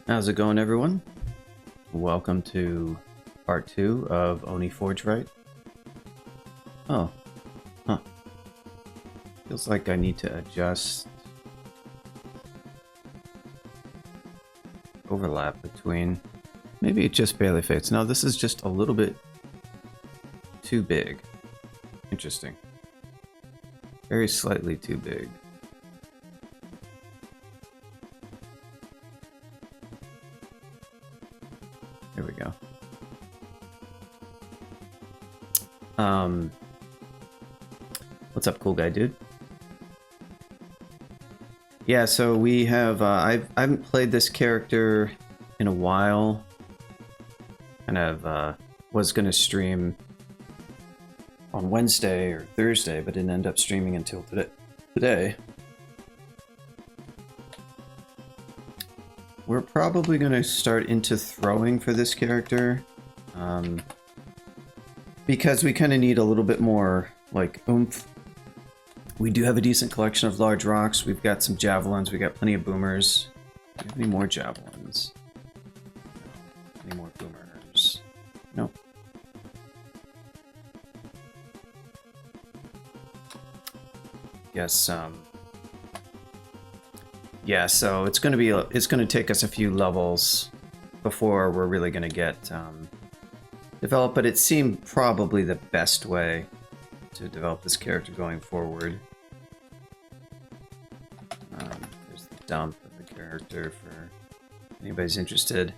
How's it going, everyone? Welcome to part 2 of Oni Forgewright. Oh, huh. Feels like I need to adjust overlap between... Maybe it just barely fits. No, this is just a little bit too big. Interesting. Very slightly too big. There we go. What's up, cool guy dude? Yeah, so we have, I haven't played this character in a while. Kind of, was gonna stream on Wednesday or Thursday, but didn't end up streaming until today. We're probably gonna start into throwing for this character. Because we kind of need a little bit more, like, oomph. We do have a decent collection of large rocks. We've got some javelins. We got plenty of boomers. Do we have any more javelins? Any more boomers? Nope. Yes. Yeah. So it's gonna take us a few levels before we're really gonna get developed. But it seemed probably the best way to develop this character going forward. There's the dump of the character for anybody's interested.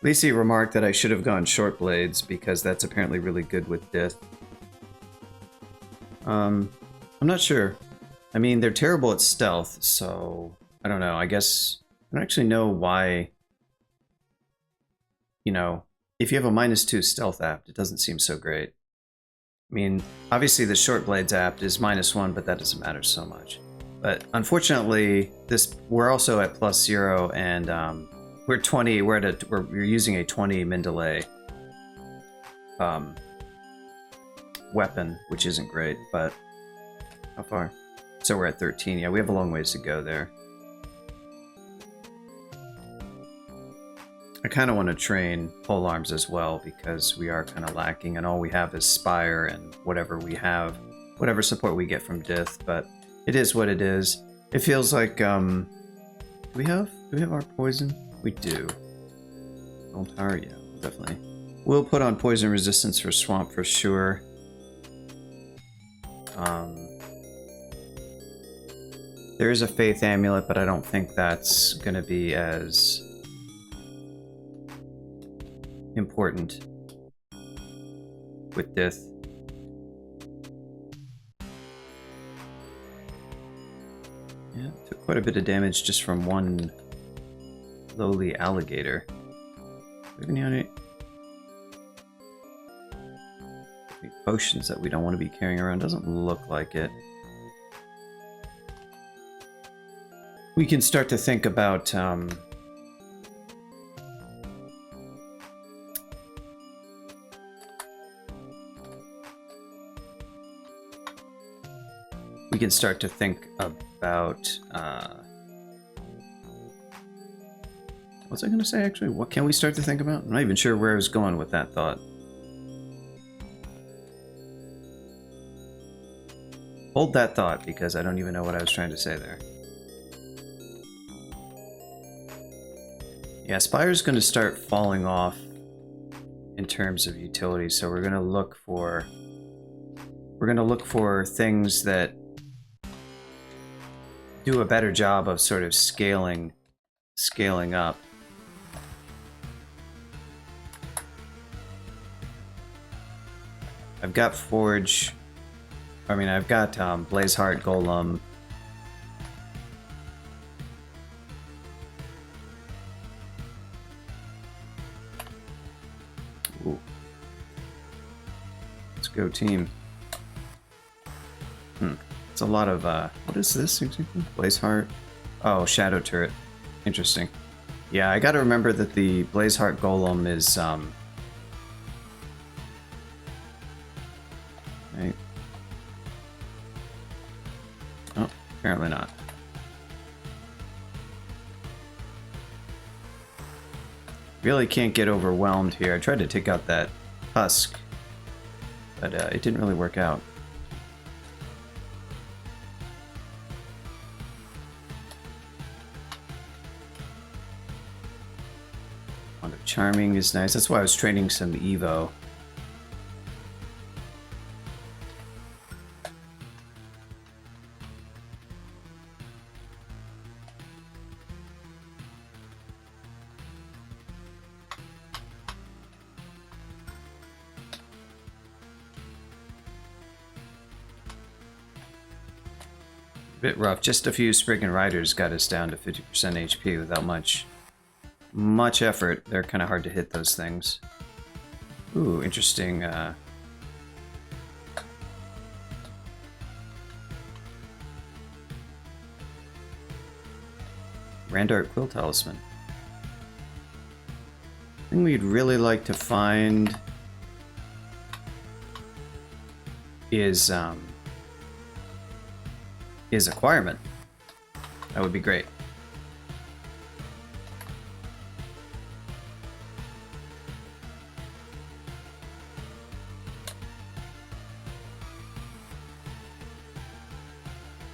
Lacey remarked that I should have gone short blades because that's apparently really good with Dith. I'm not sure. I mean, they're terrible at stealth, so I don't know. I guess I don't actually know why. You know, if you have a -2 stealth apt, it doesn't seem so great. I mean, obviously the short blades apt is -1, but that doesn't matter so much. But unfortunately, we're also at +0, and we're 20. We're using a 20 Mendeley weapon, which isn't great. But how far? So we're at 13. Yeah, we have a long ways to go there. I kind of want to train pole arms as well because we are kind of lacking, and all we have is Spire and whatever we have, whatever support we get from Dith. But it is what it is. It feels like do we have our poison? We do. Tower, yeah, definitely. We'll put on poison resistance for swamp for sure. There is a faith amulet, but I don't think that's gonna be as important with Dith. Yeah, took quite a bit of damage just from one lowly alligator. Do we have any potions that we don't want to be carrying around? Doesn't look like it. We can start to think about we can start to think about what's I gonna say actually? What can we start to think about? I'm not even sure where I was going with that thought. Hold that thought, because I don't even know what I was trying to say there. Yeah, Spire's gonna start falling off in terms of utility, so we're gonna look for things that do a better job of sort of scaling up. I've got Forge. I mean, I've got Blazeheart Golem. Ooh. Let's go, team. It's a lot of, what is this exactly? Blazeheart? Oh, Shadow Turret. Interesting. Yeah, I gotta remember that the Blazeheart Golem is, right. Oh, apparently not. Really can't get overwhelmed here. I tried to take out that husk, but it didn't really work out. Wand of Charming is nice. That's why I was training some Evo. Bit rough. Just a few Spriggan Riders got us down to 50% HP without much effort. They're kind of hard to hit, those things. Ooh, interesting. Randart Quill Talisman. Thing we'd really like to find is Acquirement. That would be great.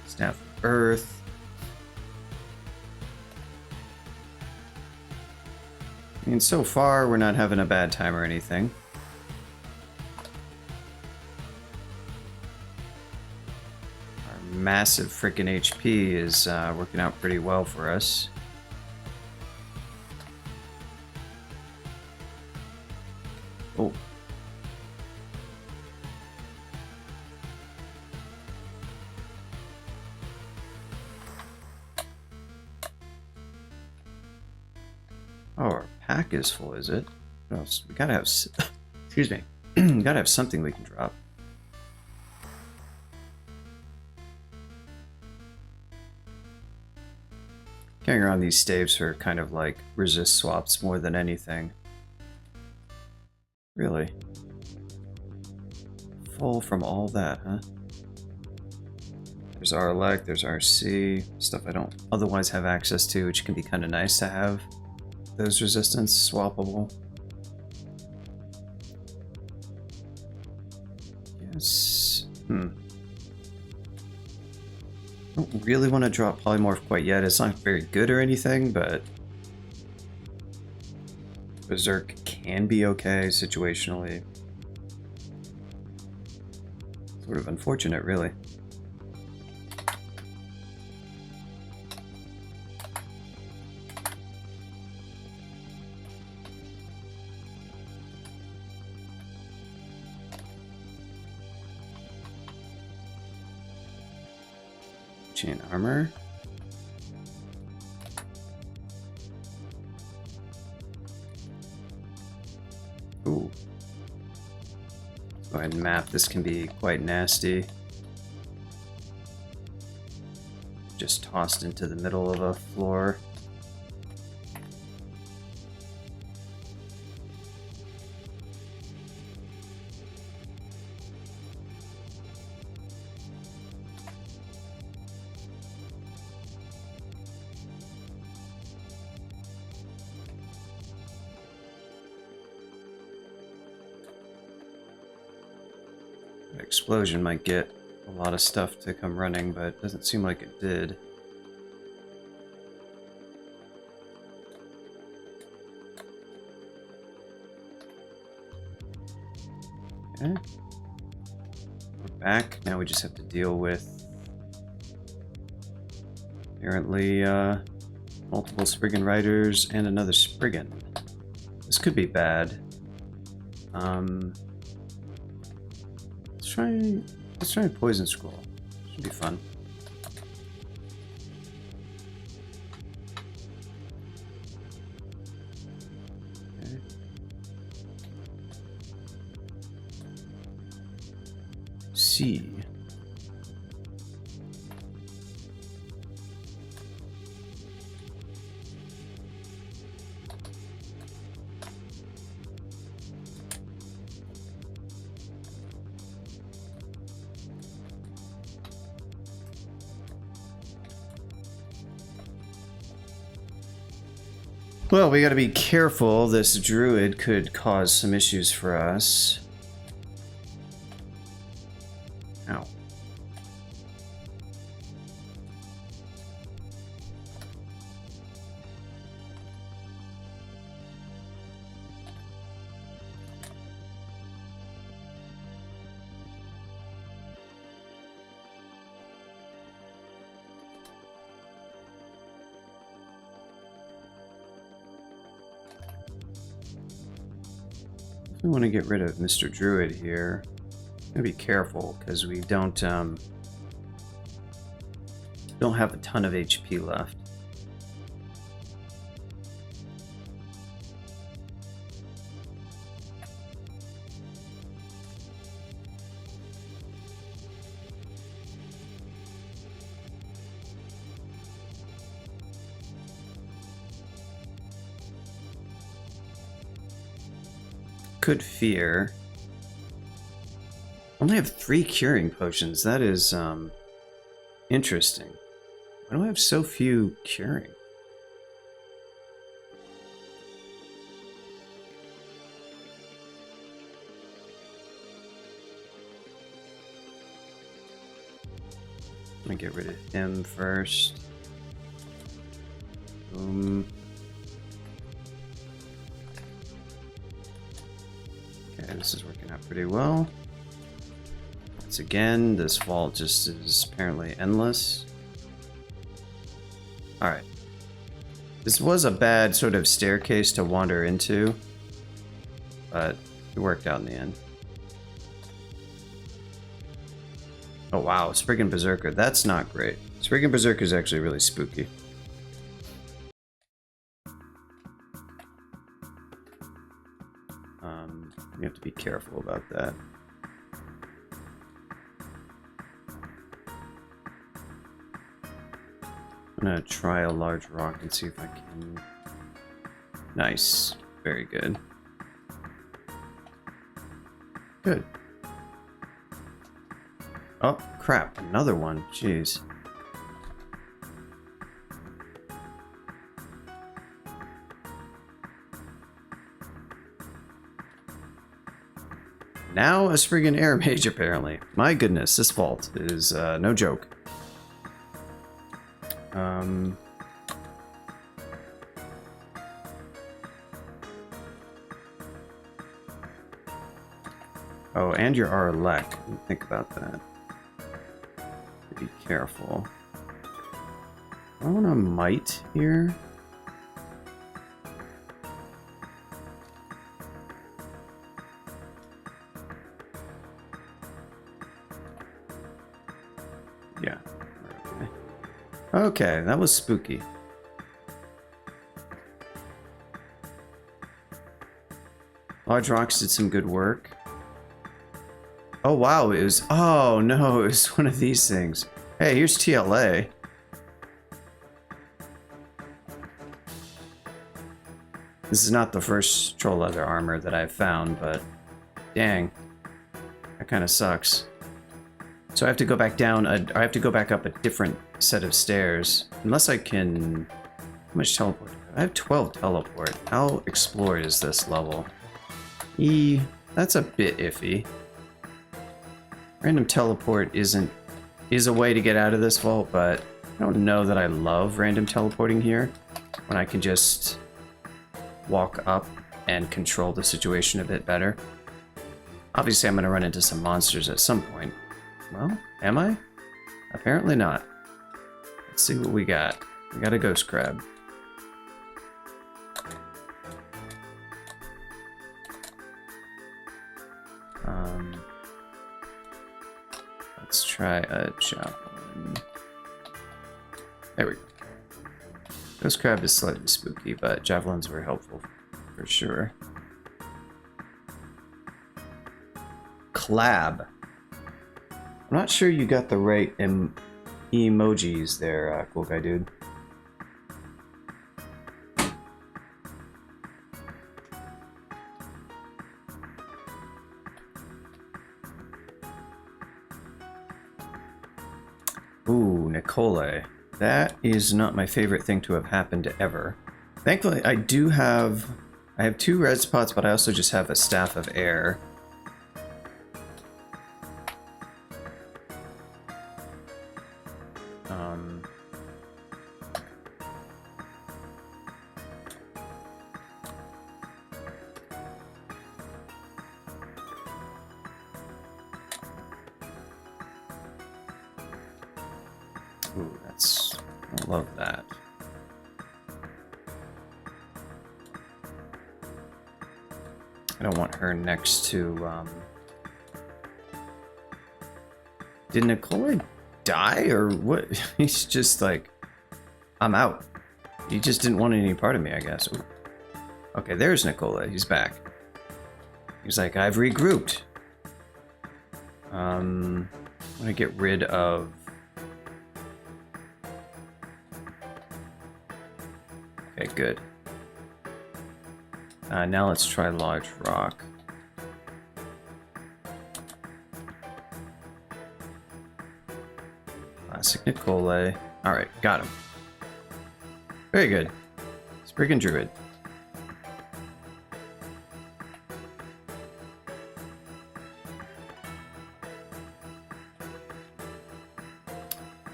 Staff of Earth. I mean, so far we're not having a bad time or anything. Massive freaking HP is working out pretty well for us. Oh. Oh, our pack is full, is it? What else? We gotta have... Excuse me. We gotta have something we can drop. Carrying around these staves for kind of like resist swaps more than anything. Really? Full from all that, huh? There's Arlec, there's RC, stuff I don't otherwise have access to, which can be kind of nice to have. Those resistance swappable. Yes. I don't really want to drop Polymorph quite yet. It's not very good or anything, but Berserk can be okay situationally. Sort of unfortunate, really. Chain armor. Ooh. Go ahead and map. This can be quite nasty. Just tossed into the middle of a floor. Explosion might get a lot of stuff to come running, but it doesn't seem like it did. Okay. We're back. Now we just have to deal with apparently multiple Spriggan Riders and another Spriggan. This could be bad. Let's try a Poison Scroll. Should be fun. Okay. C. Well, we gotta be careful. This druid could cause some issues for us. Ow. We want to get rid of Mr. Druid here. Gotta be careful because we don't have a ton of HP left. Could fear. Only have 3 curing potions. That is interesting. Why do I have so few curing? Let me get rid of him first. Boom. Okay, this is working out pretty well. Once again, this vault just is apparently endless. Alright. This was a bad sort of staircase to wander into, but it worked out in the end. Oh wow, Spriggan Berserker. That's not great. Spriggan Berserker is actually really spooky. You have to be careful about that. I'm gonna try a large rock and see if I can... Nice. Very good. Good. Oh, crap. Another one. Jeez. Now a Spriggan Air Mage, apparently. My goodness, this vault is no joke. Oh, and your Arlek. Think about that. Be careful. I want a Might here. Yeah. Okay, that was spooky. Large rocks did some good work. Oh wow, it was... Oh no, it was one of these things. Hey, here's TLA. This is not the first troll leather armor that I've found, but... Dang. That kind of sucks. So I have to go back down, I have to go back up a different set of stairs. Unless I can... How much teleport? I have 12 teleport. How explored is this level? That's a bit iffy. Random teleport is a way to get out of this vault, but I don't know that I love random teleporting here. When I can just walk up and control the situation a bit better. Obviously I'm going to run into some monsters at some point. Well, am I? Apparently not. Let's see what we got. We got a ghost crab. Let's try a javelin. There we go. Ghost crab is slightly spooky, but javelins were helpful for sure. Collab. I'm not sure you got the right emojis there, cool guy dude. Ooh, Nicole. That is not my favorite thing to have happened ever. Thankfully, I do have... I have 2 red spots, but I also just have a staff of air. Ooh, that's... I love that. I don't want her next to, Did Nicola die, or what? He's just like, I'm out. He just didn't want any part of me, I guess. Ooh. Okay, there's Nicola. He's back. He's like, I've regrouped. I'm gonna get rid of... Okay, good. Now let's try large rock. Classic Nicole. Alright, got him. Very good. Spriggan Druid.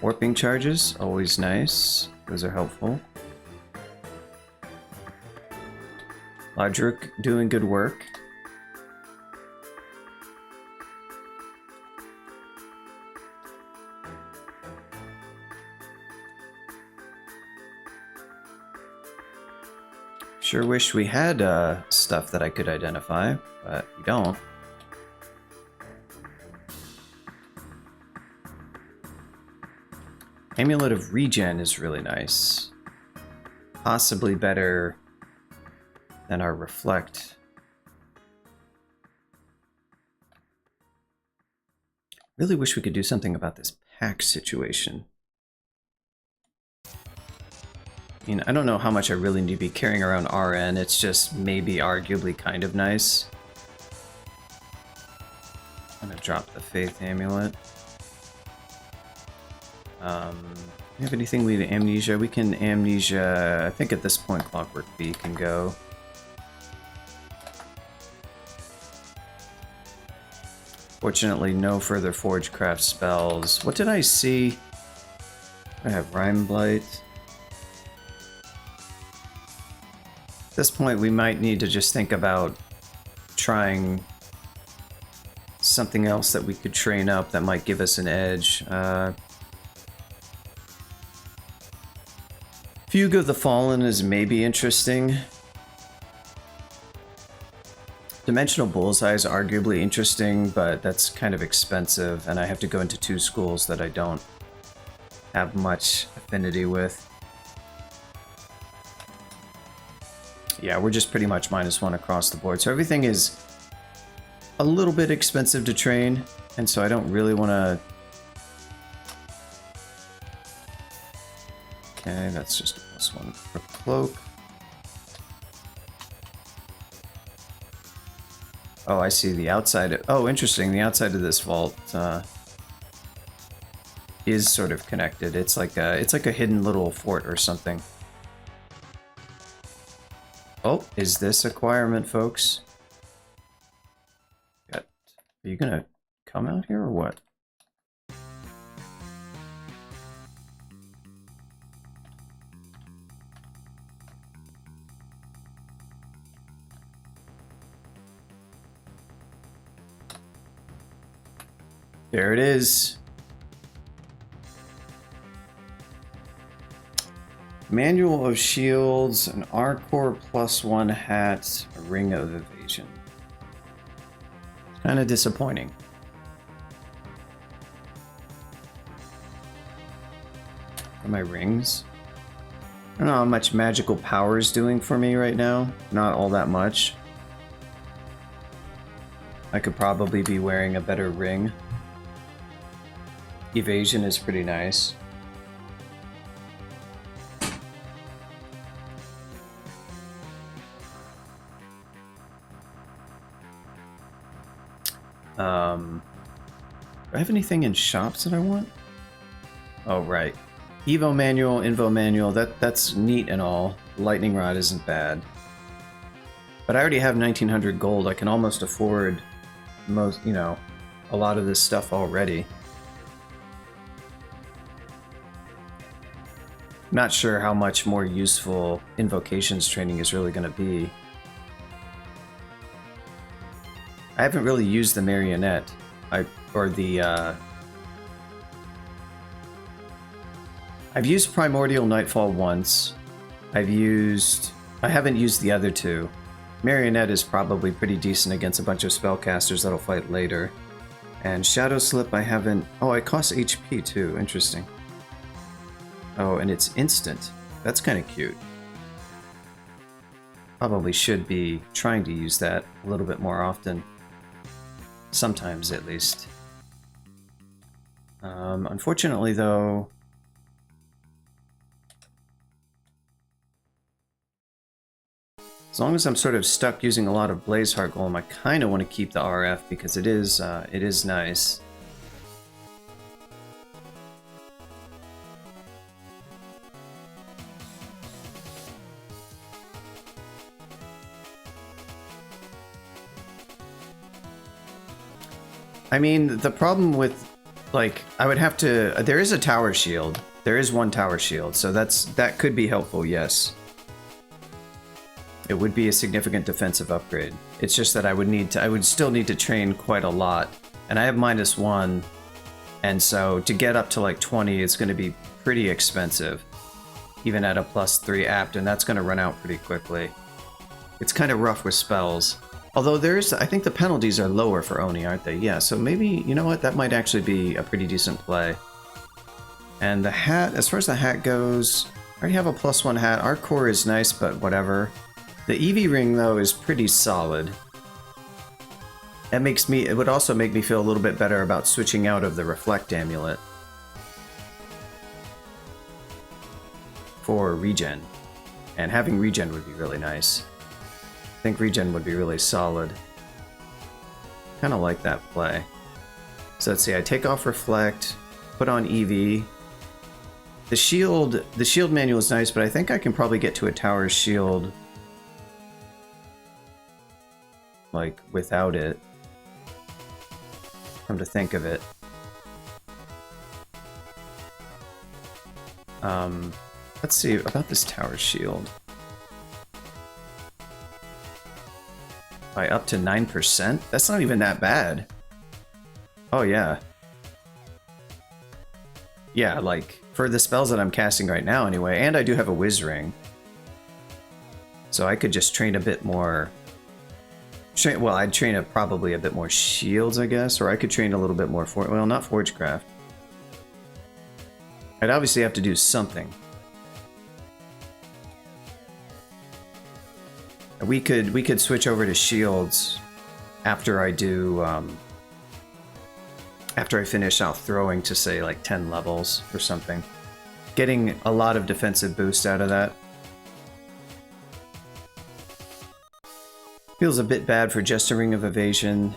Warping charges, always nice. Those are helpful. Lodric doing good work. Sure wish we had stuff that I could identify, but we don't. Amulet of Regen is really nice. Possibly better than our Reflect. Really wish we could do something about this pack situation. I mean, I don't know how much I really need to be carrying around RN, it's just maybe arguably kind of nice. I'm gonna drop the Faith Amulet. We have anything we need Amnesia? We can Amnesia, I think at this point Clockwork Bee can go. Fortunately, no further Forgecraft spells. What did I see? I have Rime Blight. At this point, we might need to just think about trying something else that we could train up that might give us an edge. Fugue of the Fallen is maybe interesting. Dimensional Bullseye is arguably interesting, but that's kind of expensive, and I have to go into 2 schools that I don't have much affinity with. Yeah, we're just pretty much -1 across the board, so everything is a little bit expensive to train, and so I don't really want to... Okay, that's just a +1 for Cloak. Oh, I see the outside. Oh, interesting. The outside of this vault is sort of connected. It's like a hidden little fort or something. Oh, is this acquirement, folks? Are you gonna come out here or what? There it is. Manual of Shields, an Arcor +1 hat, a Ring of Evasion. Kind of disappointing. Are my rings? I don't know how much magical power is doing for me right now. Not all that much. I could probably be wearing a better ring. Evasion is pretty nice. Do I have anything in shops that I want? Oh, right. Evo manual, Invo manual, that's neat and all. Lightning Rod isn't bad. But I already have 1900 gold. I can almost afford most, you know, a lot of this stuff already. Not sure how much more useful invocations training is really going to be. I haven't really used the marionette. I've used Primordial Nightfall once. I haven't used the other two. Marionette is probably pretty decent against a bunch of spellcasters that'll fight later. And Shadow Slip I haven't... Oh, it costs HP too. Interesting. Oh, and it's instant. That's kind of cute. Probably should be trying to use that a little bit more often. Sometimes, at least. Unfortunately, though... As long as I'm sort of stuck using a lot of Blazeheart Golem, I kind of want to keep the RF because it is nice. I mean, the problem with, like, I would have to... There is a tower shield. There is one tower shield, so that could be helpful, yes. It would be a significant defensive upgrade. It's just that I would still need to train quite a lot. And I have -1, and so to get up to like 20, it's going to be pretty expensive. Even at a +3 apt, and that's going to run out pretty quickly. It's kind of rough with spells. Although I think the penalties are lower for Oni, aren't they? Yeah, so maybe, you know what, that might actually be a pretty decent play. And the hat, as far as the hat goes, I already have a +1 hat. Our core is nice, but whatever. The EV ring, though, is pretty solid. It would also make me feel a little bit better about switching out of the Reflect Amulet for regen. And having regen would be really nice. I think regen would be really solid. Kind of like that play. So let's see, I take off Reflect, put on EV. The shield manual is nice, but I think I can probably get to a tower shield like without it. Come to think of it. Let's see about this tower shield. By up to 9%? That's not even that bad. Oh yeah. Yeah, like for the spells that I'm casting right now anyway, and I do have a Whiz Ring. So I could just train a bit more. Well, I'd train probably a bit more shields, I guess, or I could train a little bit more well, not Forgecraft. I'd obviously have to do something. We could switch over to shields after I do after I finish out throwing to say like 10 levels or something. Getting a lot of defensive boost out of that. Feels a bit bad for just a Ring of Evasion,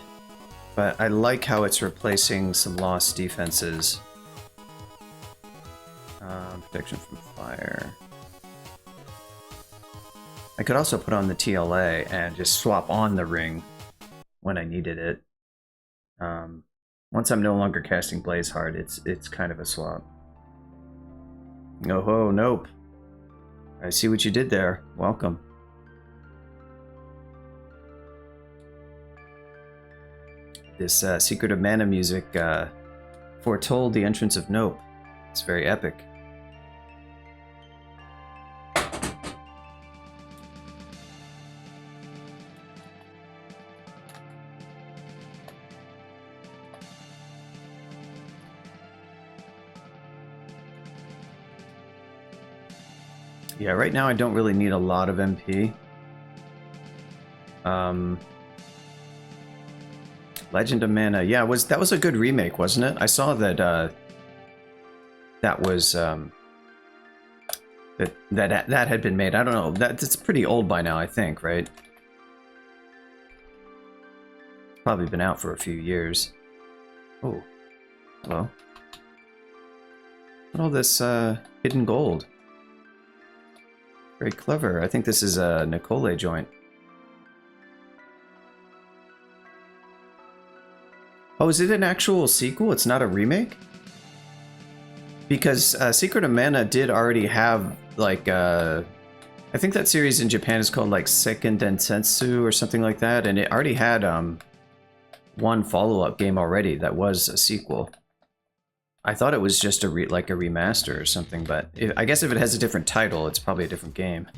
but I like how it's replacing some lost defenses. Protection from fire. I could also put on the TLA and just swap on the ring when I needed it. Once I'm no longer casting Blazeheart, it's kind of a swap. Oh, nope. I see what you did there. Welcome. This Secret of Mana music foretold the entrance of Nope. It's very epic. Yeah, right now I don't really need a lot of MP. Legend of Mana. Yeah, that was a good remake, wasn't it? I saw that that was that had been made. I don't know. That's pretty old by now, I think, right? Probably been out for a few years. Oh, hello. All this hidden gold. Very clever. I think this is a Nicole joint. Oh, is it an actual sequel? It's not a remake? Because Secret of Mana did already have, like, I think that series in Japan is called, like, Seiken Densetsu or something like that, and it already had one follow-up game already that was a sequel. I thought it was just like a remaster or something, but I guess if it has a different title, it's probably a different game.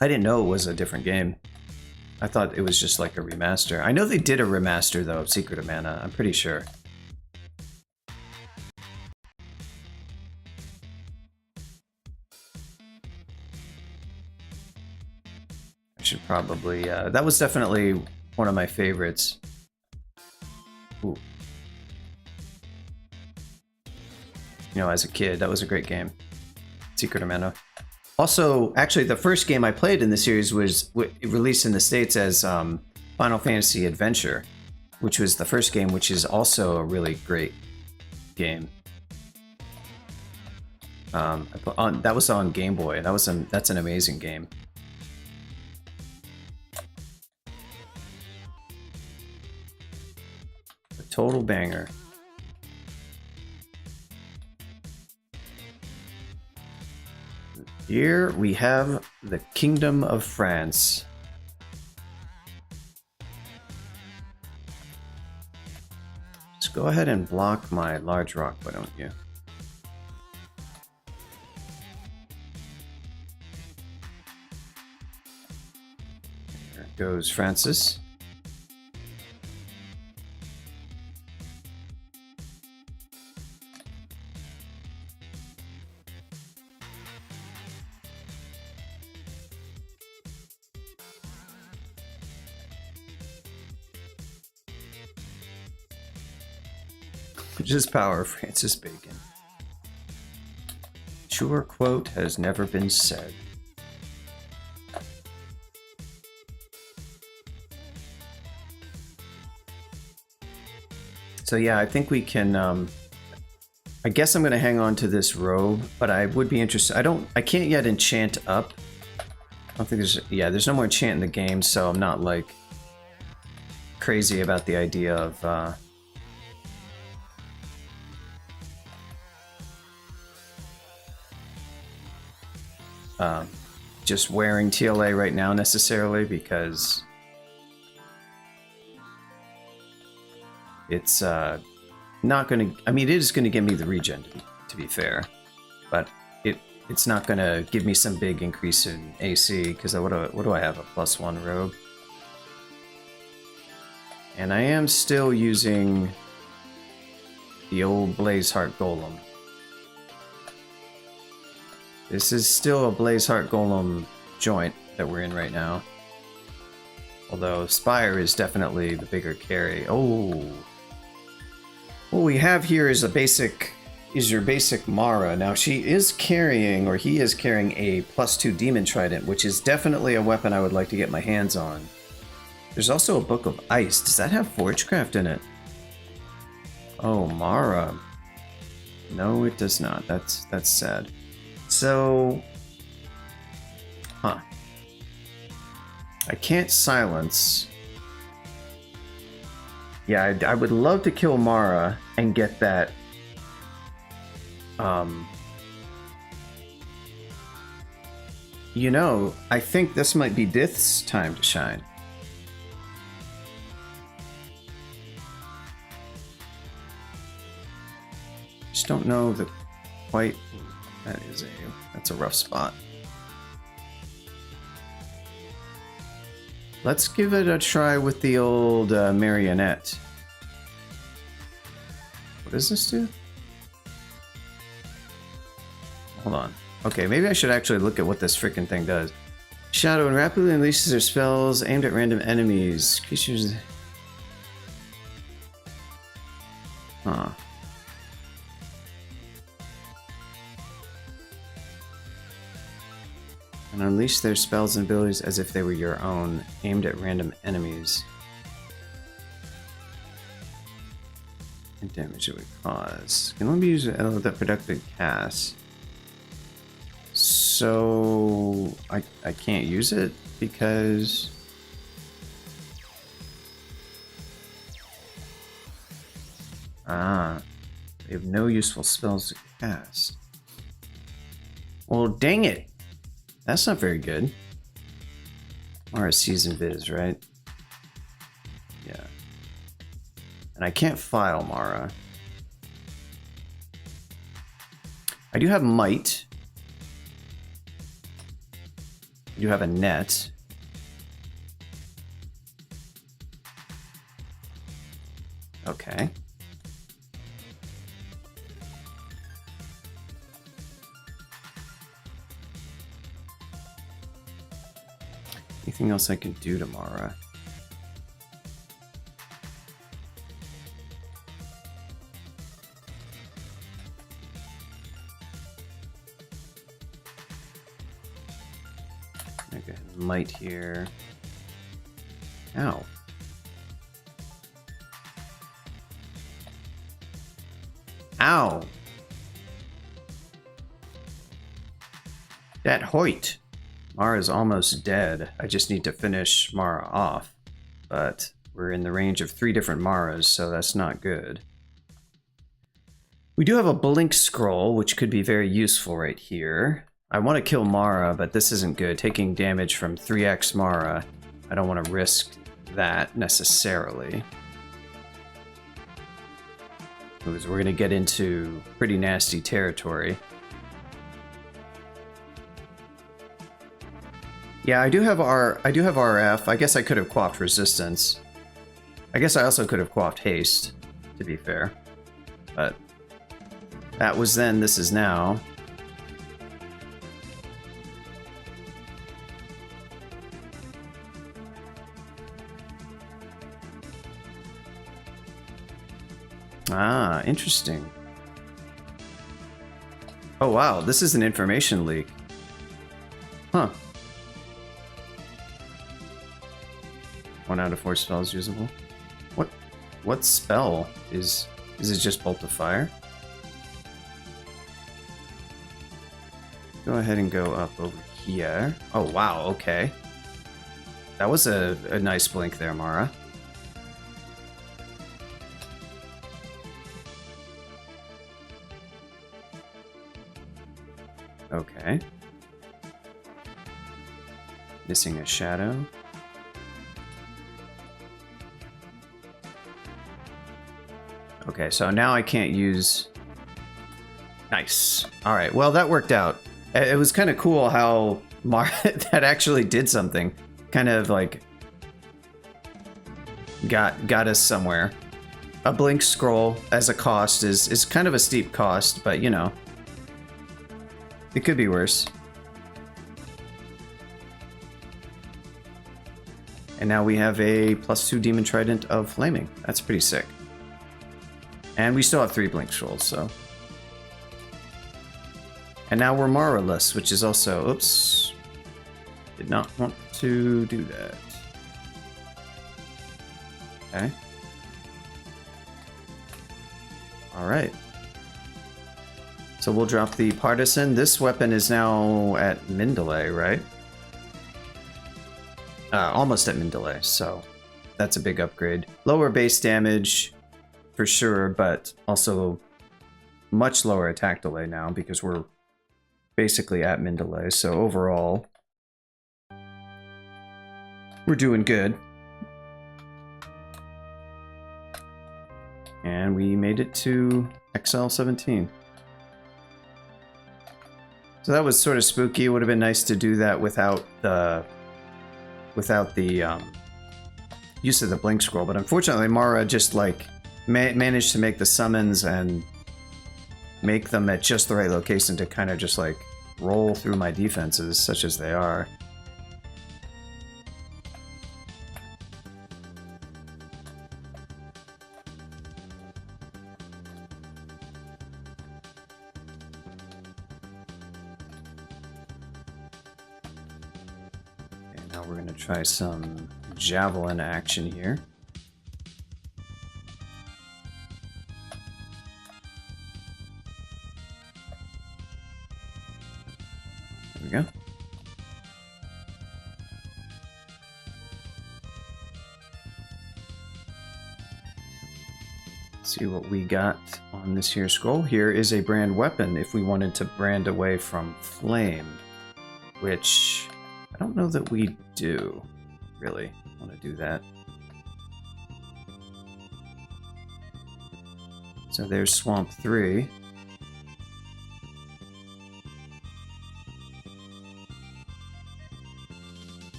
I didn't know it was a different game. I thought it was just like a remaster. I know they did a remaster, though, of Secret of Mana. I'm pretty sure. I should probably... that was definitely one of my favorites. Ooh. You know, as a kid, that was a great game. Secret of Mana. Also, actually, the first game I played in the series was released in the States as Final Fantasy Adventure, which was the first game, which is also a really great game. That was on Game Boy. That's an amazing game. A total banger. Here we have the Kingdom of France. Just go ahead and block my large rock, why don't you? There goes Francis. Just power, Francis Bacon. Truer quote has never been said. So yeah, I think we can, I guess I'm gonna hang on to this robe, but I would be interested. I can't yet enchant up. I don't think there's no more enchant in the game, so I'm not like crazy about the idea of, just wearing TLA right now necessarily, because it's not gonna, I mean, it is gonna give me the regen to be fair, but it's not gonna give me some big increase in AC, because what do I have, a +1 robe? And I am still using the old Blazeheart Golem. This is still a Blazeheart Golem joint that we're in right now. Although Spire is definitely the bigger carry. Oh! What we have here is your basic Mara. Now she is carrying, or he is carrying, a +2 Demon Trident, which is definitely a weapon I would like to get my hands on. There's also a Book of Ice. Does that have Forgecraft in it? Oh, Mara. No, it does not. That's sad. So, I can't silence. Yeah, I would love to kill Mara and get that, you know, I think this might be Dith's time to shine. Just don't know the quite... That's a rough spot. Let's give it a try with the old marionette. What does this do? Hold on. Okay, maybe I should actually look at what this freaking thing does. Shadow and rapidly unleashes their spells aimed at random enemies. Creatures... Huh. And unleash their spells and abilities as if they were your own, aimed at random enemies. And damage it would cause. Can only be used with that productive cast. So I can't use it because they have no useful spells to cast. Well, dang it. That's not very good. Or a season viz, right? Yeah. And I can't file Mara. I do have might. I do have a net. Okay. Anything else I can do tomorrow? Okay, might here. Ow. Ow. That Hoyt. Mara's almost dead. I just need to finish Mara off. But we're in the range of 3 different Maras, so that's not good. We do have a blink scroll, which could be very useful right here. I want to kill Mara, but this isn't good. Taking damage from 3x Mara, I don't want to risk that necessarily. Because we're going to get into pretty nasty territory. Yeah, I do have RF. I guess I could have quaffed resistance. I guess I also could have quaffed haste, to be fair. But that was then, this is now. Ah, interesting. Oh wow, this is an information leak. Huh. 1 out of 4 spells usable. What spell is it? Just Bolt of Fire? Go ahead and go up over here. Oh wow, okay. That was a nice blink there, Mara. Okay. Missing a shadow. Okay, so now I can't use... Nice. Alright, well that worked out. It was kind of cool how that actually did something. Kind of like... Got us somewhere. A blink scroll as a cost is kind of a steep cost, but you know. It could be worse. And now we have a +2 Demon Trident of Flaming. That's pretty sick. And we still have 3 blink scrolls, so. And now we're Mara-less, which is also, oops. Did not want to do that. Okay. Alright. So we'll drop the Partisan. This weapon is now at min delay, right? Almost at min delay, so that's a big upgrade. Lower base damage. For sure, but also much lower attack delay now because we're basically at min delay. So overall, we're doing good. And we made it to XL 17. So that was sort of spooky. It would have been nice to do that without the use of the blink scroll, but unfortunately Mara just like managed to make the summons and make them at just the right location to kind of just like roll through my defenses, such as they are. Okay, now we're going to try some javelin action here. we go. See what we got on this here scroll. Here is a brand weapon if we wanted to brand away from flame, which I don't know that we do really want to do that. So there's Swamp 3.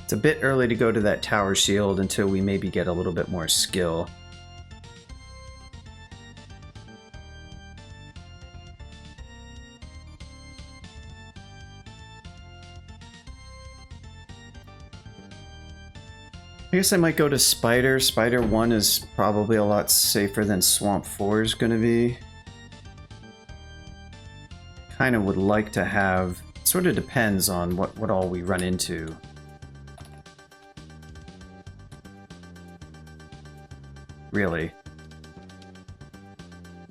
It's a bit early to go to that tower shield until we maybe get a little bit more skill. I guess I might go to Spider. Spider 1 is probably a lot safer than Swamp 4 is going to be. Kind of would like to have... Sort of depends on what all we run into. Really.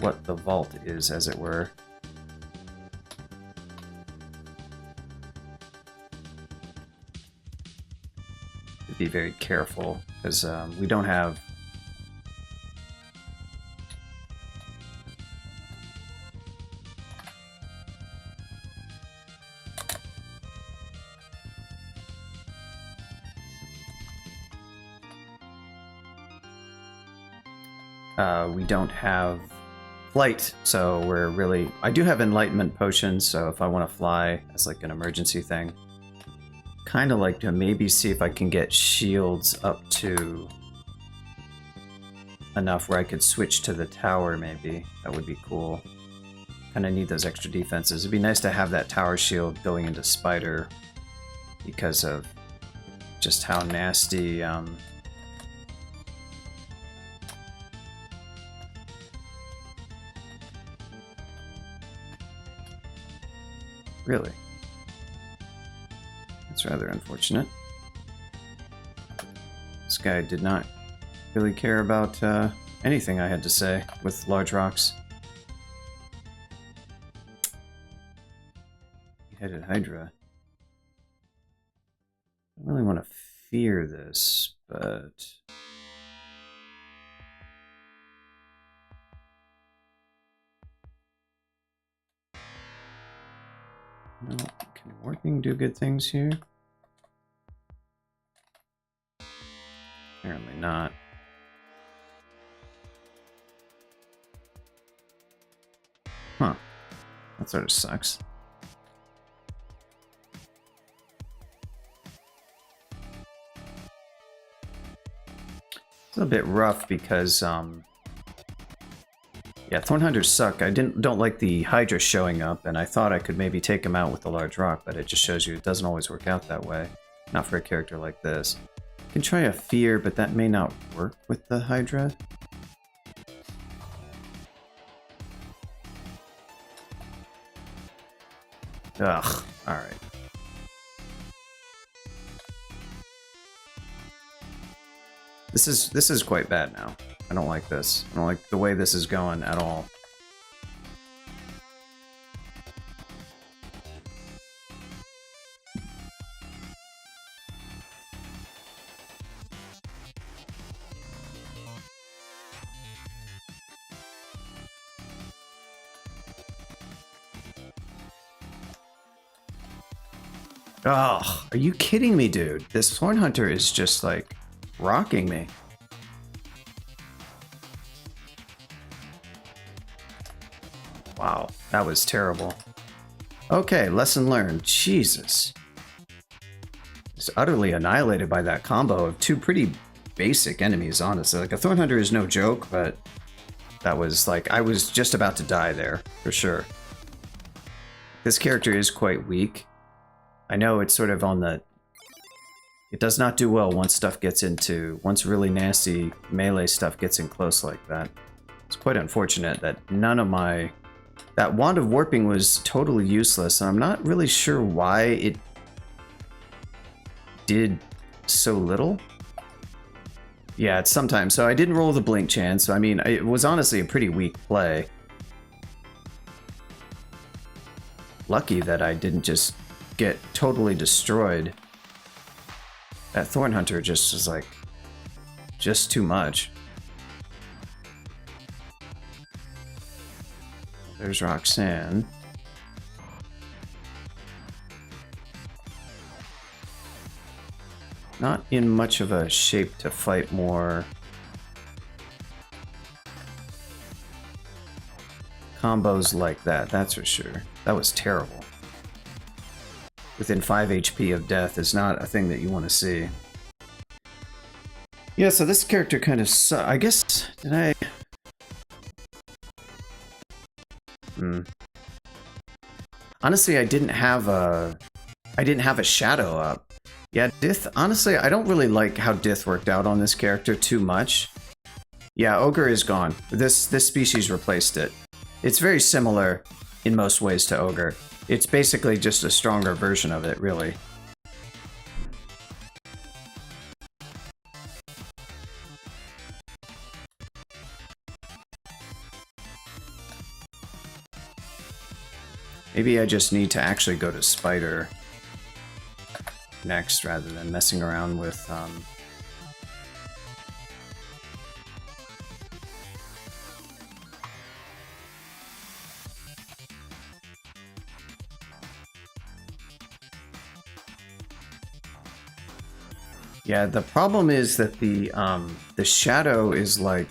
What the vault is, as it were. Be very careful, because we don't have... we don't have flight, so we're really... I do have enlightenment potions, so if I want to fly as like an emergency thing. Kind of like to maybe see if I can get shields up to enough where I could switch to the tower, maybe. That would be cool. Kind of need those extra defenses. It'd be nice to have that tower shield going into Spider because of just how nasty... Really? It's rather unfortunate. This guy did not really care about anything I had to say with large rocks. Headed Hydra. I don't really want to fear this, but... No, can warping do good things here? Apparently not. Huh. That sort of sucks. It's a bit rough because, yeah, Thorn Hunters suck. I don't like the Hydra showing up, and I thought I could maybe take him out with the large rock, but it just shows you it doesn't always work out that way. Not for a character like this. You can try a fear, but that may not work with the Hydra. Ugh, alright. This is quite bad now. I don't like this. I don't like the way this is going at all. Oh, are you kidding me, dude? This Thorn Hunter is just like rocking me. Wow, that was terrible. Okay, lesson learned. Jesus. Just utterly annihilated by that combo of two pretty basic enemies, honestly. Like, a Thorn Hunter is no joke, but that was like, I was just about to die there, for sure. This character is quite weak. I know it's sort of on the... It does not do well once once really nasty melee stuff gets in close like that. It's quite unfortunate that none of my... That Wand of Warping was totally useless, and I'm not really sure why it did so little. Yeah, it's sometimes. So I didn't roll the Blink Chance, so I mean, it was honestly a pretty weak play. lucky that I didn't just get totally destroyed. That Thorn Hunter just is like, just too much. There's Roxanne. Not in much of a shape to fight more combos like that, that's for sure. That was terrible. Within 5 HP of death is not a thing that you want to see. Yeah, so this character kind of I guess, did I... Honestly, I didn't have a shadow up. Yeah, Dith, honestly, I don't really like how Dith worked out on this character too much. Yeah, Ogre is gone. This species replaced it. It's very similar in most ways to Ogre. It's basically just a stronger version of it, really. Maybe I just need to actually go to Spider next rather than messing around with Yeah, the problem is that the shadow is like,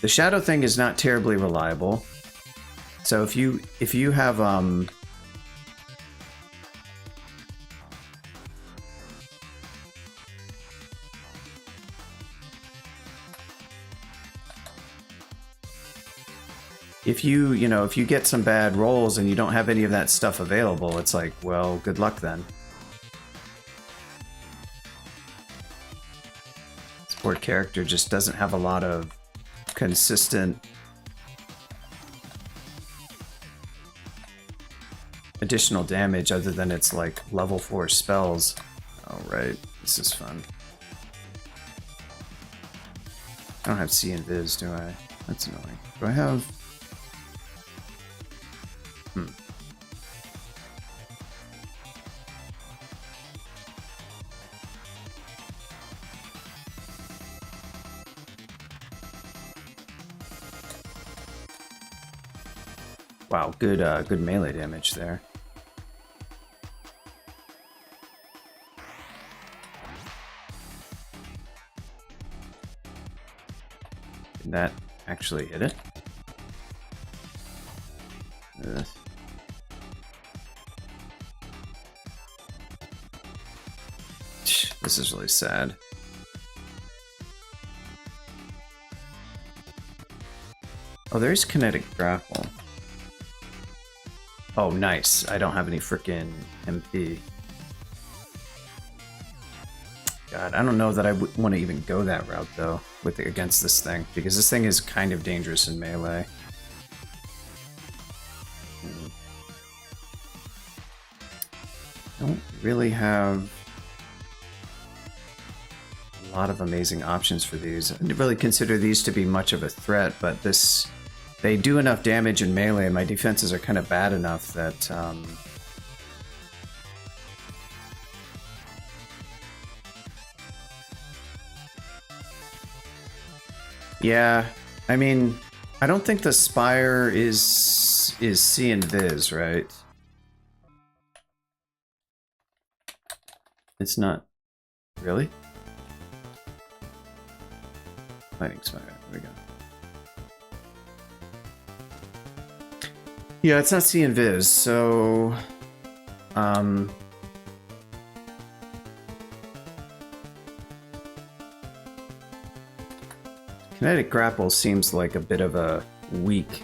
the shadow thing is not terribly reliable. So if you have if you get some bad rolls and you don't have any of that stuff available, it's like, well, good luck then. This poor character just doesn't have a lot of consistent additional damage other than its like level 4 spells. Oh right, this is fun. I don't have See and Viz, do I? That's annoying. Do I have... Wow, good melee damage there. Did that actually hit it? This is really sad. Oh, there's kinetic grapple. Oh, nice. I don't have any frickin' MP. God, I don't know that I would want to even go that route, though, against this thing, because this thing is kind of dangerous in melee. Don't really have a lot of amazing options for these. I didn't really consider these to be much of a threat, but they do enough damage in melee, and my defenses are kind of bad enough that yeah, I mean, I don't think the Spire is See and Viz, right? It's not. Really? Fighting Spire, there we go. Yeah, it's not See and Viz, so... Kinetic Grapple seems like a bit of a weak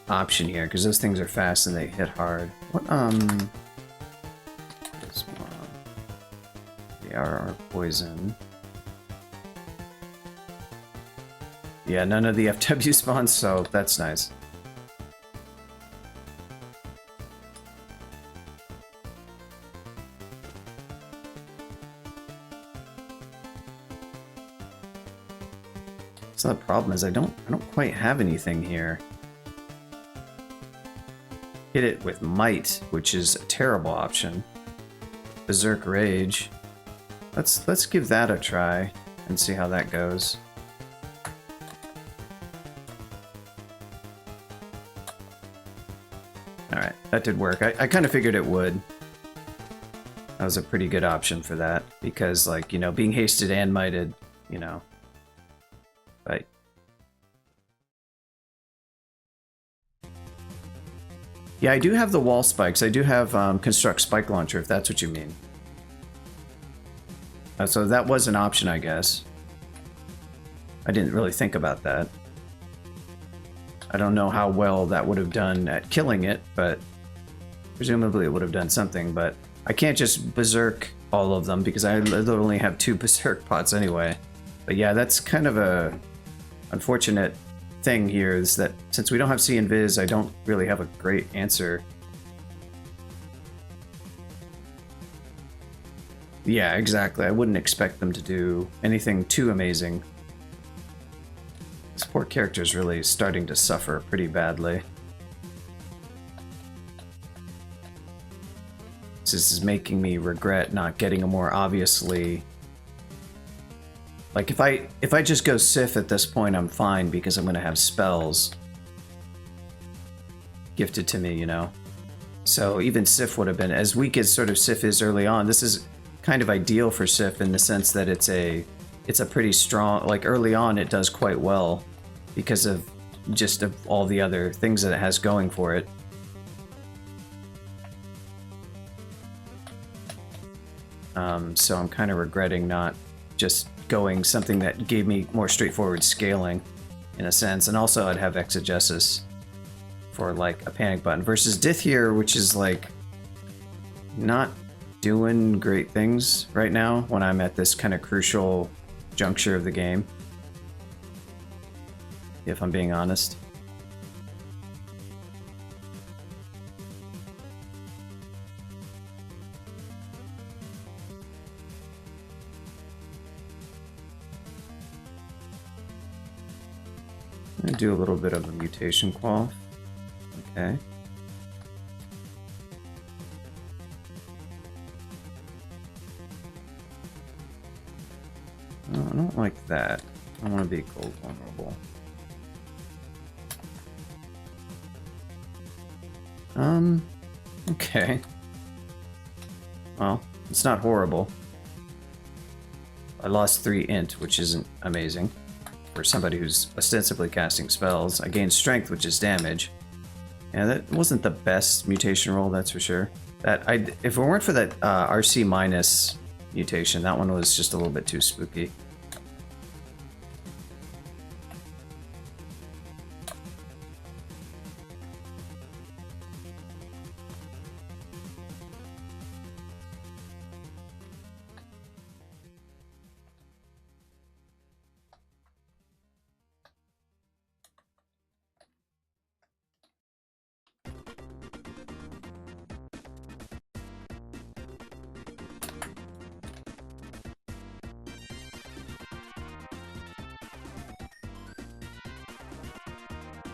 option here, because those things are fast and they hit hard. What, this one. The RR Poison. Yeah, none of the FW spawns, so that's nice. So the problem is I don't quite have anything here. hit it with Might, which is a terrible option. Berserk Rage. Let's give that a try and see how that goes. Alright, that did work. I kind of figured it would. That was a pretty good option for that, because, like, you know, being hasted and mighted, you know. But yeah, I do have the wall spikes. I do have Construct Spike Launcher, if that's what you mean. So that was an option, I guess. I didn't really think about that. I don't know how well that would have done at killing it, but presumably it would have done something. But I can't just Berserk all of them because I only have 2 Berserk pots anyway. But yeah, that's kind of a unfortunate thing here, is that since we don't have C and Viz, I don't really have a great answer. Yeah, exactly. I wouldn't expect them to do anything too amazing. This poor character's really starting to suffer pretty badly. This is making me regret not getting a more obviously... Like, if I just go Sif at this point, I'm fine, because I'm going to have spells gifted to me, you know? So even Sif would have been, as weak as sort of Sif is early on, this is kind of ideal for Sif in the sense that it's a pretty strong, like early on it does quite well because of just of all the other things that it has going for it. So I'm kind of regretting not just going something that gave me more straightforward scaling in a sense, and also I'd have Exegesis for like a panic button versus Dith here, which is like not doing great things right now when I'm at this kind of crucial juncture of the game, if I'm being honest. I'm gonna do a little bit of a mutation qual. Okay. No, I don't like that. I want to be cold vulnerable. Okay. Well, it's not horrible. I lost 3 int, which isn't amazing for somebody who's ostensibly casting spells. I gained strength, which is damage. Yeah, that wasn't the best mutation roll, that's for sure. If it weren't for that RC minus mutation, that one was just a little bit too spooky.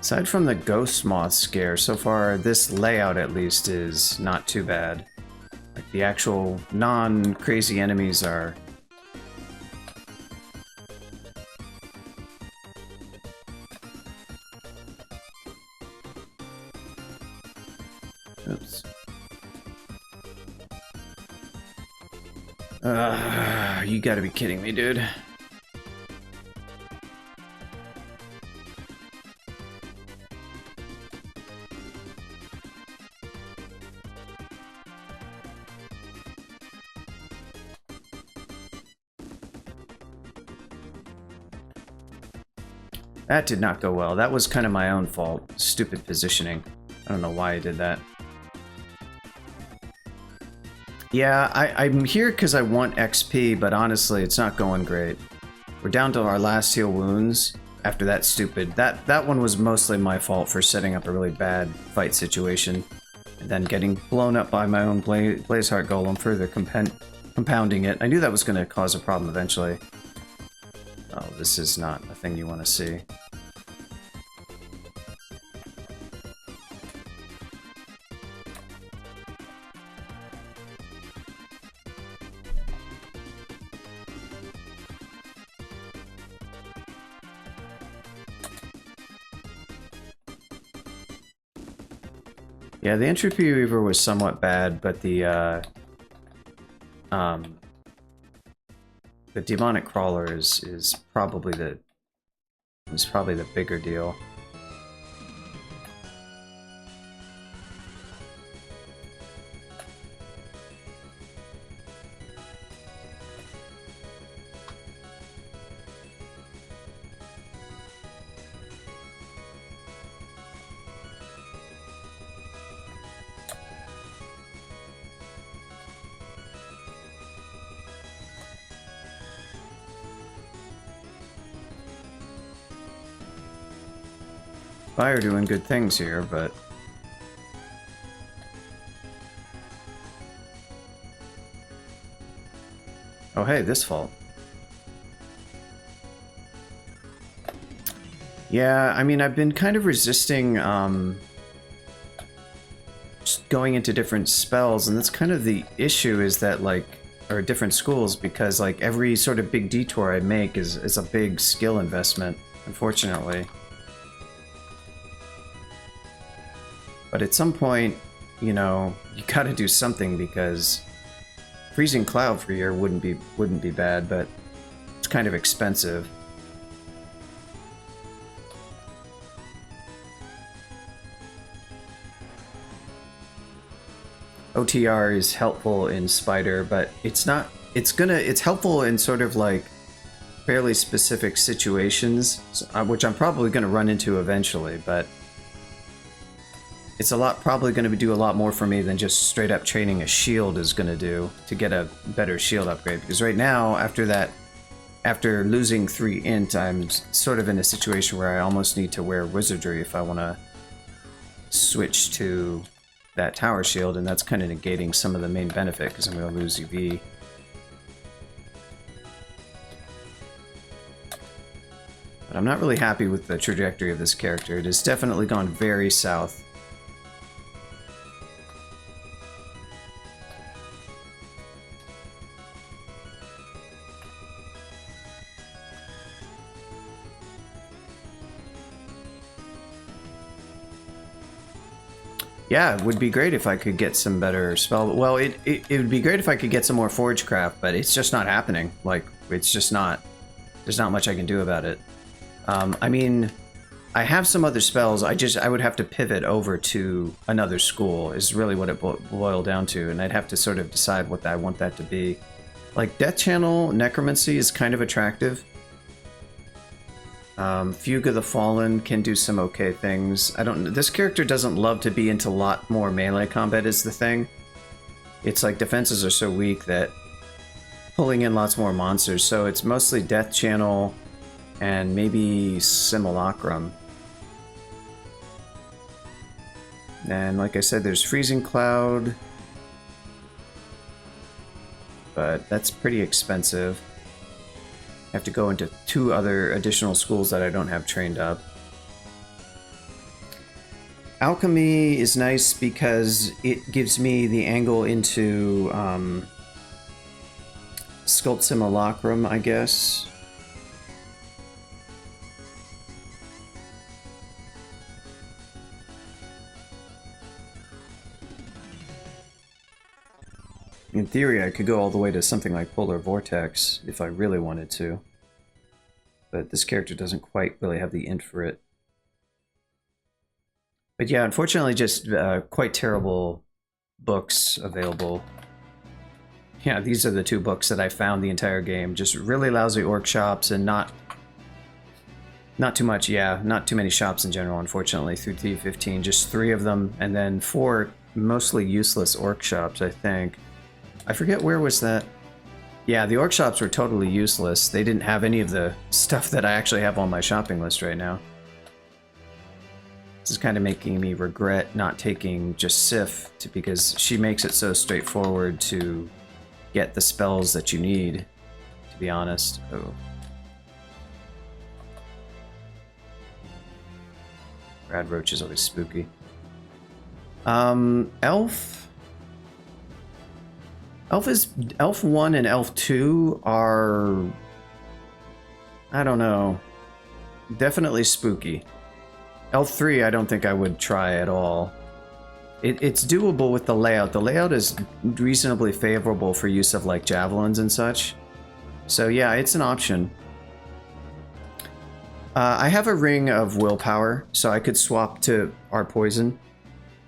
Aside from the ghost moth scare, so far this layout at least is not too bad. Like the actual non-crazy enemies are... Oops. You gotta be kidding me, dude. That did not go well. That was kind of my own fault. Stupid positioning. I don't know why I did that. Yeah, I'm here because I want XP, but honestly, it's not going great. We're down to our last heal wounds after that stupid... That one was mostly my fault for setting up a really bad fight situation. And then getting blown up by my own Blazeheart Golem, further compounding it. I knew that was going to cause a problem eventually. Oh, this is not a thing you want to see. Yeah, the Entropy Weaver was somewhat bad, but the Demonic Crawler is probably the bigger deal. Fire doing good things here, but oh hey, this fault. Yeah, I mean, I've been kind of resisting just going into different spells, and that's kind of the issue, is that like, or different schools, because like every sort of big detour I make is a big skill investment, unfortunately. But at some point, you know, you gotta do something, because freezing cloud for a year wouldn't be bad, but it's kind of expensive. OTR is helpful in Spider, but it's helpful in sort of like fairly specific situations, which I'm probably gonna run into eventually, but it's probably going to do a lot more for me than just straight up training a shield is going to do to get a better shield upgrade. Because right now, after losing 3 int, I'm sort of in a situation where I almost need to wear wizardry if I want to switch to that tower shield, and that's kind of negating some of the main benefit because I'm going to lose EV. But I'm not really happy with the trajectory of this character. It has definitely gone very south. Yeah, it would be great if I could get some better spell. Well, it would be great if I could get some more Forgecraft, but it's just not happening. Like, it's just not. There's not much I can do about it. I mean, I have some other spells. I would have to pivot over to another school, is really what it boiled down to, and I'd have to sort of decide what I want that to be. Like, Death Channel Necromancy is kind of attractive. Fugue of the Fallen can do some okay things. This character doesn't love to be into a lot more melee combat is the thing. It's like defenses are so weak that pulling in lots more monsters, so it's mostly Death Channel and maybe Simulacrum. And like I said, there's Freezing Cloud, but that's pretty expensive. I have to go into 2 other additional schools that I don't have trained up. Alchemy is nice because it gives me the angle into Sculpt Simulacrum, I guess. In theory, I could go all the way to something like Polar Vortex if I really wanted to. But this character doesn't quite really have the int for it. But yeah, unfortunately, just quite terrible books available. Yeah, these are the 2 books that I found the entire game. Just really lousy orc shops and not too much, yeah, not too many shops in general, unfortunately, through T15. Just 3 of them, and then 4 mostly useless orc shops, I think. I forget where was that. Yeah, the orc shops were totally useless. They didn't have any of the stuff that I actually have on my shopping list right now. This is kind of making me regret not taking just Sif, because she makes it so straightforward to get the spells that you need, to be honest. Oh. Rad Roach is always spooky. Elf? Elf 1 and Elf 2 are, I don't know, definitely spooky. Elf 3 I don't think I would try at all. It's doable with the layout. The layout is reasonably favorable for use of like javelins and such. So yeah, it's an option. I have a ring of willpower, so I could swap to our poison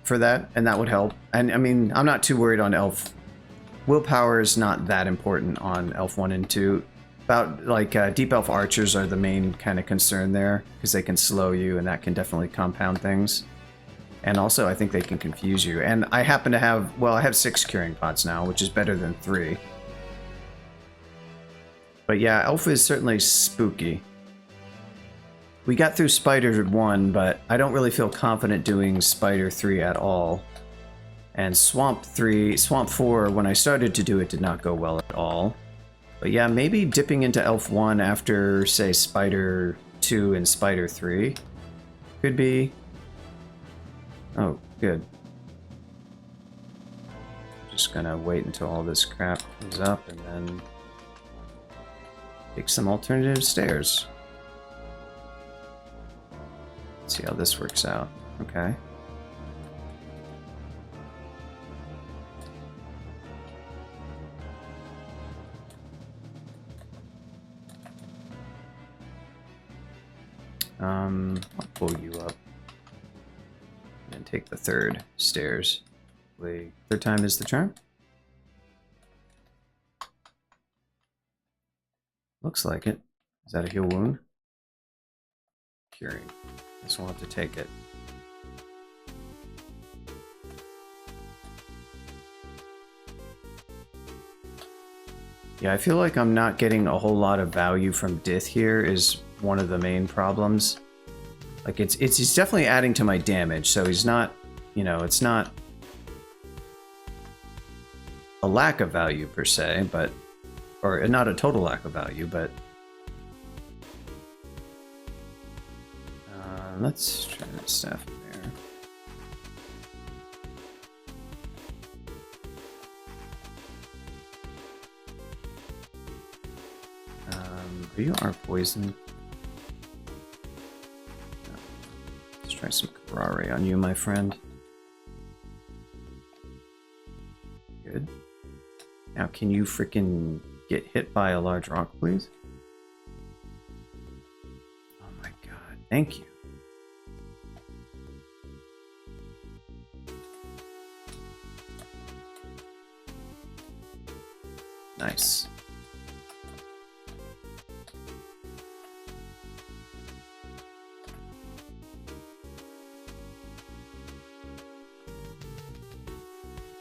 for that, and that would help. And I mean, I'm not too worried on elf. Willpower is not that important on elf 1 and 2. About like deep elf archers are the main kind of concern there, because they can slow you, and that can definitely compound things. And also, I think they can confuse you. And I happen to have, well, I have 6 curing pots now, which is better than 3. But yeah, elf is certainly spooky. We got through Spider 1, but I don't really feel confident doing Spider 3 at all. And Swamp 4, when I started to do it, did not go well at all. But yeah, maybe dipping into Elf 1 after, say, Spider 2 and Spider 3 could be... Oh, good. Just gonna wait until all this crap comes up and then take some alternative stairs. See how this works out. Okay. I'll pull you up and take the third stairs. Wait, third time is the charm? Looks like it. Is that a heal wound? Curing. Guess we'll have to take it. Yeah, I feel like I'm not getting a whole lot of value from Dith here is one of the main problems. Like, he's definitely adding to my damage, so he's not, you know, it's not a lack of value per se, but, or not a total lack of value, but let's try that staff there. Are you our poison? No. Let's try some Karare on you, my friend. Good. Now, can you freaking get hit by a large rock, please? Oh my god, thank you. Nice.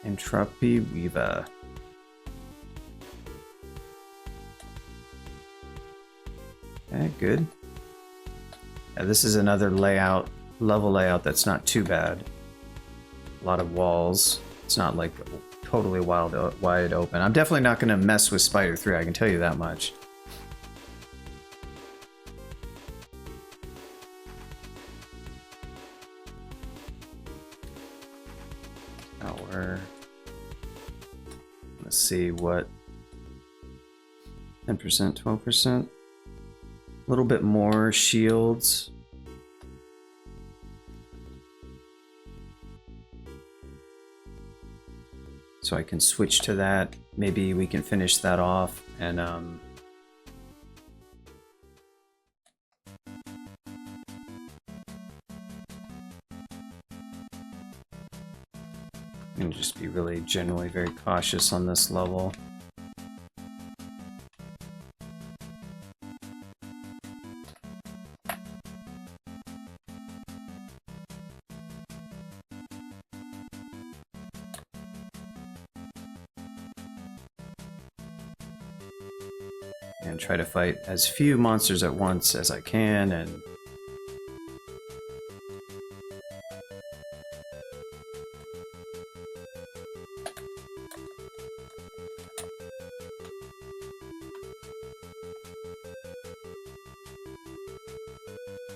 Entropy Weaver. Okay, good. Yeah, this is another level layout that's not too bad. A lot of walls. It's not like totally wide open. I'm definitely not going to mess with Spider 3, I can tell you that much. Let's see what 10%, 12%. A little bit more shields. So I can switch to that. Maybe we can finish that off and and just be really generally very cautious on this level. And try to fight as few monsters at once as I can, and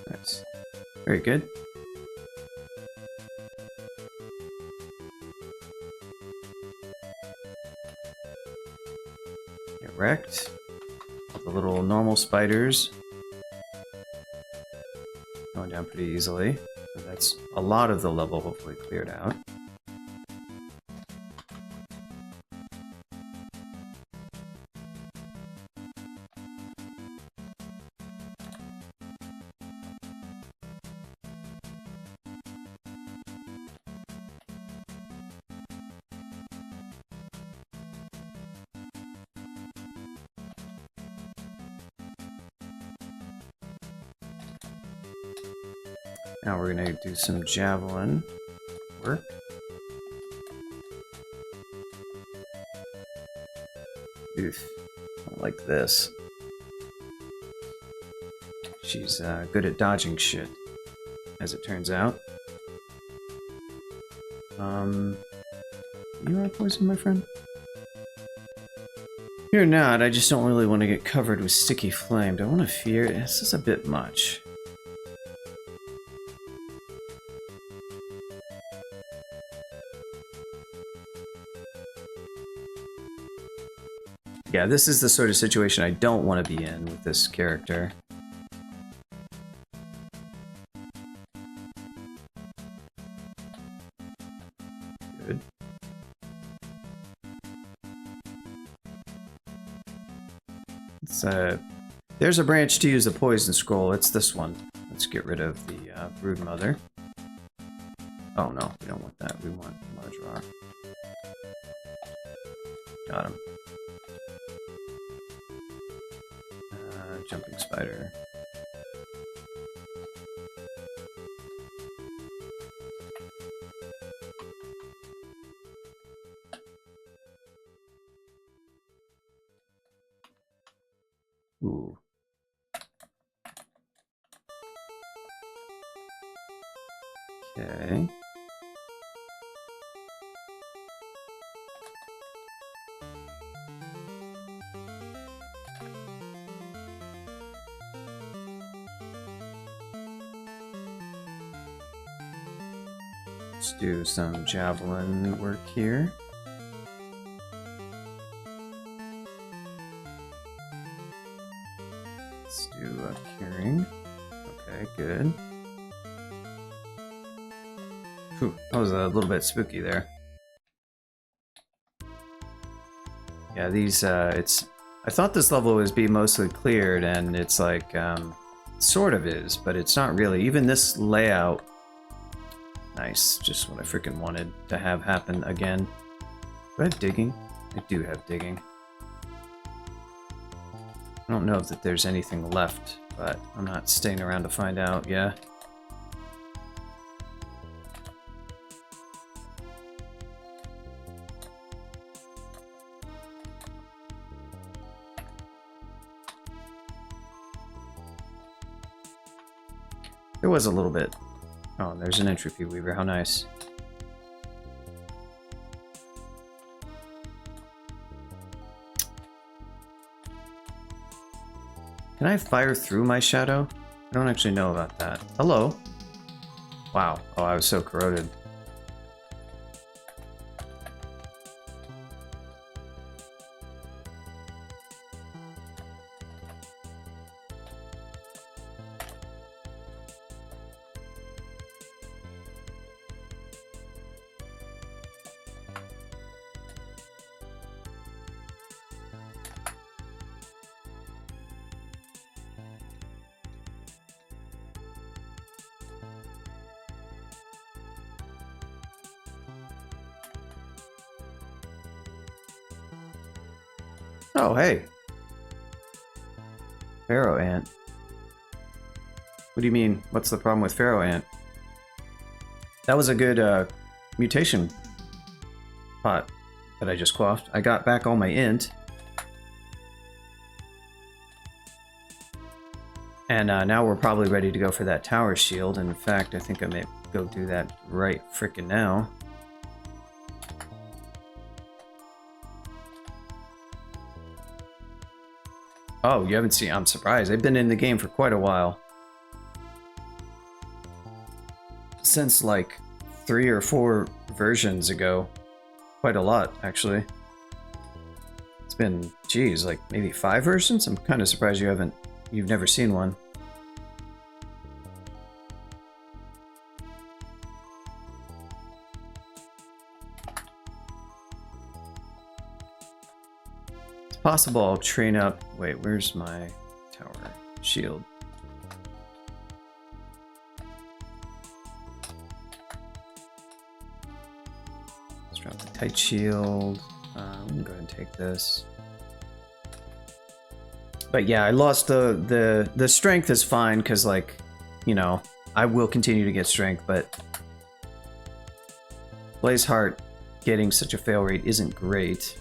that's very good. Get wrecked. The little normal spiders going down pretty easily. So that's a lot of the level hopefully cleared out. Now we're gonna do some javelin work. Oof, I don't like this. She's good at dodging shit, as it turns out. You are poison, my friend? You're not, I just don't really want to get covered with sticky flame. Do I want to fear? This is a bit much. Yeah, this is the sort of situation I don't want to be in with this character. Good. There's a branch to use the poison scroll. It's this one. Let's get rid of the brood mother. Oh no, we don't want that. We want large rock. Got him. Jumping spider. Ooh. Okay. Let's do some javelin work here. Let's do a curing. Okay, good. Whew, that was a little bit spooky there. Yeah, these, I thought this level was be mostly cleared, and it's like, sort of is, but it's not really. Even this layout, nice, just what I freaking wanted to have happen again. Do I have digging? I do have digging. I don't know if there's anything left, but I'm not staying around to find out, yeah. There was a little bit. Oh, there's an entropy weaver, how nice. Can I fire through my shadow? I don't actually know about that. Hello. Wow. Oh, I was so corroded. Oh, hey. Pharaoh ant. What do you mean? What's the problem with Pharaoh ant? That was a good mutation pot that I just quaffed. I got back all my int. And now we're probably ready to go for that tower shield. And in fact, I think I may go do that right frickin' now. Oh, you haven't seen... I'm surprised. They've been in the game for quite a while. Since, like, 3 or 4 versions ago. Quite a lot, actually. It's been, geez, like, maybe 5 versions? I'm kind of surprised you've never seen one. Possible I'll train up... Wait, where's my tower shield? Let's drop the tight shield. I'm gonna go ahead and take this. But yeah, I lost the strength is fine because, like, you know, I will continue to get strength, but Blaze Heart getting such a fail rate isn't great.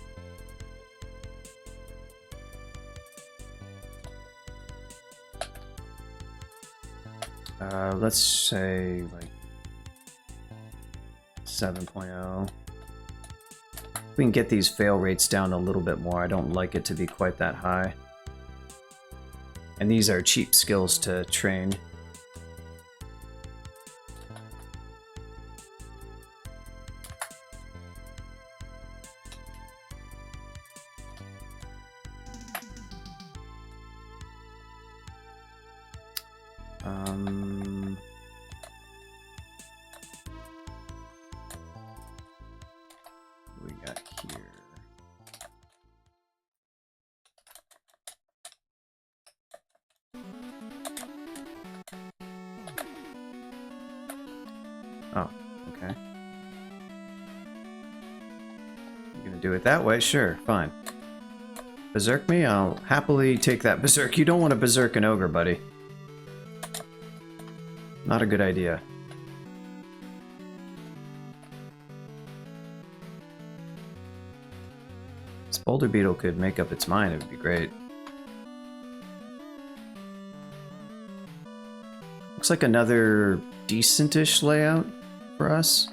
Let's say like 7.0. We can get these fail rates down a little bit more. I don't like it to be quite that high. And these are cheap skills to train. We got here. Oh, okay. You're gonna do it that way? Sure, fine. Berserk me? I'll happily take that berserk. You don't want to berserk an ogre, buddy. Not a good idea. This boulder beetle could make up its mind, it would be great. Looks like another decent-ish layout for us.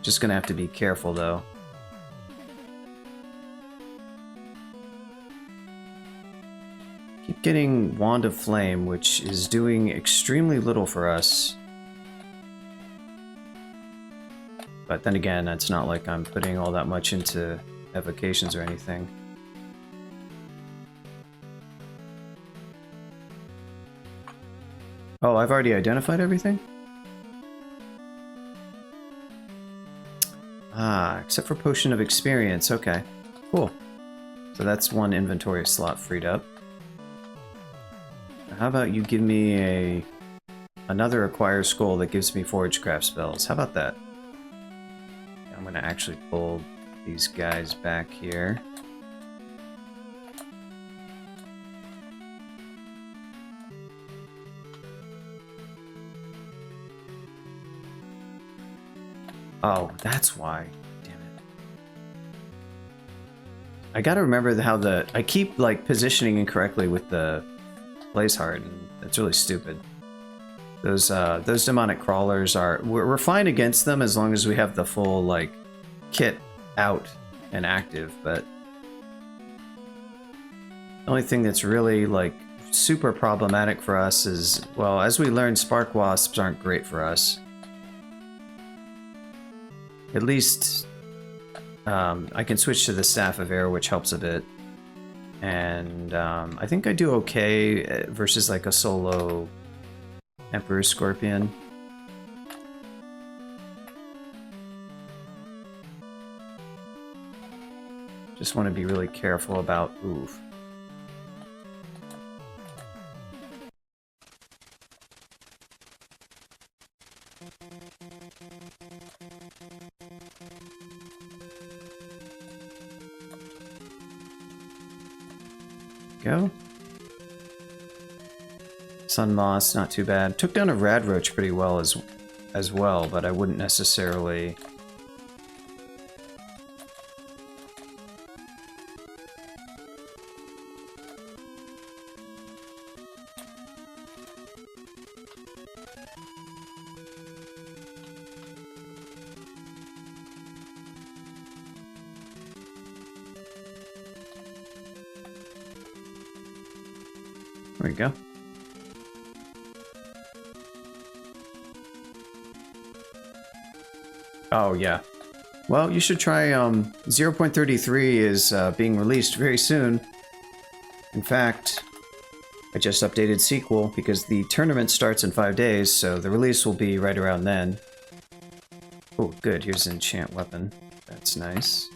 Just gonna have to be careful though. Keep getting Wand of Flame, which is doing extremely little for us. But then again, it's not like I'm putting all that much into evocations or anything. Oh, I've already identified everything? Ah, except for Potion of Experience. Okay, cool. So that's one inventory slot freed up. How about you give me another Acquire Scroll that gives me Forgecraft spells? How about that? I'm gonna actually pull these guys back here. Oh, that's why. Damn it. I gotta remember how I keep like positioning incorrectly with the Blaze Heart, and that's really stupid. Those demonic crawlers we're fine against them as long as we have the full like kit out and active, but the only thing that's really like super problematic for us is, well, as we learned, spark wasps aren't great for us. At least I can switch to the Staff of Air, which helps a bit. And I think I do okay versus like a solo Emperor Scorpion. Just want to be really careful about oof. Go. Sun Moss, not too bad. Took down a Radroach pretty well as well, but I wouldn't necessarily. There we go. Oh, yeah. Well, you should try 0.33 is being released very soon. In fact, I just updated sequel because the tournament starts in 5 days, so the release will be right around then. Oh, good. Here's an enchant weapon. That's nice.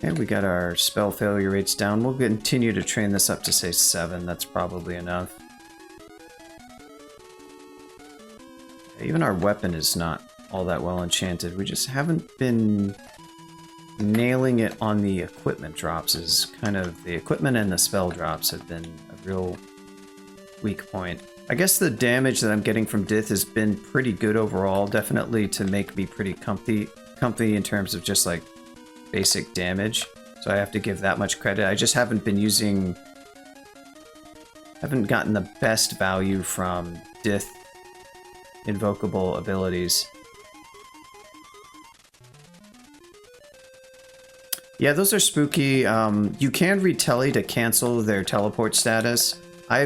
Okay, we got our spell failure rates down. We'll continue to train this up to, say, 7. That's probably enough. Even our weapon is not all that well enchanted. We just haven't been nailing it on the equipment drops. Is kind of the equipment and the spell drops have been a real weak point. I guess the damage that I'm getting from Dith has been pretty good overall, definitely to make me pretty comfy in terms of just like basic damage. So I have to give that much credit. I just haven't been using... haven't gotten the best value from Dith invocable abilities. Yeah, those are spooky. You can read Telly to cancel their teleport status. I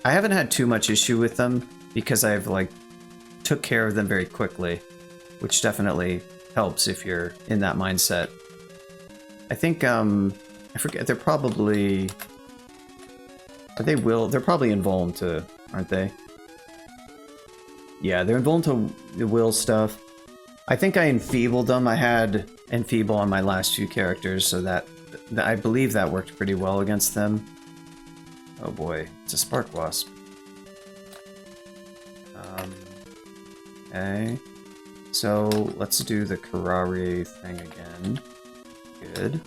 haven't had too much issue with them because I've like took care of them very quickly, which definitely helps if you're in that mindset. I think I forget, they're probably they're probably invuln to, aren't they? Yeah, they're invuln to the will stuff. I think I enfeebled them. I had enfeeble on my last few characters, so that I believe that worked pretty well against them. Oh boy, it's a spark wasp. Okay, so let's do the Karari thing again. Good.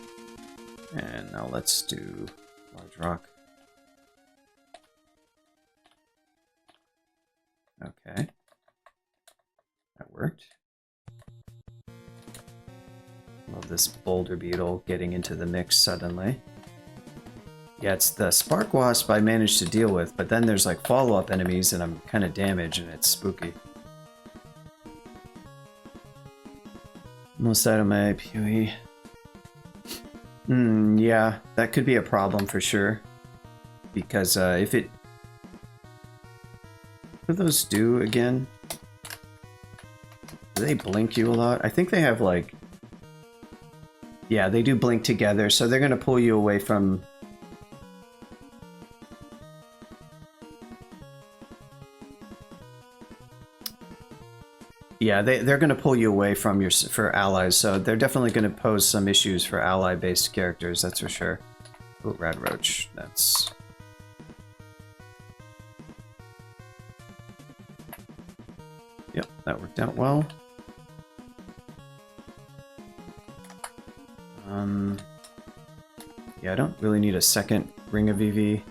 And now let's do large rock. Okay, that worked. Love this boulder beetle getting into the mix suddenly. Yeah, it's the Spark Wasp I managed to deal with, but then there's like follow-up enemies and I'm kind of damaged and it's spooky. Most out of my PoE. Yeah, that could be a problem for sure. Because if it... what do those do again? Do they blink you a lot? I think they have like... yeah, they do blink together, so they're going to pull you away from... yeah, they're going to pull you away from for allies, so they're definitely going to pose some issues for ally-based characters, that's for sure. Ooh, Rad Roach, that's... yep, that worked out well. Yeah, I don't really need a second Ring of EV.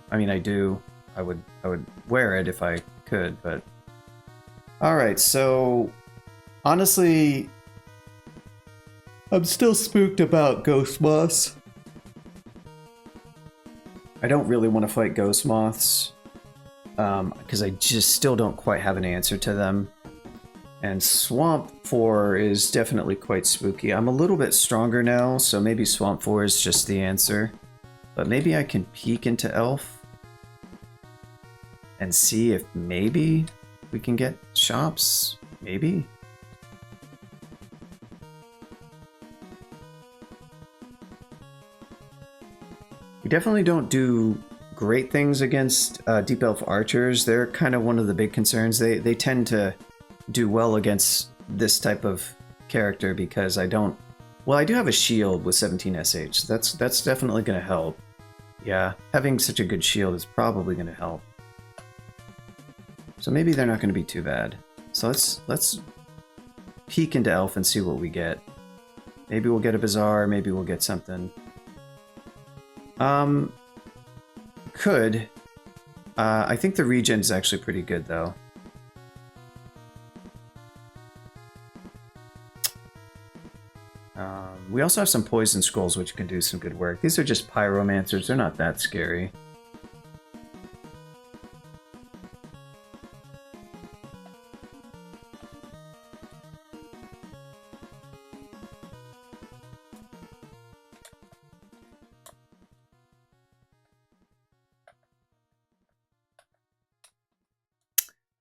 I mean, I do. I would wear it if I could, but... alright, so... honestly... I'm still spooked about Ghost Moths. I don't really want to fight Ghost Moths. Because I just still don't quite have an answer to them. And Swamp 4 is definitely quite spooky. I'm a little bit stronger now, so maybe Swamp 4 is just the answer. But maybe I can peek into Elf and see if maybe we can get shops. Maybe? We definitely don't do great things against Deep Elf archers. They're kind of one of the big concerns. They tend to do well against this type of character because I don't... well, I do have a shield with 17 SH. That's definitely going to help. Yeah, having such a good shield is probably going to help. So maybe they're not going to be too bad. So let's peek into Elf and see what we get. Maybe we'll get a Bazaar, maybe we'll get something. Could. I think the regen is actually pretty good though. We also have some poison scrolls which can do some good work. These are just pyromancers, they're not that scary.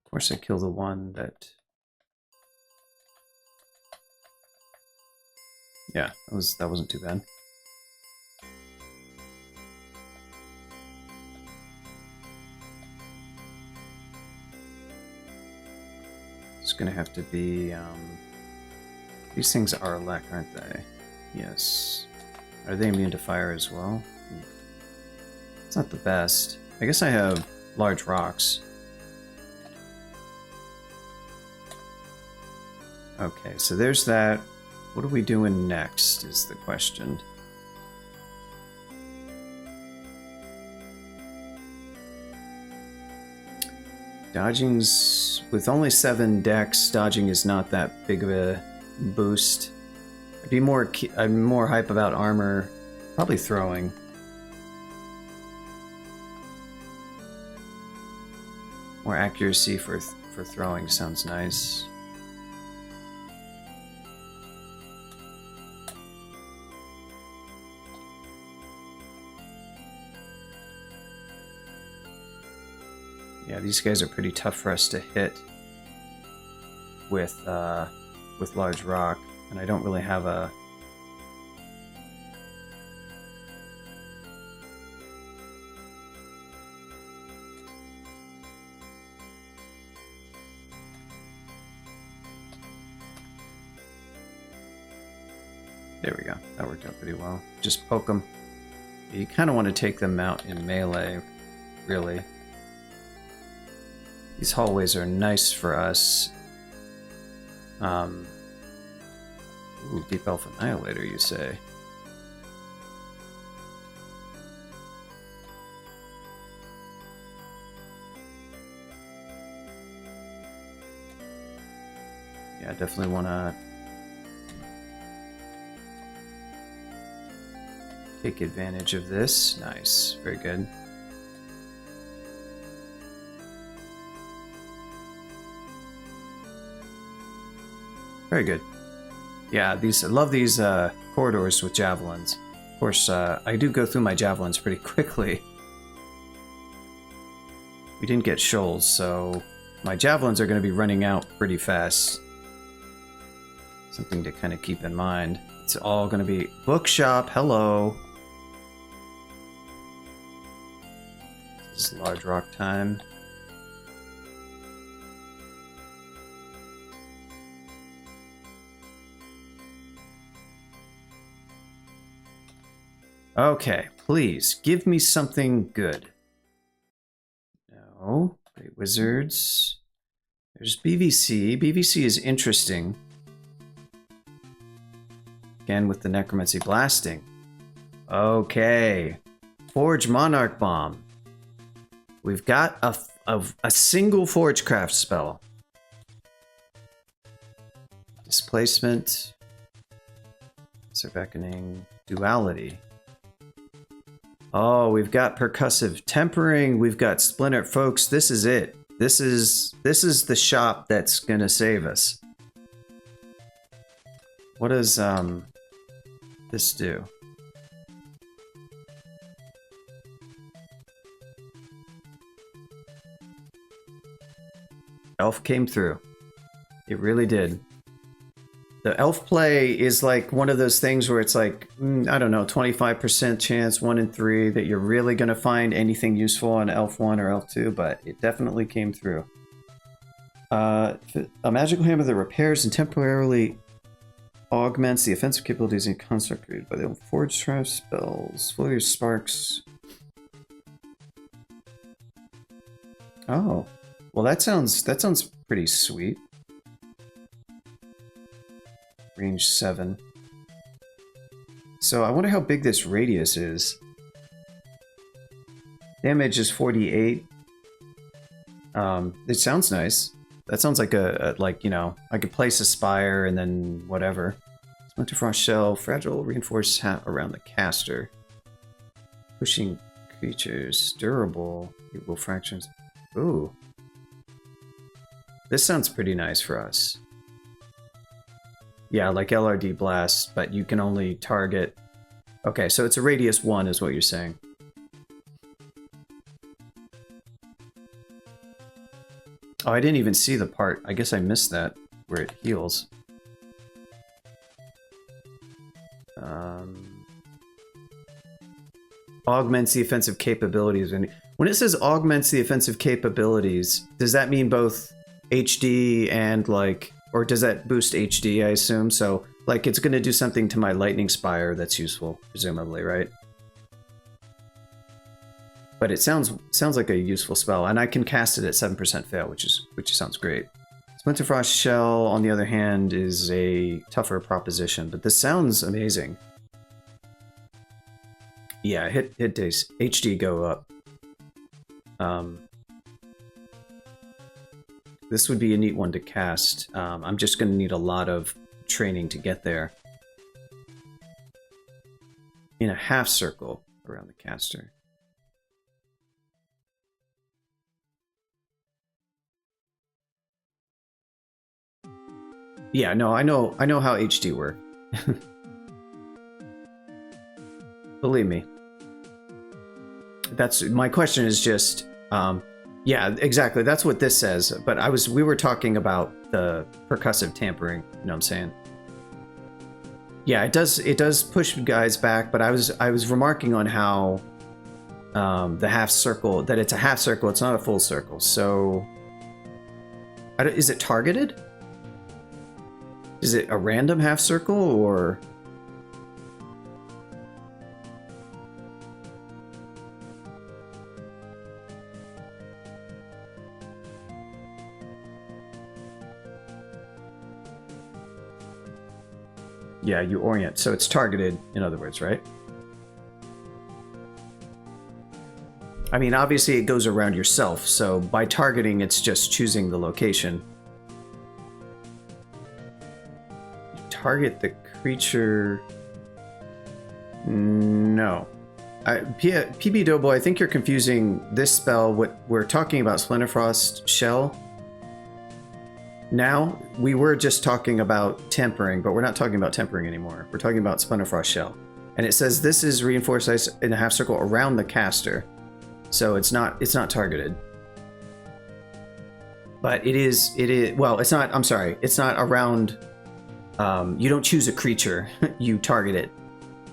Of course I kill the one that... yeah, that wasn't too bad. It's gonna have to be, these things are Elec, aren't they? Yes. Are they immune to fire as well? It's not the best. I guess I have large rocks. Okay, so there's that. What are we doing next is the question. Dodging's... with only 7 decks, dodging is not that big of a boost. I'm more hype about armor. Probably throwing. More accuracy for throwing sounds nice. Yeah, these guys are pretty tough for us to hit with large rock, and I don't really have a... There we go. That worked out pretty well. Just poke them. You kind of want to take them out in melee, really. These hallways are nice for us. Ooh, Deep Elf Annihilator, you say? Yeah, definitely want to take advantage of this. Nice. Very good. Very good. Yeah, I love these corridors with javelins. Of course, I do go through my javelins pretty quickly. We didn't get shoals, so my javelins are going to be running out pretty fast. Something to kind of keep in mind. It's all going to be bookshop. Hello. This is large rock time. Okay, please, give me something good. No. Great Wizards. There's BVC. BVC is interesting. Again, with the Necromancy Blasting. Okay. Forge Monarch Bomb. We've got a single Forgecraft spell. Displacement. Sir Beckoning. Duality. Oh, we've got Percussive Tempering, we've got Splinter. Folks, this is it. This is the shop that's gonna save us. What does this do? Elf came through. It really did. The elf play is like one of those things where it's like, I don't know, 25% chance, 1 in 3, that you're really going to find anything useful on elf 1 or elf 2, but it definitely came through. A magical hammer that repairs and temporarily augments the offensive capabilities and construct created by the forged trap spells. Flurry sparks. Oh, well that sounds pretty sweet. Range 7. So I wonder how big this radius is. Damage is 48. It sounds nice. That sounds like like, you know, I could place a spire and then whatever. Splinter Frost Shell, fragile reinforced hat around the caster. Pushing creatures, durable, equal fractions. Ooh. This sounds pretty nice for us. Yeah, like LRD Blast, but you can only target... Okay, so it's a radius 1 is what you're saying. Oh, I didn't even see the part. I guess I missed that, where it heals. Augments the offensive capabilities. And when it says augments the offensive capabilities, does that mean both HD and like... Or does that boost HD, I assume? So, like, it's going to do something to my Lightning Spire that's useful, presumably, right? But it sounds like a useful spell, and I can cast it at 7% fail, which sounds great. Splinterfrost Shell, on the other hand, is a tougher proposition, but this sounds amazing. Yeah, hit days. HD go up. This would be a neat one to cast. I'm just going to need a lot of training to get there. In a half circle around the caster. Yeah, no, I know how HD work. Believe me. That's my question is just yeah, exactly. That's what this says, but we were talking about the percussive tampering, you know what I'm saying? Yeah, it does push guys back, but I was remarking on how the half circle, that it's a half circle, it's not a full circle. So is it targeted? Is it a random half circle, or? Yeah, you orient. So it's targeted, in other words, right? I mean, obviously it goes around yourself, so by targeting, it's just choosing the location. Target the creature. No. PB Doughboy, I think you're confusing this spell. What we're talking about, Splinterfrost Shell. Now, we were just talking about tempering, but we're not talking about tempering anymore. We're talking about Splinterfrost Shell. And it says this is reinforced ice in a half circle around the caster. So it's not targeted. But it is, well, it's not, I'm sorry, it's not around. You don't choose a creature, you target it,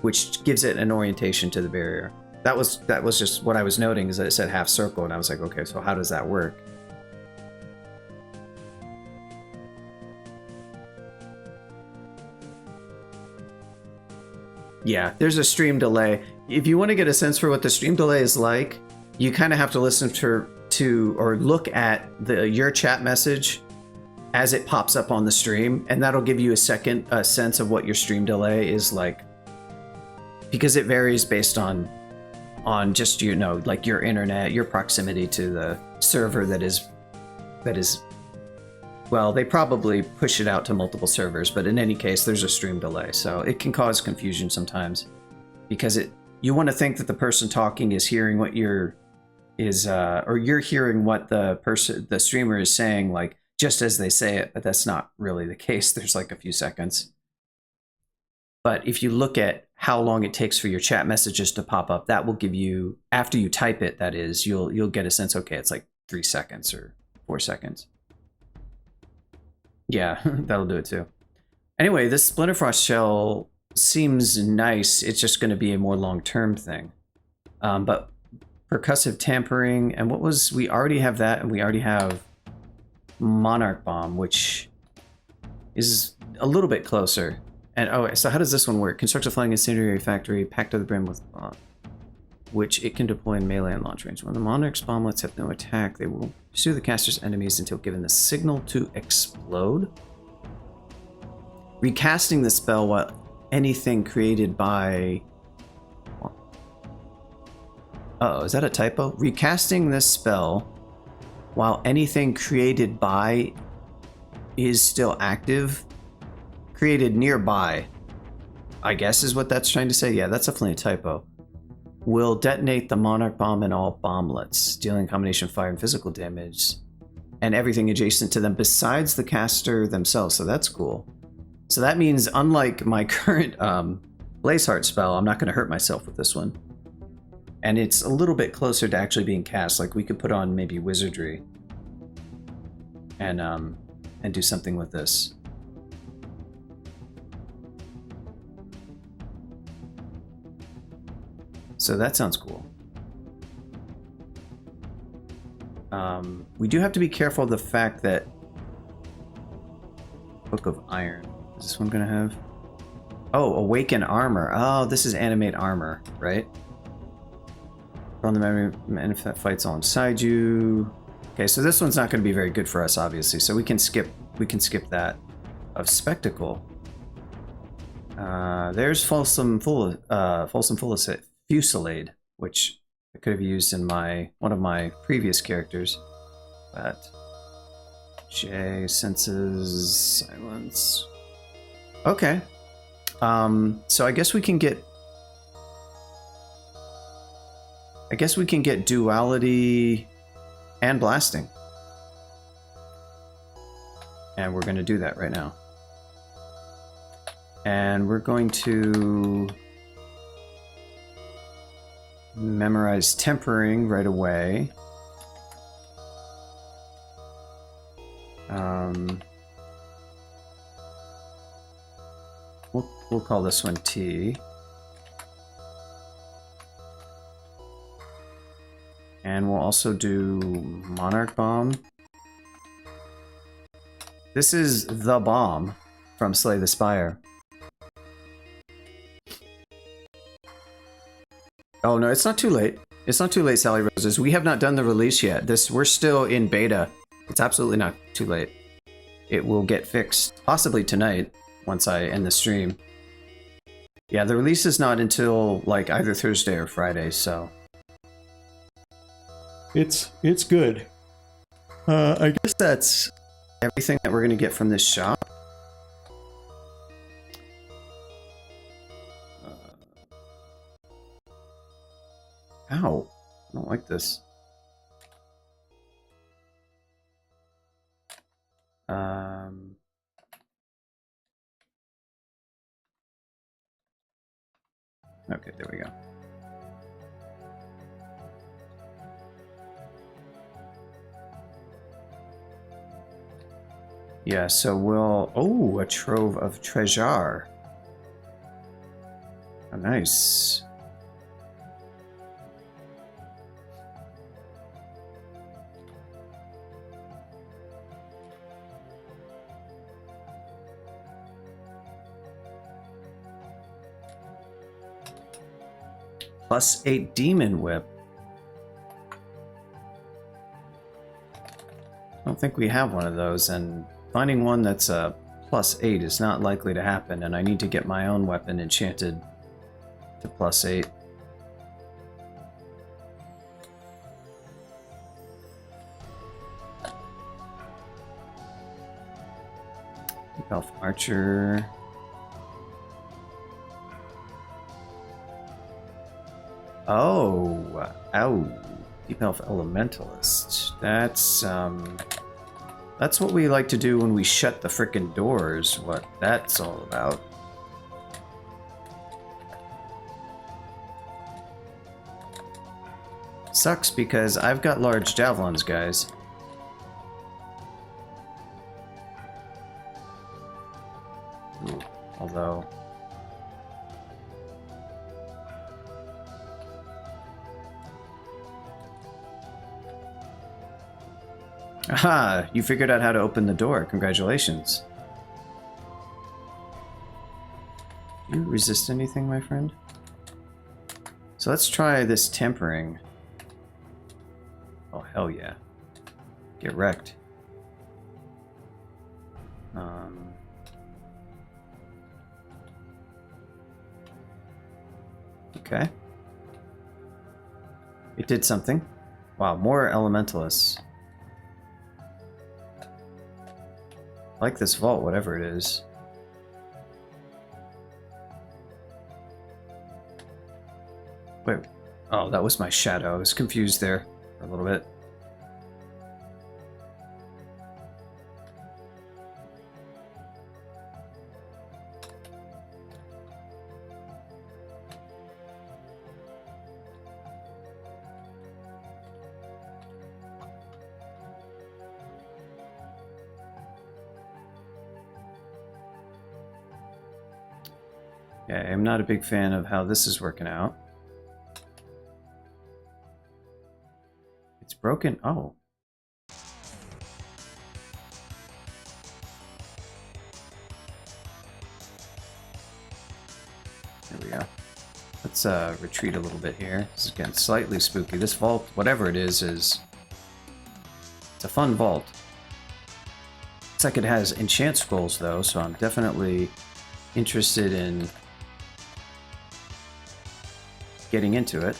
which gives it an orientation to the barrier. That was just what I was noting, is that it said half circle, and I was like, okay, so how does that work? Yeah, there's a stream delay. If you want to get a sense for what the stream delay is like, you kind of have to listen to or look at your chat message as it pops up on the stream, and that'll give you a sense of what your stream delay is like, because it varies based on just, you know, like your internet, your proximity to the server that is well, they probably push it out to multiple servers, but in any case there's a stream delay, so it can cause confusion sometimes, because you want to think that the person talking is hearing what or you're hearing what the streamer is saying, like just as they say it, but that's not really the case. There's like a few seconds. But if you look at how long it takes for your chat messages to pop up, that will give you, after you type it, that is, you'll get a sense, okay, it's like 3 seconds or 4 seconds. Yeah, that'll do it too. Anyway, this Splinterfrost Shell seems nice. It's just going to be a more long-term thing. But percussive tampering, and we already have that, and we already have Monarch Bomb, which is a little bit closer. And oh, so how does this one work? Construct a flying incendiary factory, packed to the brim with which it can deploy in melee and launch range. When the Monarch's bomblets have no attack, they will pursue the caster's enemies until given the signal to explode. Recasting the spell while anything created by... Uh-oh, is that a typo? Recasting this spell while anything created by is still active. Created nearby, I guess is what that's trying to say. Yeah, that's definitely a typo. Will detonate the Monarch Bomb and all bomblets, dealing a combination of fire and physical damage, and everything adjacent to them besides the caster themselves, so that's cool. So that means, unlike my current Blazeheart spell, I'm not going to hurt myself with this one. And it's a little bit closer to actually being cast, like we could put on maybe Wizardry and do something with this. So that sounds cool. We do have to be careful of the fact that Book of Iron. Is this one gonna have? Oh, Awaken Armor. Oh, this is Animate Armor, right? On the memory, and if that fights alongside you, Okay, so this one's not going to be very good for us, obviously. So we can skip that. Of spectacle. There's Folsom Fusillade, which I could have used in one of my previous characters. But J senses silence. Okay. So I guess we can get duality and blasting. And we're going to do that right now. And we're going to memorize tempering right away. We'll call this one T. And we'll also do Monarch Bomb. This is the bomb from Slay the Spire. Oh no, it's not too late. It's not too late, Sally Roses. We have not done the release yet. We're still in beta. It's absolutely not too late. It will get fixed, possibly tonight, once I end the stream. Yeah, the release is not until like either Thursday or Friday, so it's good. I guess that's everything that we're gonna get from this shop. Ow, I don't like this. Okay, there we go. Yeah, so we'll... Oh, a trove of treasure. Oh, nice. +8 Demon Whip. I don't think we have one of those, and finding one that's a +8 is not likely to happen, and I need to get my own weapon enchanted to +8. Elf Archer. Oh, ow. Deep Elf Elementalist. That's what we like to do when we shut the frickin' doors, what that's all about. Sucks because I've got large javelins, guys. Ooh, although... Aha! You figured out how to open the door. Congratulations. Do you resist anything, my friend? So let's try this tempering. Oh, hell yeah. Get wrecked. Okay. It did something. Wow, more elementalists. I like this vault, whatever it is. Wait. Oh, that was my shadow. I was confused there for a little bit. Yeah, I'm not a big fan of how this is working out. It's broken. Oh. There we go. Let's retreat a little bit here. This is getting slightly spooky. This vault, whatever it is It's a fun vault. Looks like it has enchant scrolls though, so I'm definitely interested in getting into it.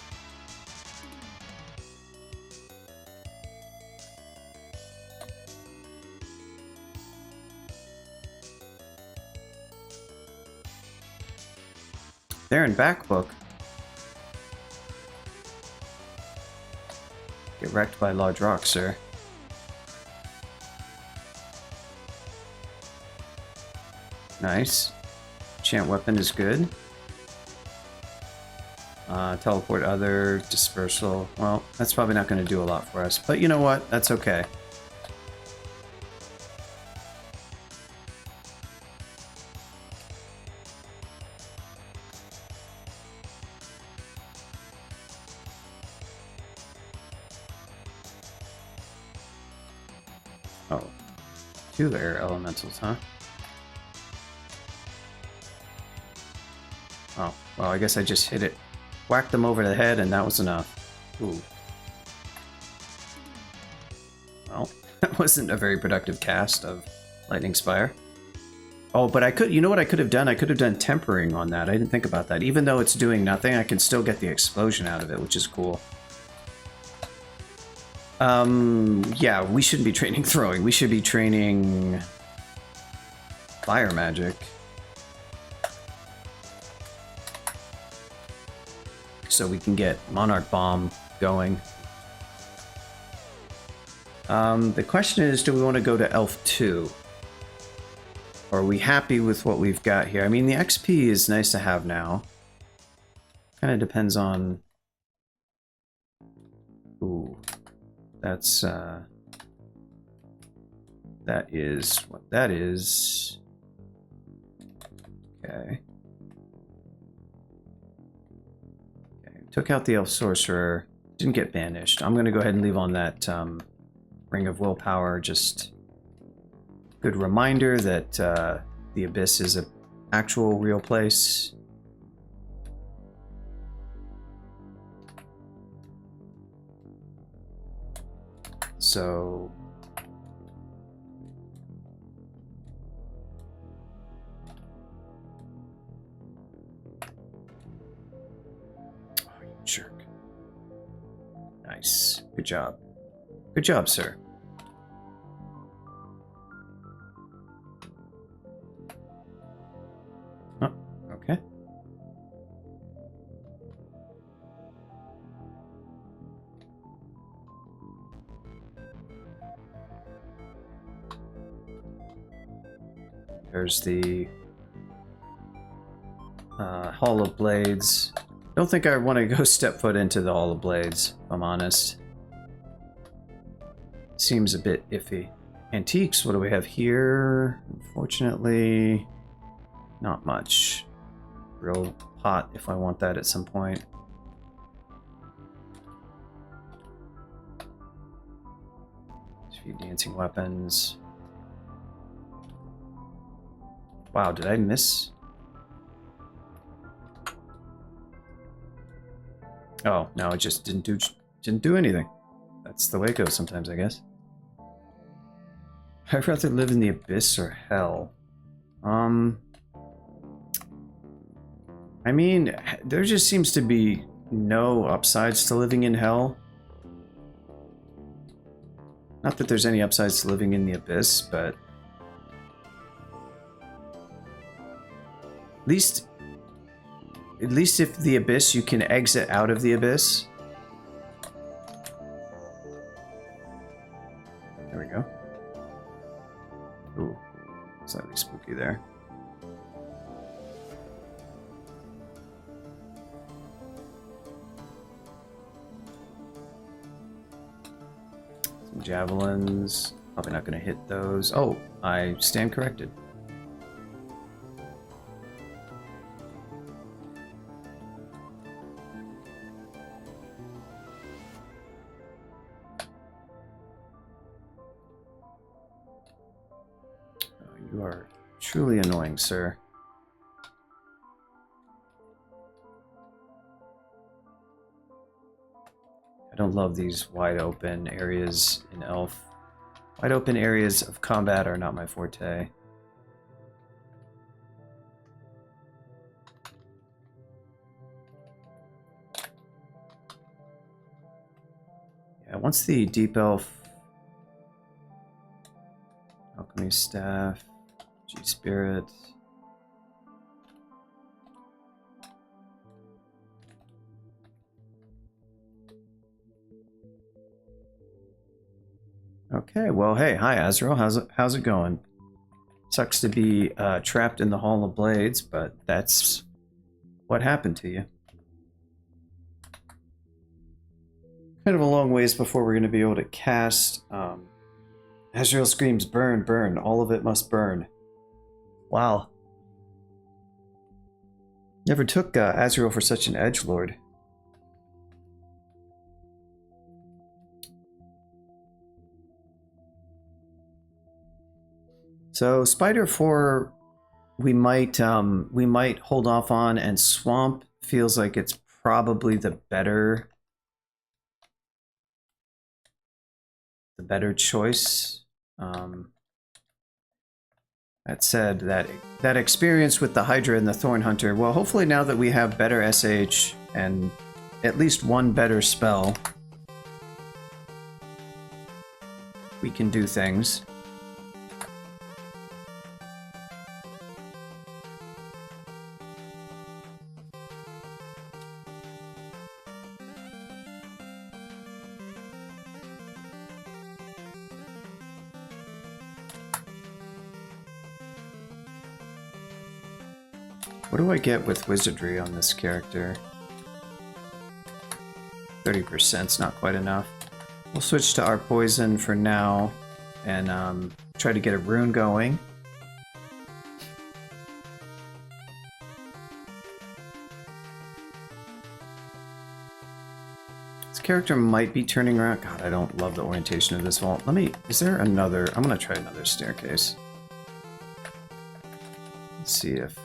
There in back book. Get wrecked by large rocks, sir. Nice. Enchant weapon is good. Teleport other, dispersal. Well, that's probably not going to do a lot for us, but you know what? That's okay. Oh, 2 air elementals, huh? Oh, well, I guess I just hit it. Whacked them over the head, and that was enough. Ooh. Well, that wasn't a very productive cast of Lightning Spire. Oh, but I could, you know what I could have done? I could have done tempering on that. I didn't think about that. Even though it's doing nothing, I can still get the explosion out of it, which is cool. Yeah, we shouldn't be training throwing. We should be training fire magic. So we can get Monarch Bomb going. The question is, do we want to go to Elf 2? Or are we happy with what we've got here? I mean, the XP is nice to have now. Kind of depends on... Ooh. That's, that is what that is. Okay. Took out the Elf Sorcerer. Didn't get banished. I'm going to go ahead and leave on that Ring of Willpower. Just good reminder that the Abyss is an actual real place. So... Jerk. Nice. Good job. Good job, sir. Oh, okay. There's the Hall of Blades. Don't think I want to go step foot into the Hall of Blades, if I'm honest. Seems a bit iffy. Antiques, what do we have here? Unfortunately, not much. Real pot if I want that at some point. There's a few dancing weapons. Wow, did I miss? Oh, no, it just didn't do anything. That's the way it goes sometimes, I guess. I'd rather live in the Abyss or Hell. I mean, there just seems to be no upsides to living in Hell. Not that there's any upsides to living in the Abyss, but... At least if the Abyss, you can exit out of the Abyss. There we go. Ooh, slightly spooky there. Some javelins. Probably not going to hit those. Oh, I stand corrected. You are truly annoying, sir. I don't love these wide open areas in Elf. Wide open areas of combat are not my forte. Yeah, once the Deep Elf... Alchemy Staff... G-Spirit... Okay, well, hey, hi Azrael, how's it going? Sucks to be trapped in the Hall of Blades, but that's what happened to you. Kind of a long ways before we're going to be able to cast. Azrael screams, burn, burn, all of it must burn. Wow. Never took Azrael for such an edgelord. So Spider 4 we might hold off on, and Swamp feels like it's probably the better choice. That said, that experience with the Hydra and the Thorn Hunter, well, hopefully now that we have better SH and at least one better spell, we can do things. What do I get with Wizardry on this character? 30%'s not quite enough. We'll switch to our Poison for now and try to get a rune going. This character might be turning around. God, I don't love the orientation of this vault. Is there another? I'm gonna try another staircase. Let's see if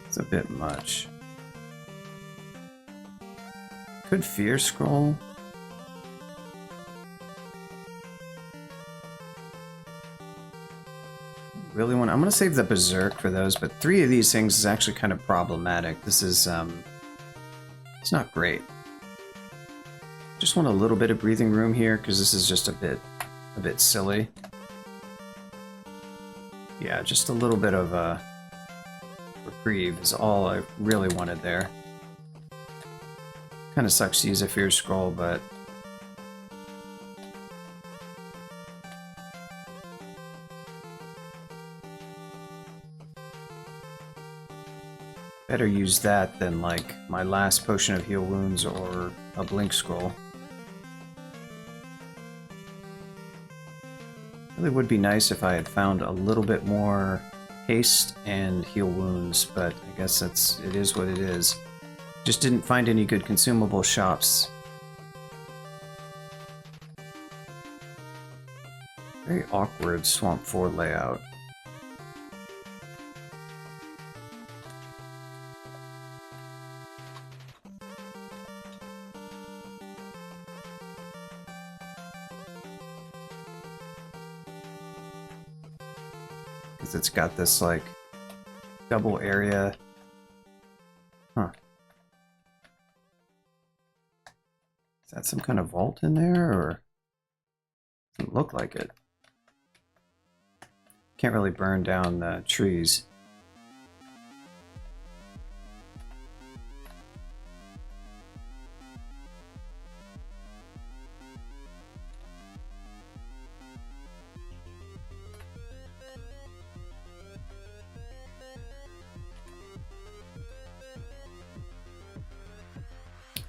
it's a bit much. Could Fear Scroll? Really want. I'm gonna save the Berserk for those, but 3 of these things is actually kind of problematic. This is it's not great. Just want a little bit of breathing room here because this is just a bit silly. Yeah, just a little bit of reprieve is all I really wanted there. Kind of sucks to use a Fear Scroll, but better use that than like my last Potion of Heal Wounds or a Blink Scroll. Really would be nice if I had found a little bit more haste and heal wounds, but I guess it is what it is. Just didn't find any good consumable shops. Very awkward Swamp 4 layout. Because it's got this like double area. Huh. Is that some kind of vault in there, or doesn't look like it? Can't really burn down the trees.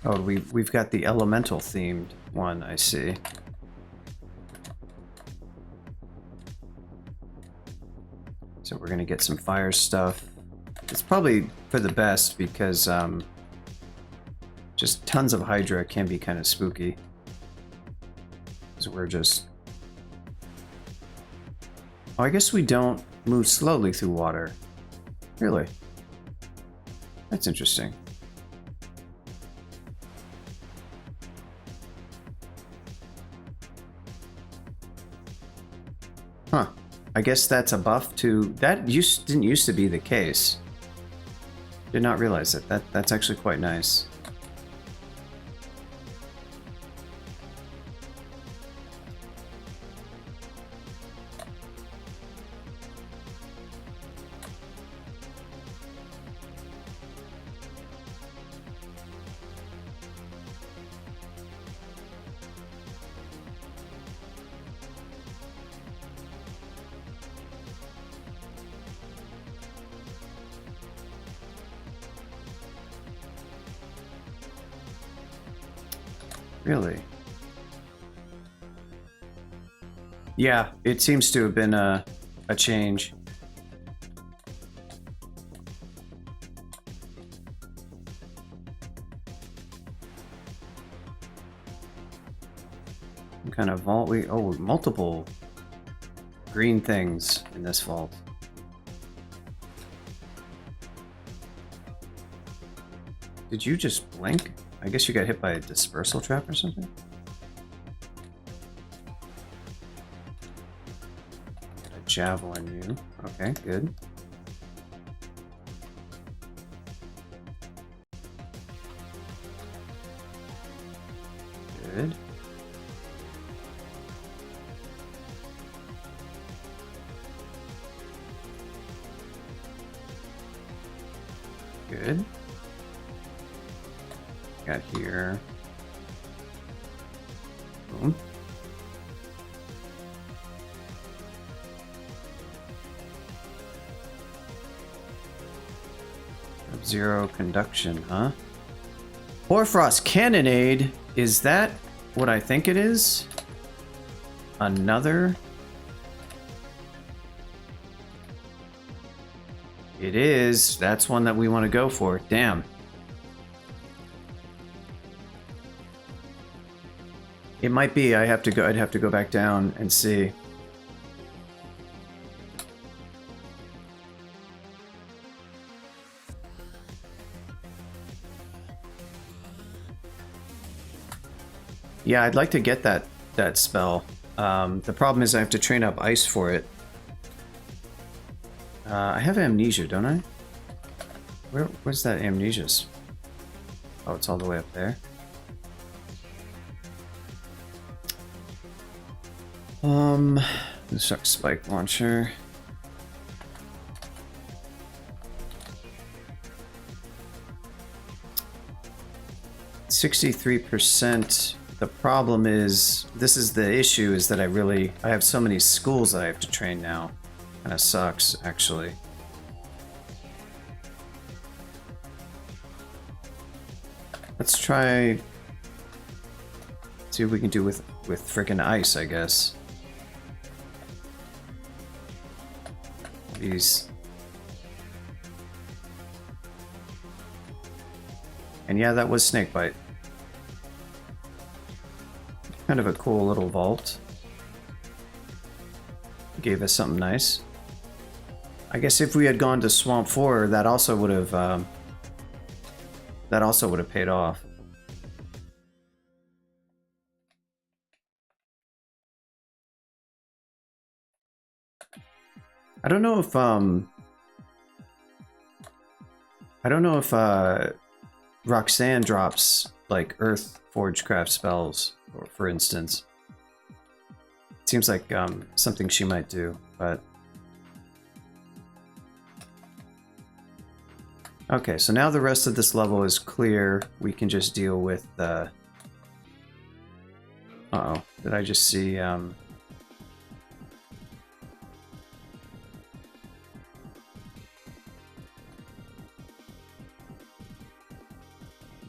Oh, we've got the elemental themed one, I see. So we're gonna get some fire stuff. It's probably for the best because Just tons of Hydra can be kind of spooky. So we're just... Oh, I guess we don't move slowly through water. Really? That's interesting. Huh. I guess that's a buff to... That didn't used to be the case. Did not realize it. That's actually quite nice. Really? Yeah, it seems to have been a change. What kind of vault oh, multiple green things in this vault. Did you just blink? I guess you got hit by a dispersal trap or something? Got a javelin you. Okay, good. Good. Good. Got here. Boom. Zero conduction, huh? Hoarfrost Cannonade. Is that what I think it is? Another? It is. That's one that we want to go for. Damn. It might be. I'd have to go back down and see. Yeah, I'd like to get that spell. The problem is I have to train up ice for it. I have amnesia, don't I? Where's that amnesia? Oh, it's all the way up there. Start spike launcher. (63%). The problem is, this is the issue, is that I have so many schools that I have to train now. Kinda sucks, actually. Let's try... see what we can do with frickin' ice, I guess. These... and yeah, that was Snakebite. Kind of a cool little vault. Gave us something nice. I guess if we had gone to Swamp 4, that also would have paid off. I don't know if Roxanne drops like Earth Forgecraft spells, for instance. It seems like something she might do, but... okay, so now the rest of this level is clear. We can just deal with the... uh-oh, did I just see...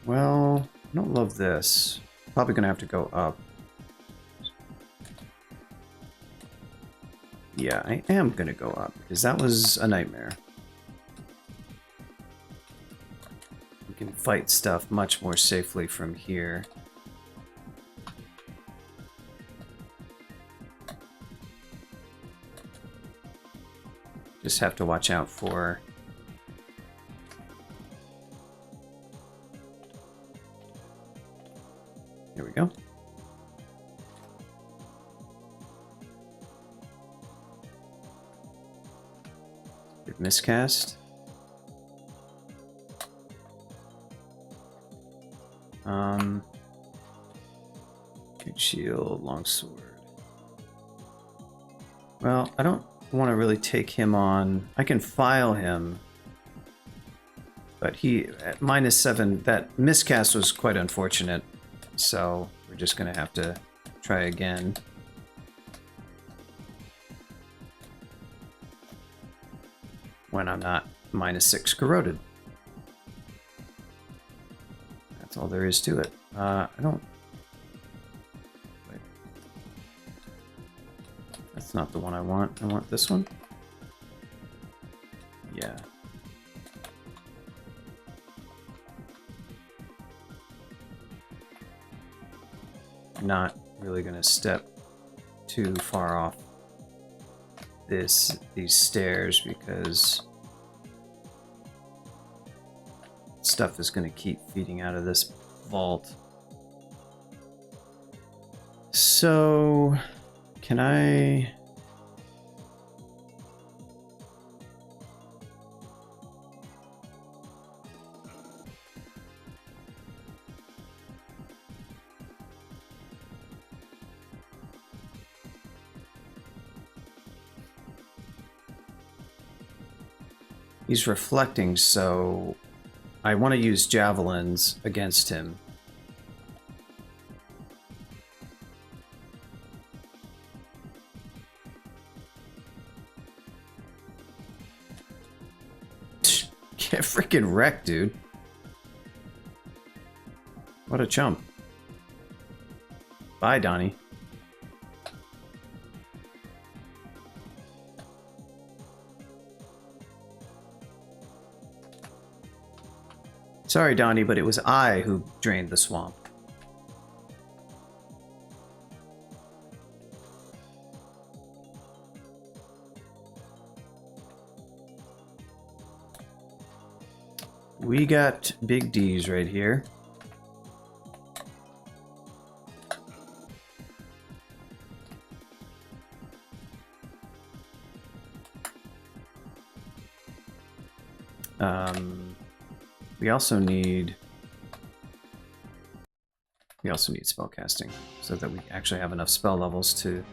well, I don't love this. Probably gonna have to go up. Yeah, I am gonna go up, because that was a nightmare. can fight stuff much more safely from here. Just have to watch out for... Here we go. Good miscast. Good shield, longsword. Well, I don't want to really take him on. I can file him, but he at -7. That miscast was quite unfortunate, so we're just gonna have to try again. When I'm not -6 corroded. That's all there is to it. I don't... Wait. That's not the one I want. I want this one. Yeah. Not really gonna step too far off these stairs because stuff is going to keep feeding out of this vault. So can I... He's reflecting, so I want to use javelins against him. Get freaking wrecked, dude. What a chump. Bye, Donnie. Sorry, Donnie, but it was I who drained the swamp. We got big D's right here. We also need spellcasting so that we actually have enough spell levels to...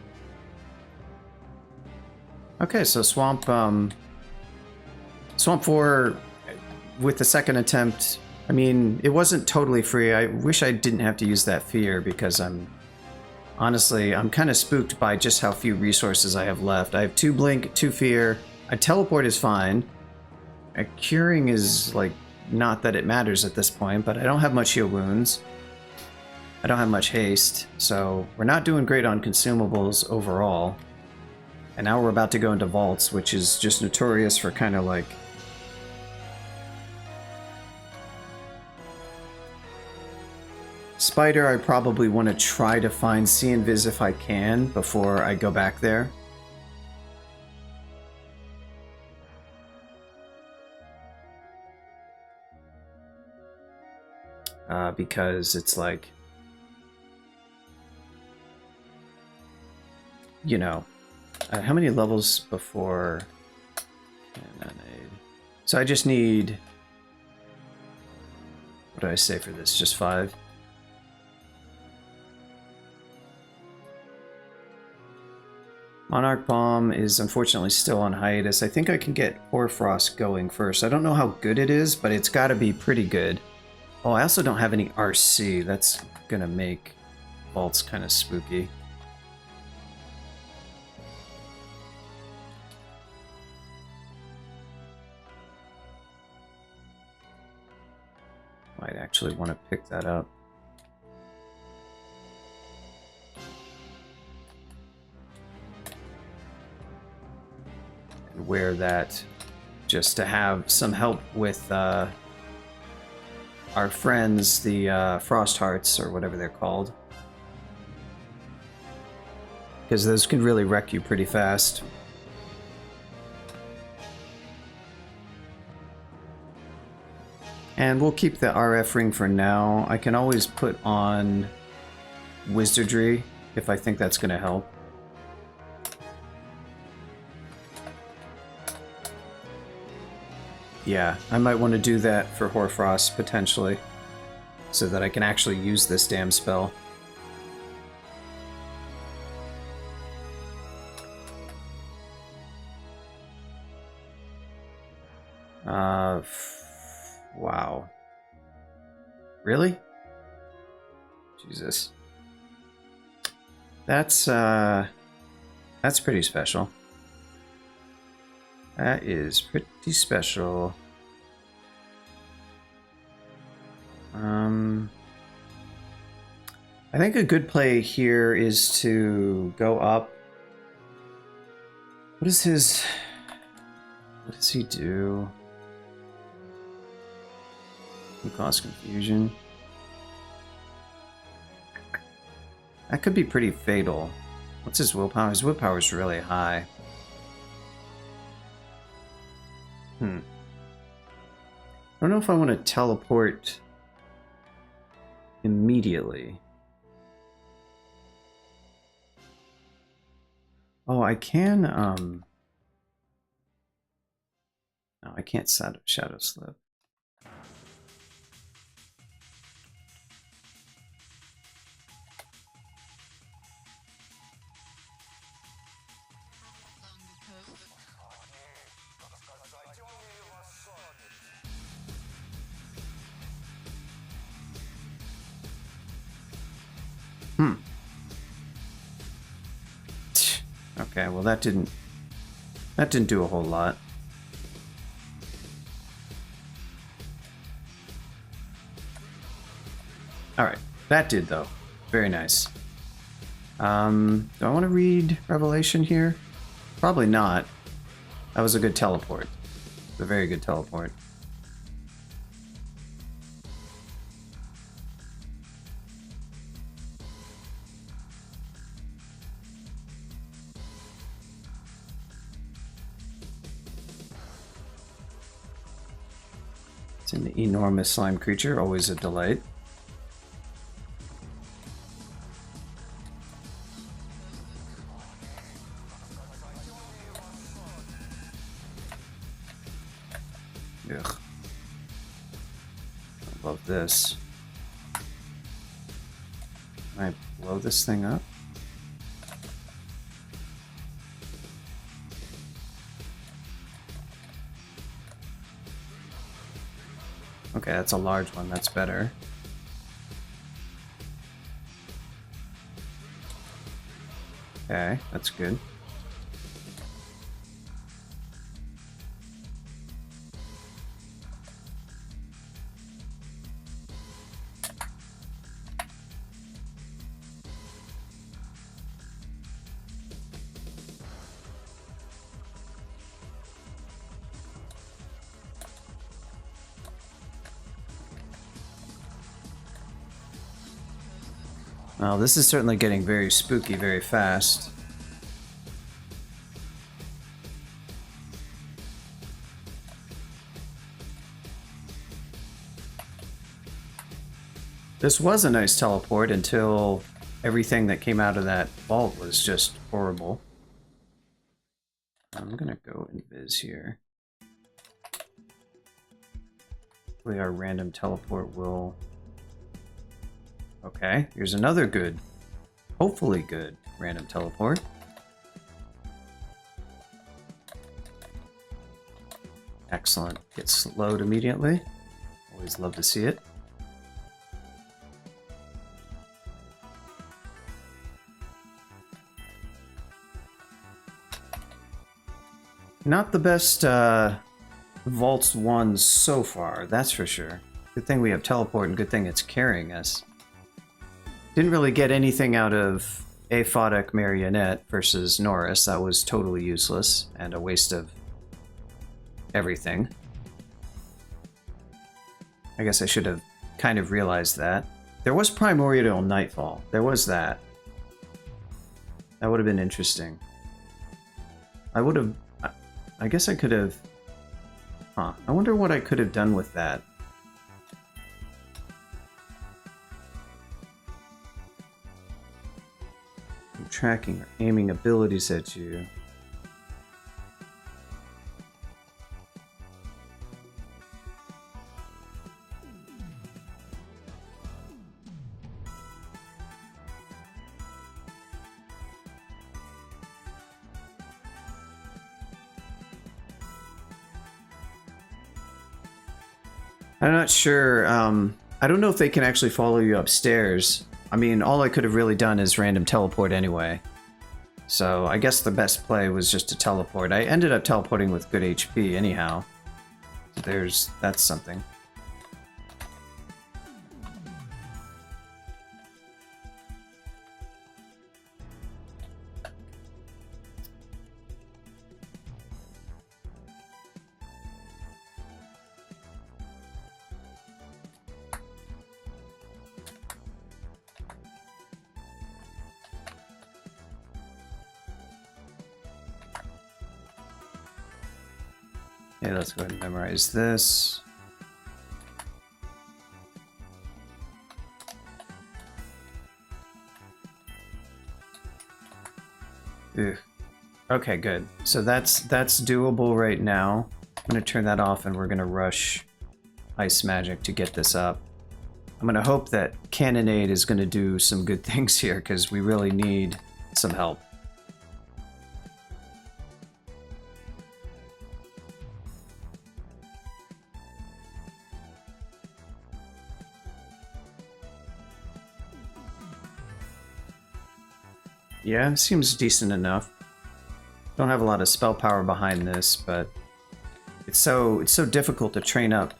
Okay, so Swamp 4 with the second attempt, I mean, it wasn't totally free. I wish I didn't have to use that fear because honestly, I'm kind of spooked by just how few resources I have left. I have 2 blink, 2 fear. A teleport is fine. A curing is like, not that it matters at this point, but I don't have much heal wounds. I don't have much haste, so we're not doing great on consumables overall. And now we're about to go into vaults, which is just notorious for kind of like... Spider, I probably want to try to find See Invis if I can before I go back there. Because it's like, you know, how many levels before Cannonade? So I just need, what do I say for this? Just 5? Monarch Bomb is unfortunately still on hiatus. I think I can get Hoarfrost going first. I don't know how good it is, but it's got to be pretty good. Oh, I also don't have any RC. That's gonna make vaults kind of spooky. Might actually want to pick that up. And wear that just to have some help with our friends, the Frost Hearts, or whatever they're called. Because those can really wreck you pretty fast. And we'll keep the RF ring for now. I can always put on Wizardry if I think that's going to help. Yeah, I might want to do that for Hoarfrost, potentially. So that I can actually use this damn spell. Wow. Really? Jesus. That's pretty special. That is pretty special. I think a good play here is to go up. What is his... What does he do? He cause confusion. That could be pretty fatal. What's his willpower? His willpower is really high. I don't know if I want to teleport immediately. Oh, I can, no, I can't shadow slip. Okay, well that didn't do a whole lot. Alright, that did though. Very nice. Do I want to read Revelation here? Probably not. That was a good teleport. A very good teleport. It's an enormous slime creature, always a delight. Ugh. I love this. Can I blow this thing up? Okay, that's a large one. That's better. Okay, that's good. Well, this is certainly getting very spooky very fast. This was a nice teleport until everything that came out of that vault was just horrible. I'm gonna go invis here. Hopefully our random teleport will... Okay, here's another good, hopefully good, random teleport. Excellent. Gets slowed immediately. Always love to see it. Not the best Vaults 1 so far, that's for sure. Good thing we have teleport and good thing it's carrying us. Didn't really get anything out of Aphotic Marionette versus Norris. That was totally useless and a waste of everything. I guess I should have kind of realized that. There was Primordial Nightfall. There was that. That would have been interesting. I would have... I guess I could have... Huh. I wonder what I could have done with that. I'm tracking or aiming abilities at you. I'm not sure. I don't know if they can actually follow you upstairs. I mean, all I could have really done is random teleport anyway. So I guess the best play was just to teleport. I ended up teleporting with good HP anyhow. That's something. Okay, let's go ahead and memorize this. Ugh. Okay, good. So that's doable right now. I'm gonna turn that off and we're gonna rush Ice Magic to get this up. I'm gonna hope that Cannonade is gonna do some good things here because we really need some help. Yeah, seems decent enough. Don't have a lot of spell power behind this, but it's so difficult to train up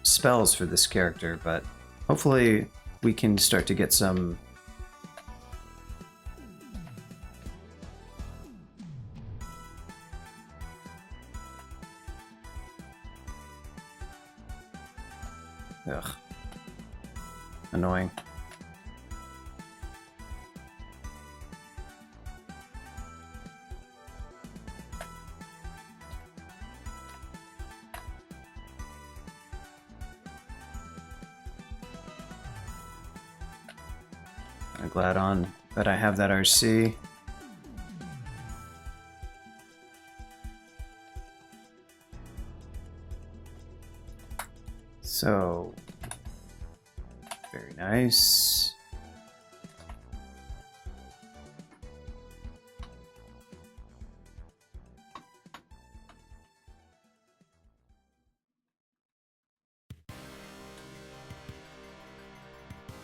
spells for this character, but hopefully we can start to get some ugh. Annoying. I'm glad that I have that RC. So, very nice.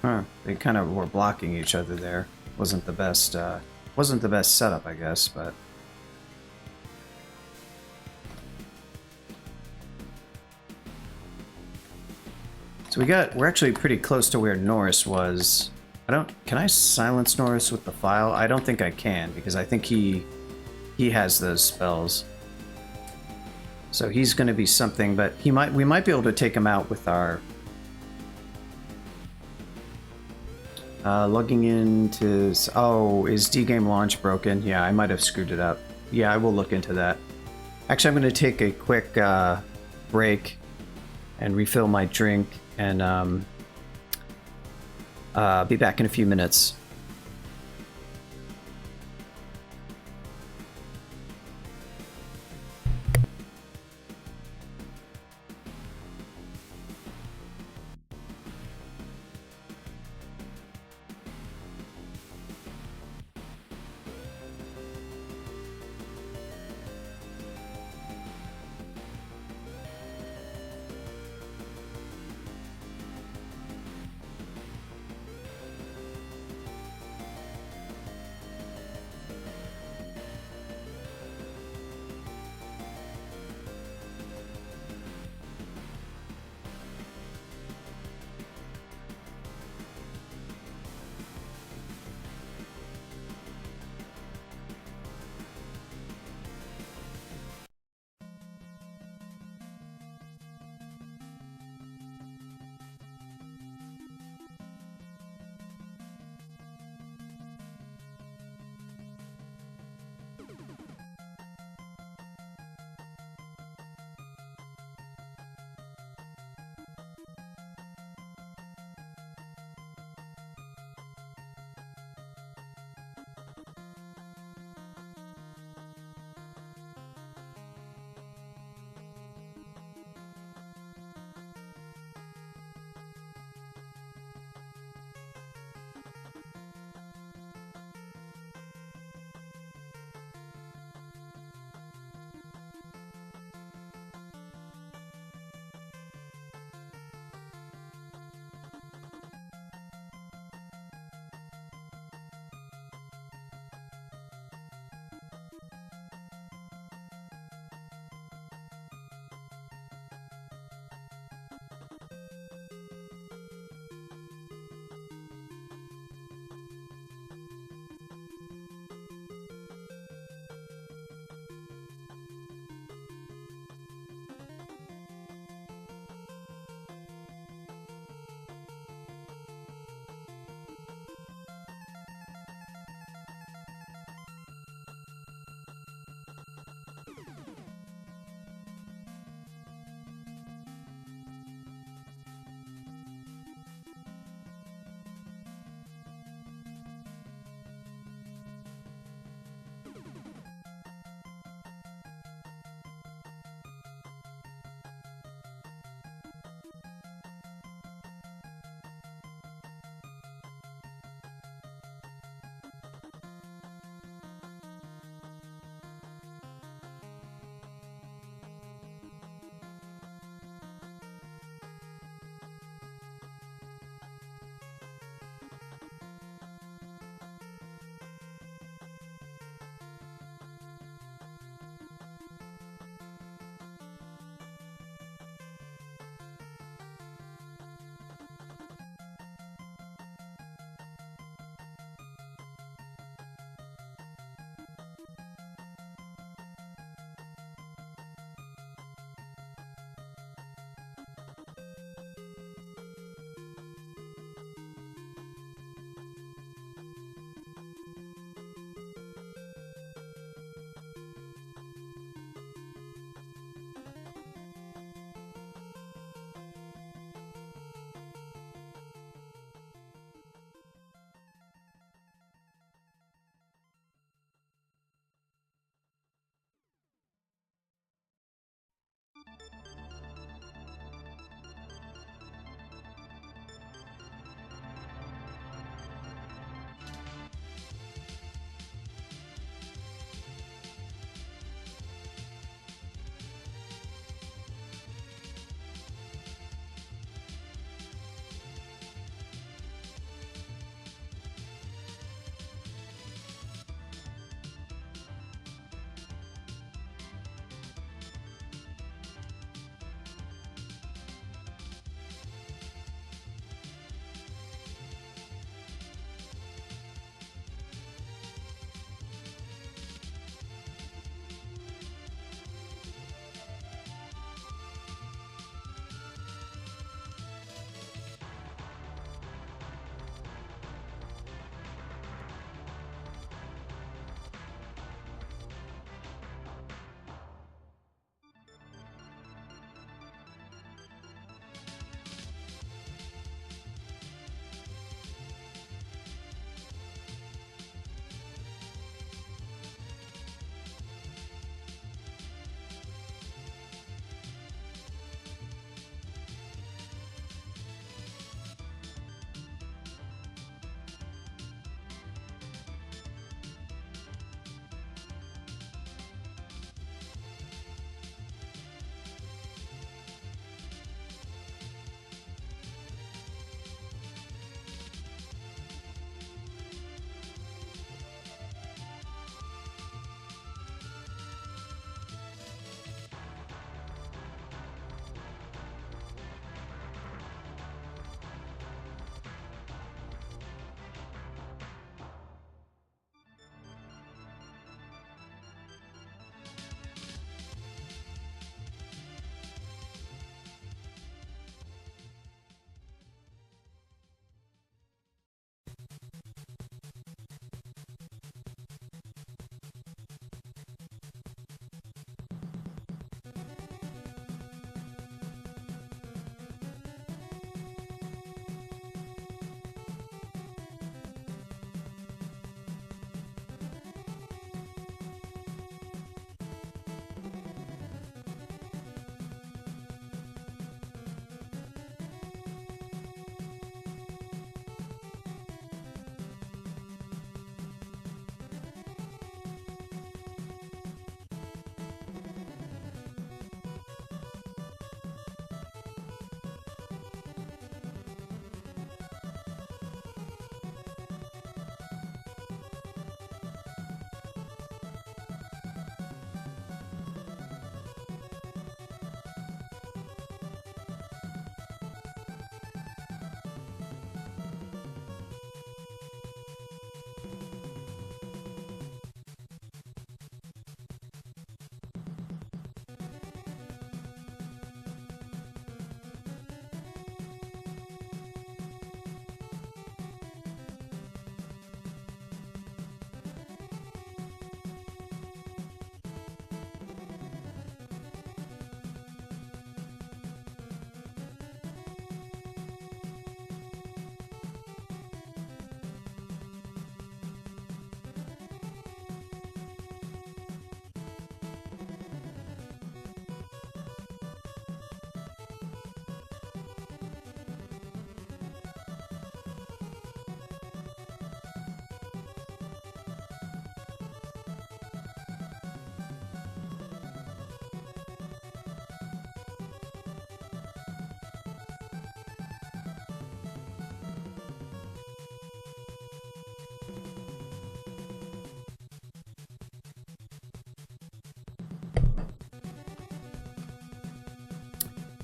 Huh, they kind of were blocking each other there. Wasn't the best setup, I guess, but... So we're actually pretty close to where Norris was. Can I silence Norris with the file? I don't think I can, because I think he has those spells. So he's gonna be something, but we might be able to take him out with our... logging into... Oh, is D-Game Launch broken? Yeah, I might have screwed it up. Yeah, I will look into that. Actually, I'm going to take a quick break and refill my drink and be back in a few minutes.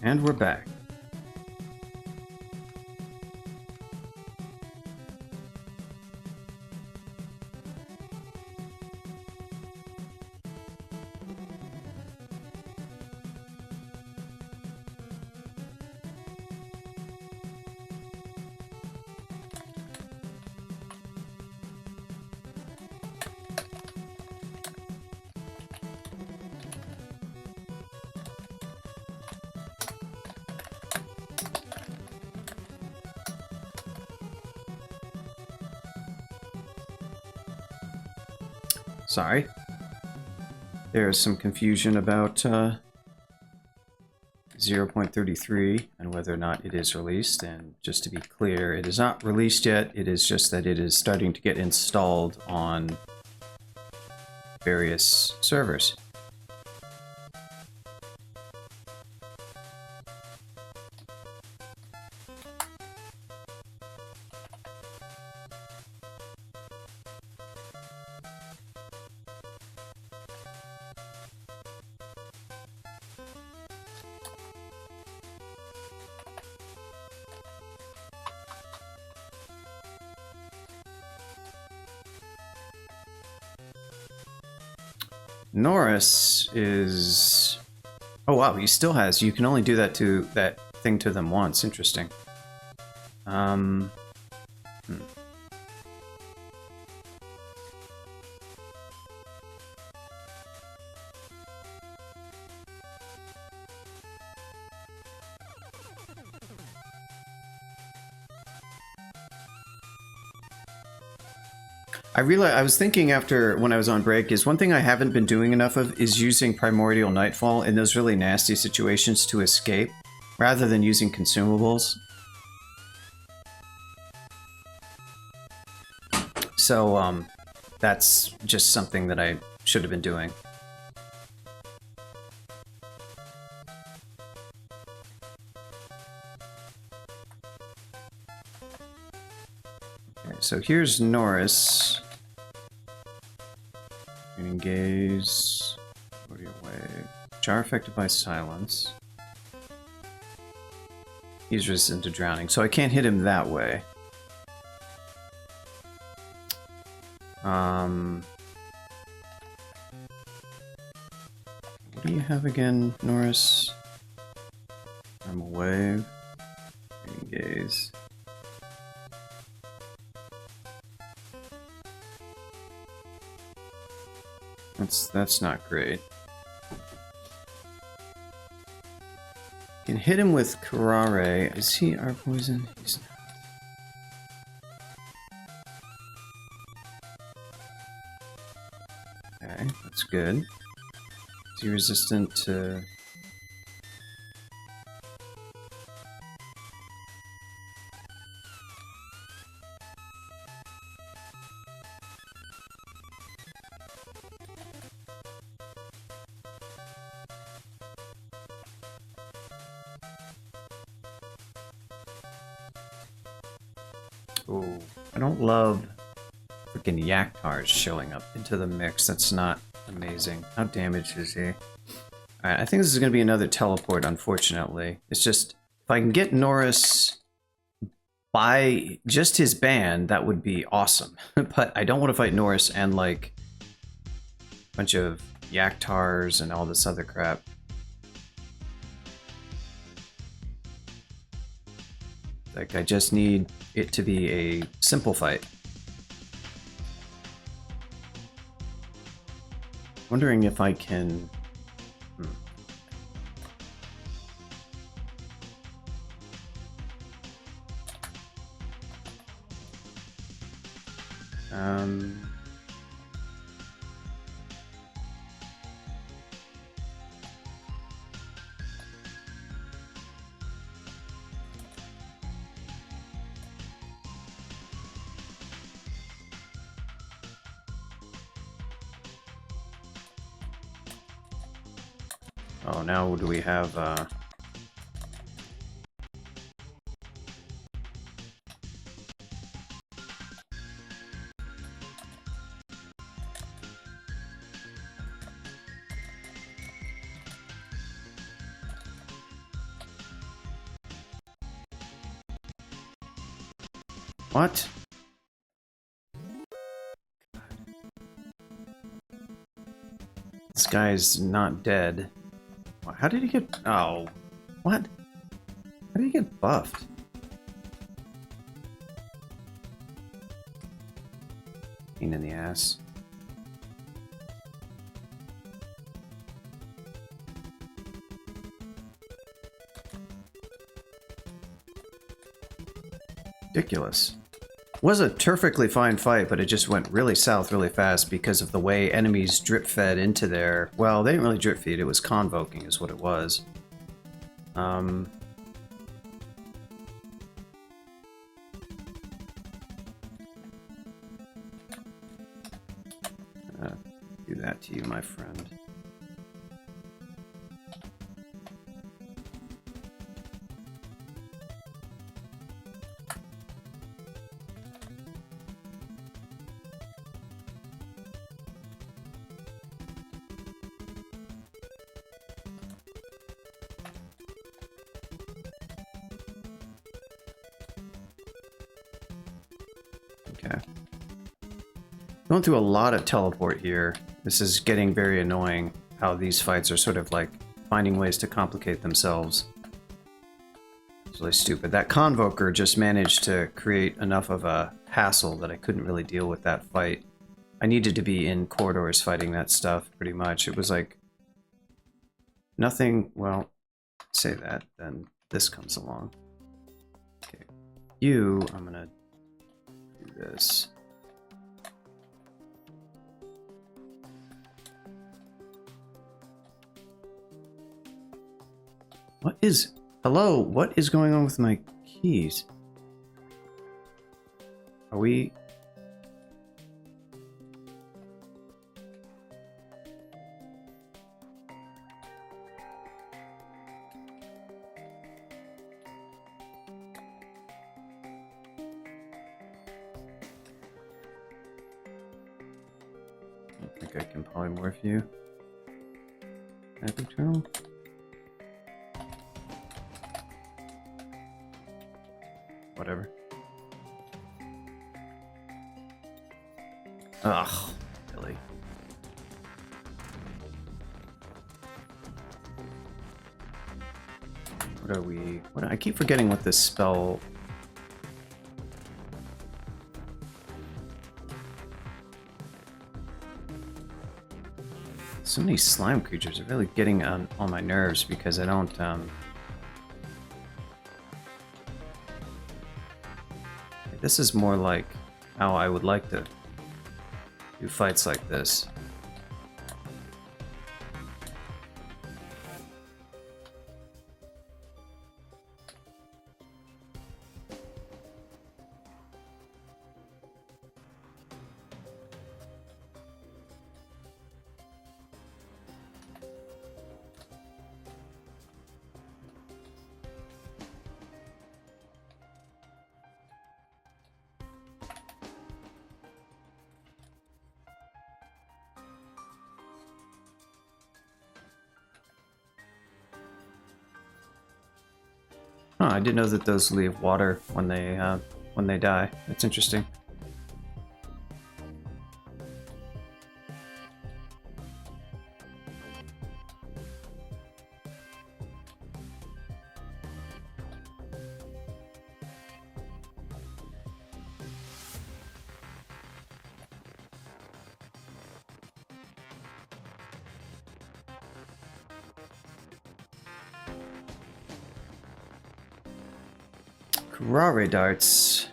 And we're back. Sorry. There's some confusion about 0.33 and whether or not it is released. And just to be clear, it is not released yet. It is just that it is starting to get installed on various servers. Norris is... Oh wow, he still has. You can only do that thing to them once. Interesting. I was thinking after when I was on break is one thing I haven't been doing enough of is using Primordial Nightfall in those really nasty situations to escape, rather than using consumables. So, that's just something that I should have been doing. Okay, so here's Norris. Gaze, body away. Jar affected by silence. He's resistant to drowning, so I can't hit him that way. What do you have again, Norris? I'm away. Gaze. That's not great. Can hit him with Karare. Is he our poison? He's not. Okay, that's good. Is he resistant to... Oh, I don't love freaking Yaktars showing up into the mix. That's not amazing. How damaged is he? Alright, I think this is going to be another teleport, unfortunately. It's just, if I can get Norris by just his band, that would be awesome. But I don't want to fight Norris and, like, a bunch of Yaktars and all this other crap. Like, I just need it to be a simple fight. Wondering if I can... Oh, now do we have, What? This guy's not dead. How did he get... Oh. What? How did he get buffed? Pain in the ass. Ridiculous. Was a perfectly fine fight, but it just went really south really fast because of the way enemies drip fed into there. Well, they didn't really drip feed, it was convoking is what it was. Do that to you, my friend. Okay. Going through a lot of teleport here. This is getting very annoying, how these fights are sort of like finding ways to complicate themselves. It's really stupid. That Convoker just managed to create enough of a hassle that I couldn't really deal with that fight. I needed to be in corridors fighting that stuff, pretty much. It was like... nothing... well, say that, then this comes along. Okay. You, I'm gonna do this. What is... hello? What is going on with my keys? Are we... I don't think I can polymorph you. Epic Turtle? Whatever. Ugh, really. What are we... what, I keep forgetting what this spell... So many slime creatures are really getting on my nerves because I don't, this is more like how I would like to do fights like this. Oh, I didn't know that those leave water when they die. That's interesting. Karare darts.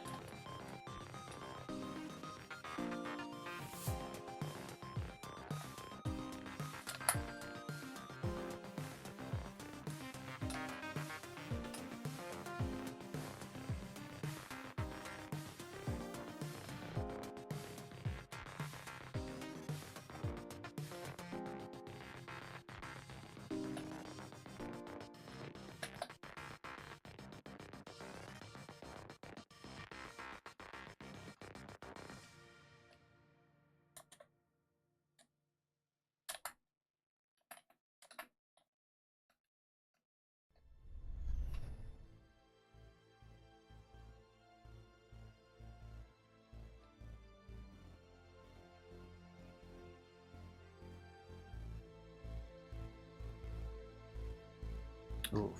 Oof.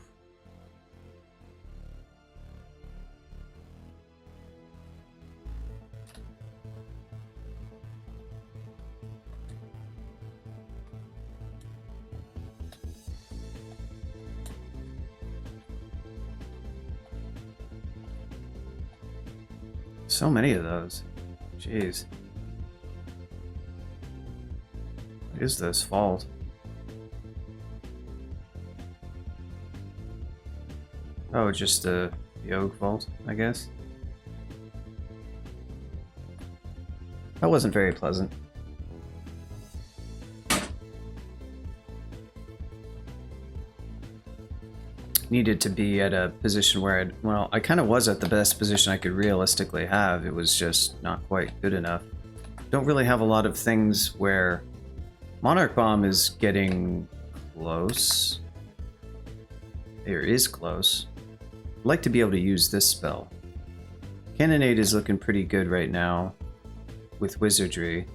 So many of those. Jeez. What is this fault? Oh, just the oak vault, I guess. That wasn't very pleasant. Needed to be at a position where I kind of was at the best position I could realistically have. It was just not quite good enough. Don't really have a lot of things where Monarch Bomb is getting close. There is close. I'd like to be able to use this spell. Cannonade is looking pretty good right now with Wizardry.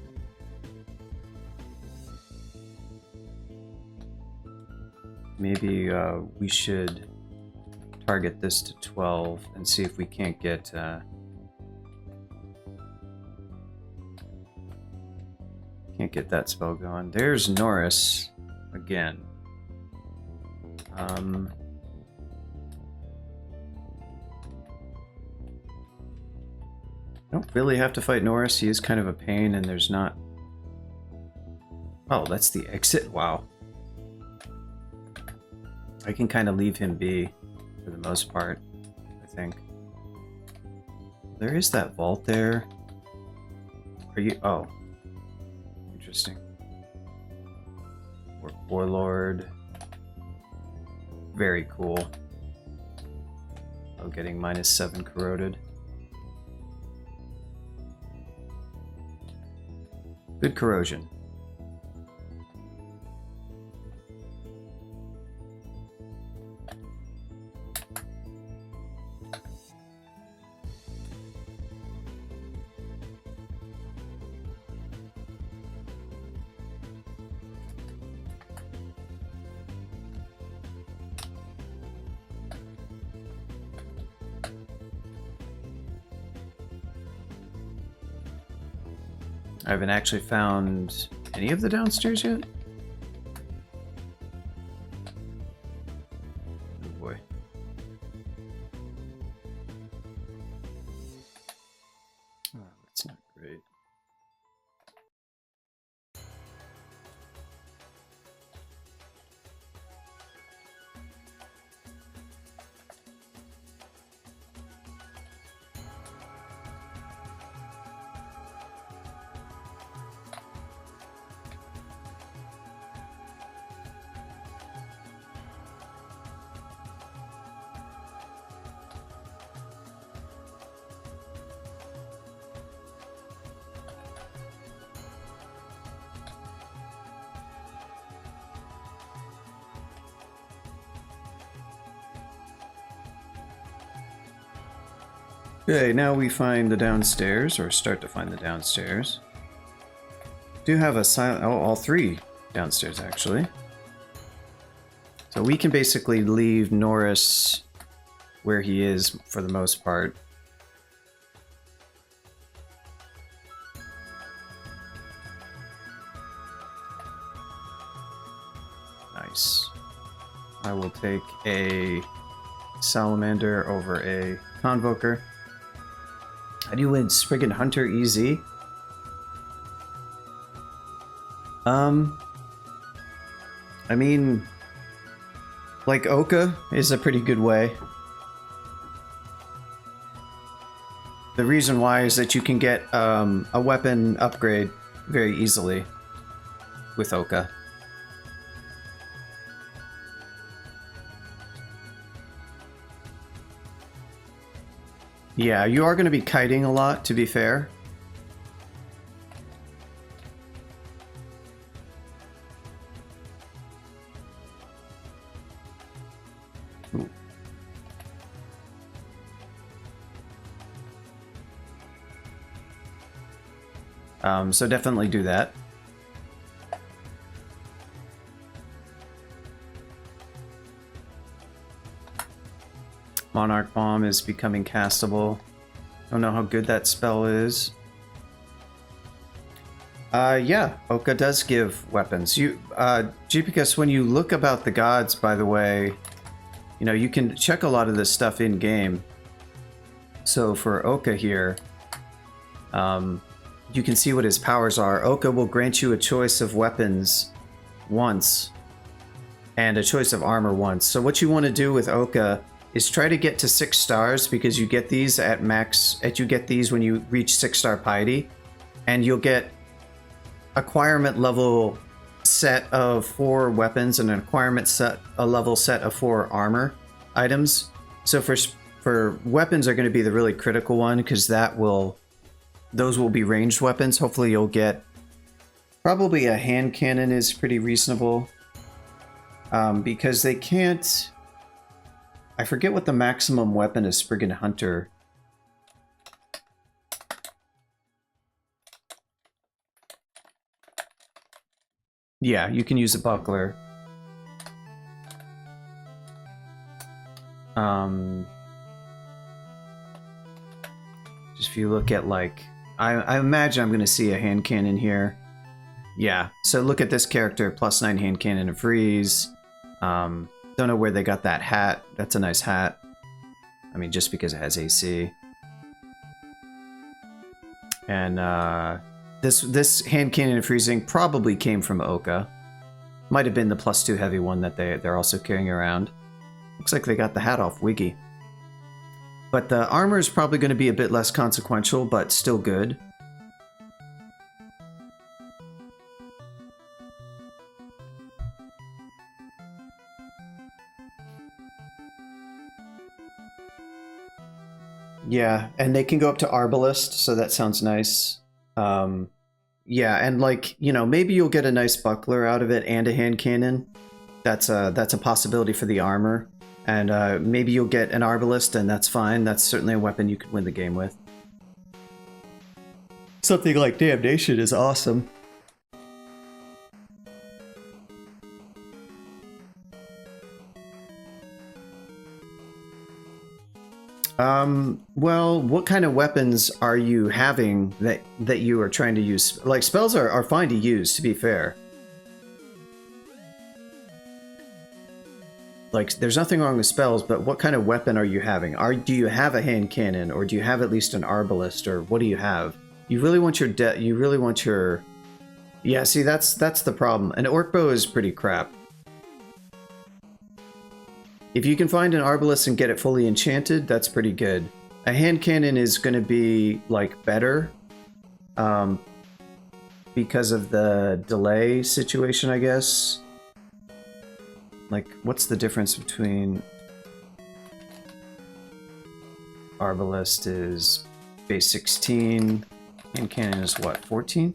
Maybe we should target this to 12 and see if we can't get that spell going. There's Norris again. Don't really have to fight Norris. He is kind of a pain, and there's not... Oh, that's the exit? Wow. I can kind of leave him be for the most part, I think. There is that vault there. Are you... Oh. Interesting. Warlord. Very cool. Oh, getting -7 corroded. Good corrosion. I haven't actually found any of the downstairs yet. Oh boy. Oh, that's not great. Okay, now we find the downstairs, or start to find the downstairs. Do have a silent... Oh, all three downstairs, actually. So we can basically leave Norris where he is for the most part. Nice. I will take a Salamander over a Convoker. How do you win Spriggan Hunter easy? I mean, like Oka is a pretty good way. The reason why is that you can get a weapon upgrade very easily with Oka. Yeah, you are going to be kiting a lot, to be fair. So definitely do that. Monarch Bomb is becoming castable. Don't know how good that spell is. Yeah, Oka does give weapons. Jeepicus, when you look about the gods, by the way, you know, you can check a lot of this stuff in-game. So for Oka here, you can see what his powers are. Oka will grant you a choice of weapons once, and a choice of armor once. So what you want to do with Oka is try to get to 6 stars, because you get these at max, you get these when you reach 6-star piety, and you'll get acquirement level set of 4 weapons and an acquirement set, a level set of 4 armor items. So for weapons are going to be the really critical one, because those will be ranged weapons. Hopefully you'll get, probably a hand cannon is pretty reasonable, because they can't, I forget what the maximum weapon is Spriggan Hunter. Yeah, you can use a buckler. Just if you look at, like, I imagine I'm going to see a hand cannon here. Yeah, so look at this character, +9 hand cannon and freeze. Don't know where they got that hat. That's a nice hat. I mean, just because it has AC. And this hand cannon and freezing probably came from Oka. Might have been the +2 heavy one that they're also carrying around. Looks like they got the hat off Wiggy. But the armor is probably going to be a bit less consequential, but still good. Yeah, and they can go up to Arbalist, so that sounds nice. Yeah, and, like, you know, maybe you'll get a nice buckler out of it and a hand cannon. That's a possibility for the armor. And maybe you'll get an Arbalist, and that's fine. That's certainly a weapon you could win the game with. Something like Damnation is awesome. Well, what kind of weapons are you having that you are trying to use? Like, spells are fine to use, to be fair. Like, there's nothing wrong with spells, but what kind of weapon are you having? Do you have a hand cannon, or do you have at least an Arbalist, or what do you have? You really want your Yeah, see, that's the problem. An Orc Bow is pretty crap. If you can find an Arbalist and get it fully enchanted, that's pretty good. A hand cannon is going to be, like, better, because of the delay situation, I guess. Like, what's the difference between... Arbalist is base 16, hand cannon is what, 14?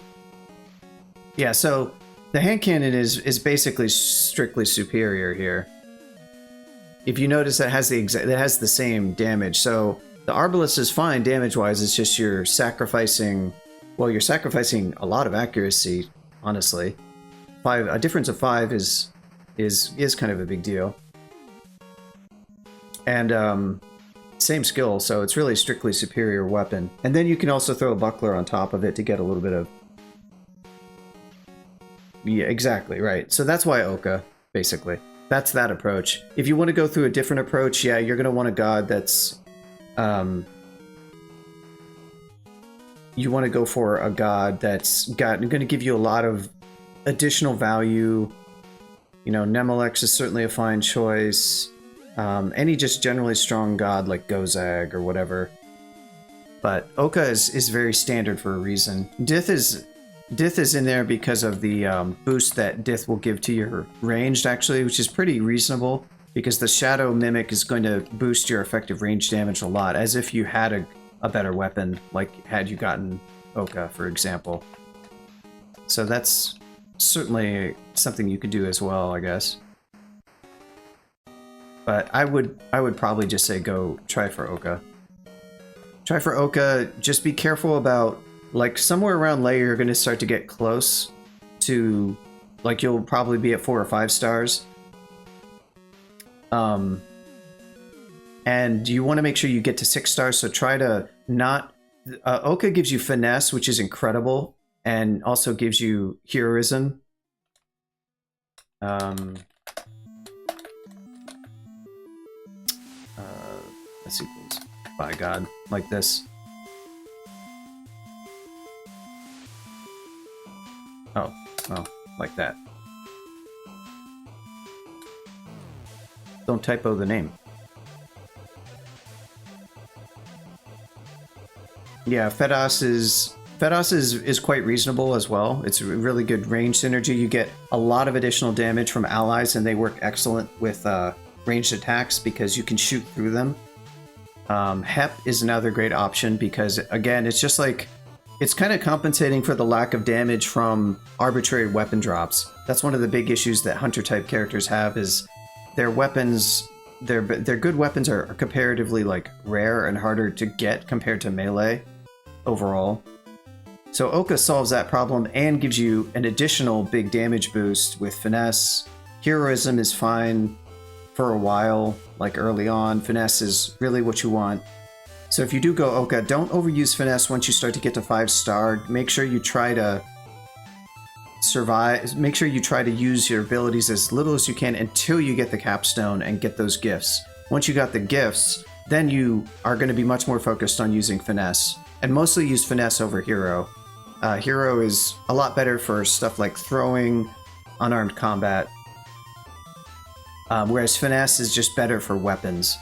Yeah, so the hand cannon is basically strictly superior here. If you notice, it has the same damage. So the Arbalist is fine damage-wise. It's just you're sacrificing. Well, you're sacrificing a lot of accuracy, honestly. A difference of 5 is kind of a big deal. And same skill, so it's really strictly superior weapon. And then you can also throw a buckler on top of it to get a little bit of. Yeah, exactly right. So that's why Oka, basically. That's that approach. If you want to go through a different approach, yeah, you're going to want a god that's... you want to go for a god that's going to give you a lot of additional value. You know, Nemelex is certainly a fine choice. Any just generally strong god like Gozag or whatever. But Oka is very standard for a reason. Dith is in there because of the boost that Dith will give to your ranged, actually, which is pretty reasonable, because the Shadow Mimic is going to boost your effective range damage a lot, as if you had a better weapon, like had you gotten Oka, for example. So that's certainly something you could do as well, I guess. But I would probably just say go try for Oka. Try for Oka, just be careful about... Like, somewhere around layer, you're going to start to get close to... Like, you'll probably be at 4 or 5 stars. And you want to make sure you get to 6 stars, so try to not... Oka gives you finesse, which is incredible, and also gives you heroism. This equals, by God, like this. Oh, well, like that. Don't typo the name. Yeah, Fedos is quite reasonable as well. It's a really good range synergy. You get a lot of additional damage from allies, and they work excellent with ranged attacks because you can shoot through them. Hep is another great option because, again, it's just like... It's kind of compensating for the lack of damage from arbitrary weapon drops. That's one of the big issues that Hunter-type characters have, is their weapons... Their good weapons are comparatively, like, rare and harder to get compared to melee overall. So Oka solves that problem and gives you an additional big damage boost with finesse. Heroism is fine for a while, like early on. Finesse is really what you want. So if you do go Oka, don't overuse finesse once you start to get to 5-star. Make sure you try to survive. Make sure you try to use your abilities as little as you can until you get the capstone and get those gifts. Once you got the gifts, then you are going to be much more focused on using finesse. And mostly use finesse over hero. Hero is a lot better for stuff like throwing, unarmed combat. Whereas finesse is just better for weapons.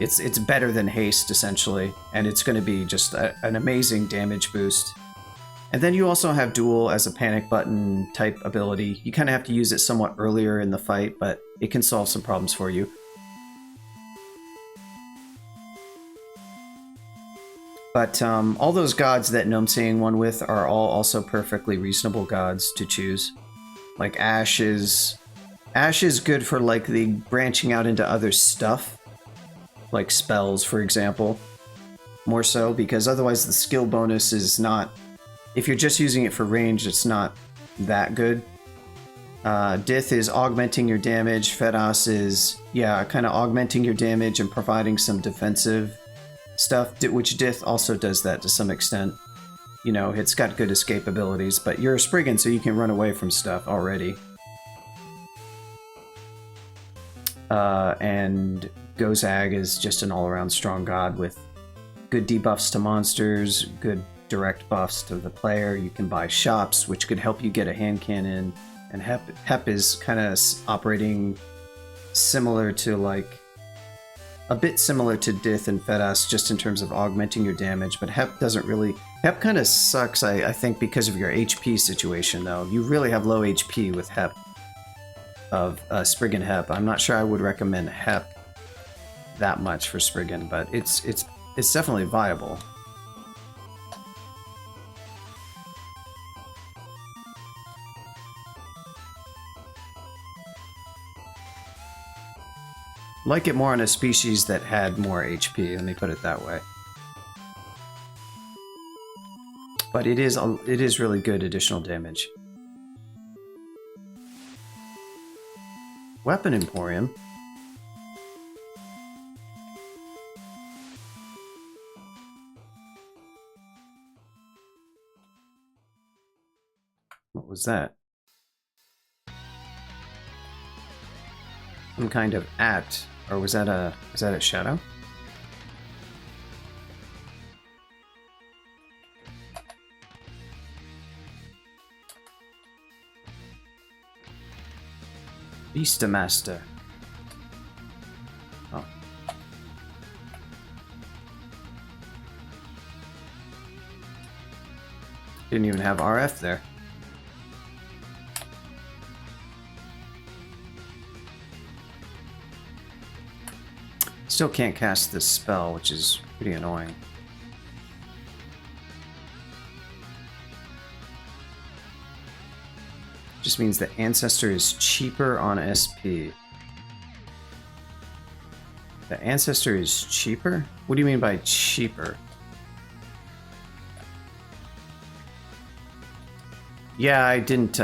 It's better than haste, essentially, and it's going to be just an amazing damage boost. And then you also have duel as a panic button type ability. You kind of have to use it somewhat earlier in the fight, but it can solve some problems for you. But all those gods that Gnome-Seeing one with are all also perfectly reasonable gods to choose. Like Ash is good for like the branching out into other stuff. Like spells, for example. More so, because otherwise the skill bonus is not... If you're just using it for range, it's not that good. Dith is augmenting your damage. Fedos is, yeah, kind of augmenting your damage and providing some defensive stuff, which Dith also does that to some extent. You know, it's got good escape abilities, but you're a Spriggan, so you can run away from stuff already. And Gozag is just an all-around strong god with good debuffs to monsters, good direct buffs to the player. You can buy shops, which could help you get a hand cannon. And Hep is kind of operating similar to, like, a bit similar to Dith and Fedos, just in terms of augmenting your damage, but Hep doesn't really... Hep kind of sucks, I think, because of your HP situation, though. You really have low HP with Hep, of Spriggan Hep. I'm not sure I would recommend Hep that much for Spriggan, but it's definitely viable. Like it more on a species that had more HP, let me put it that way. But it is really good additional damage. Weapon Emporium. What was that? Some kind of at, or was that a shadow? Beastmaster. Oh. Didn't even have RF there. Still can't cast this spell, which is pretty annoying. Just means that Ancestor is cheaper on SP. The Ancestor is cheaper? What do you mean by cheaper? Yeah, I didn't,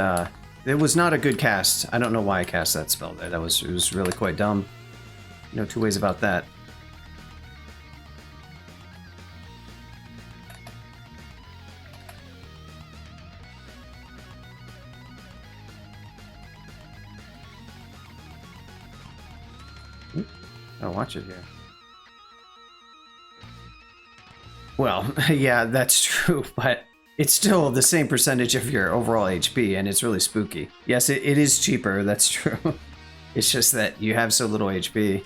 it was not a good cast. I don't know why I cast that spell there. It was really quite dumb. No two ways about that. I'll watch it here. Well, yeah, that's true, but it's still the same percentage of your overall HP, and it's really spooky. Yes, it is cheaper, that's true. It's just that you have so little HP.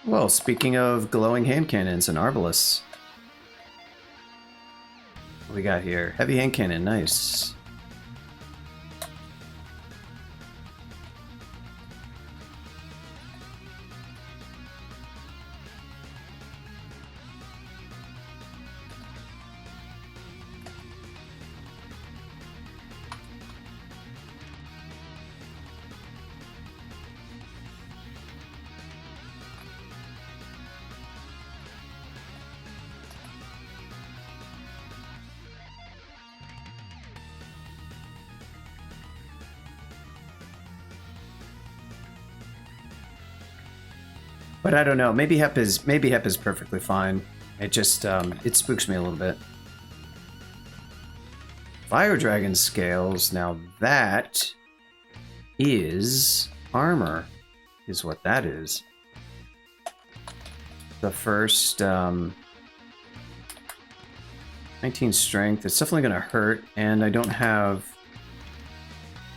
Well, speaking of glowing hand cannons and arbalists. What we got here? Heavy hand cannon, nice. But I don't know. Maybe Hep is perfectly fine. It just it spooks me a little bit. Fire Dragon scales. Now that is armor, is what that is. The first 19 strength. It's definitely gonna hurt, and I don't have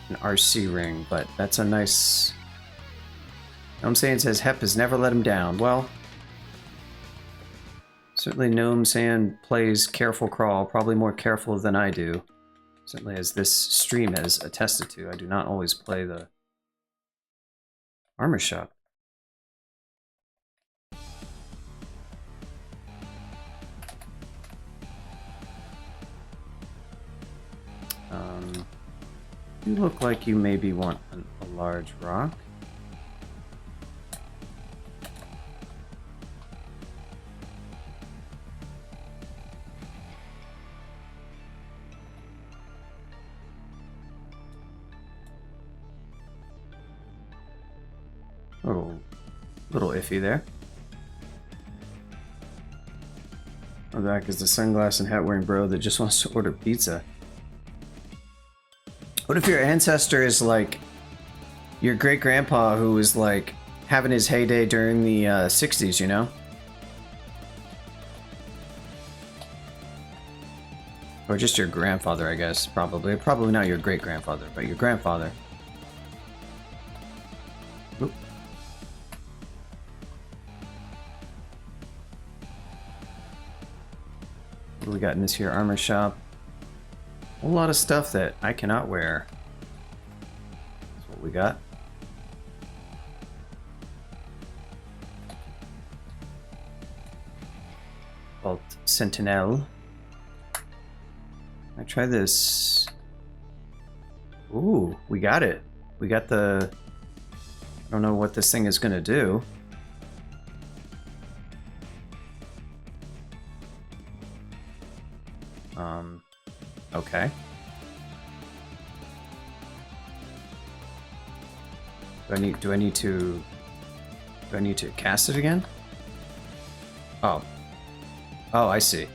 an RC ring, but that's a nice. Gnome Saiyan says Hep has never let him down. Well, certainly Gnome Saiyan plays Careful Crawl, probably more careful than I do. Certainly as this stream has attested to. I do not always play the armor shop. You look like you maybe want a large rock. Oh, little iffy there. Oh, back is the sunglass and hat wearing bro that just wants to order pizza. What if your ancestor is like your great grandpa who was like having his heyday during the 60s, you know? Or just your grandfather, I guess, probably. Probably not your great grandfather, but your grandfather. Oop. What do we got in this here armor shop? A whole lot of stuff that I cannot wear. That's what we got. Called Sentinel. I try this. Ooh, we got it. We got the. I don't know what this thing is gonna do. Okay. Do I need to cast it again? Oh. Oh, I see.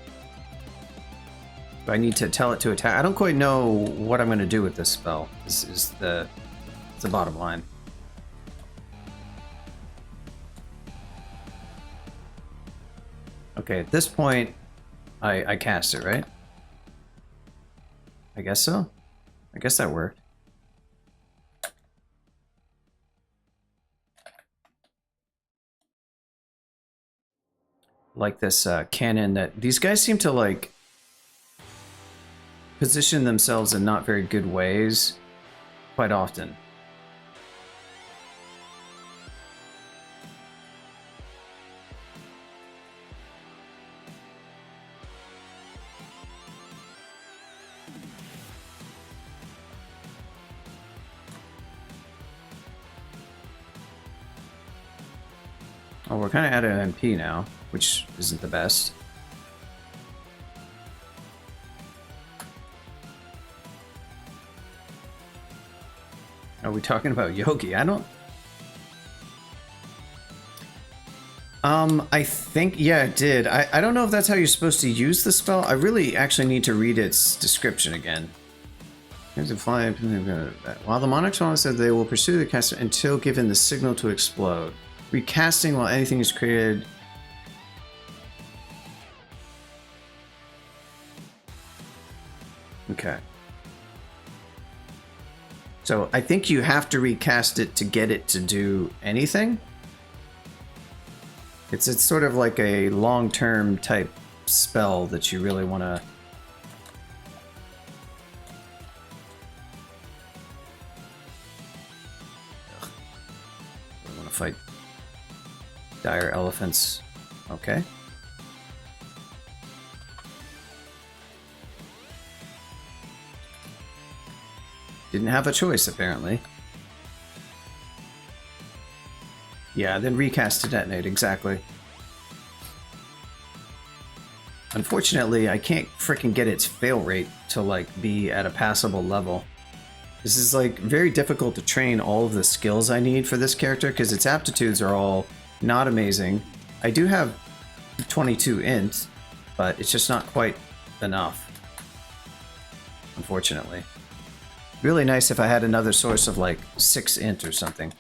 Do I need to tell it to attack? I don't quite know what I'm going to do with this spell. Is the bottom line. Okay, at this point, I cast it, right? I guess so. I guess that worked. Like this cannon that these guys seem to like position themselves in not very good ways quite often. Oh, we're kind of out of MP now, which isn't the best. Are we talking about Yogi? I don't... I think, yeah, it did. I don't know if that's how you're supposed to use the spell. I really actually need to read its description again. Here's a fly. While the Monarch's Wand said they will pursue the caster until given the signal to explode. Recasting while anything is created. Okay. So I think you have to recast it to get it to do anything. It's sort of like a long-term type spell that you really want to... I want to fight dire elephants. Okay. Didn't have a choice, apparently. Yeah, then recast to detonate, exactly. Unfortunately, I can't frickin' get its fail rate to, like, be at a passable level. This is, like, very difficult to train all of the skills I need for this character, because its aptitudes are all not amazing. I do have 22 int, but it's just not quite enough. Unfortunately. Really nice if I had another source of, like, 6 int or something.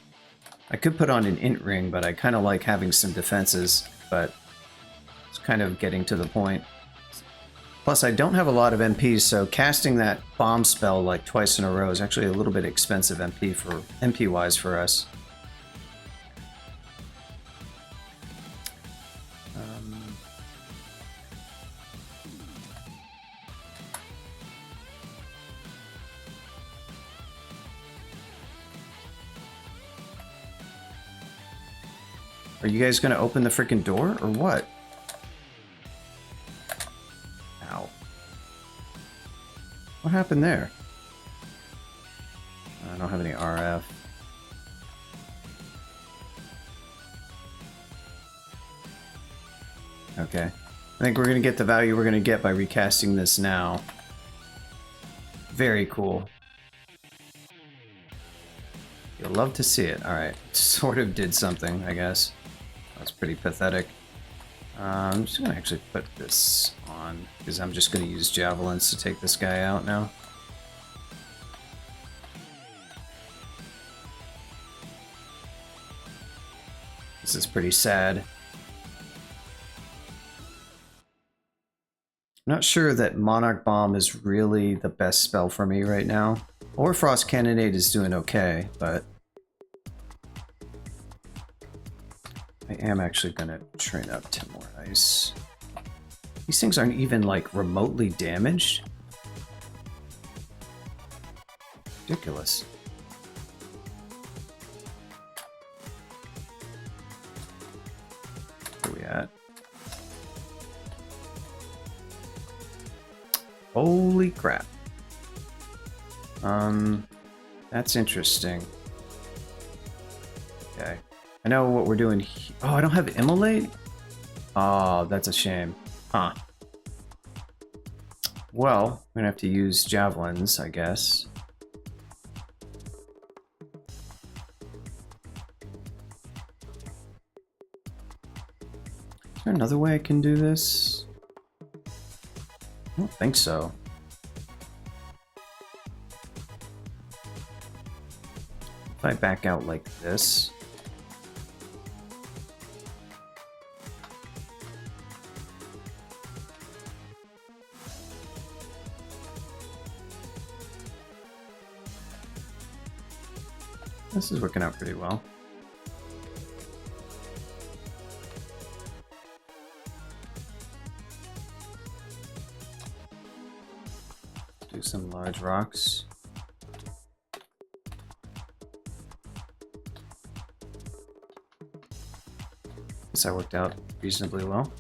I could put on an int ring, but I kind of like having some defenses, but it's kind of getting to the point. Plus, I don't have a lot of MPs, so casting that bomb spell like twice in a row is actually a little bit expensive MP-wise for us. Are you guys gonna open the freaking door, or what? Ow. What happened there? I don't have any RF. Okay. I think we're gonna get the value we're gonna get by recasting this now. Very cool. You'll love to see it. Alright. Sort of did something, I guess. That's pretty pathetic. I'm just gonna actually put this on, because I'm just gonna use javelins to take this guy out now. This is pretty sad. Not sure that Monarch Bomb is really the best spell for me right now. Or Frost Cannonade is doing okay, but I am actually gonna train up 10 more ice. These things aren't even like remotely damaged. Ridiculous. Where are we at? Holy crap. That's interesting. Okay. I know what we're doing. Oh, I don't have Immolate? Oh, that's a shame. Huh. Well, I'm gonna have to use javelins, I guess. Is there another way I can do this? I don't think so. If I back out like this. This is working out pretty well. Do some large rocks. Guess that worked out reasonably well.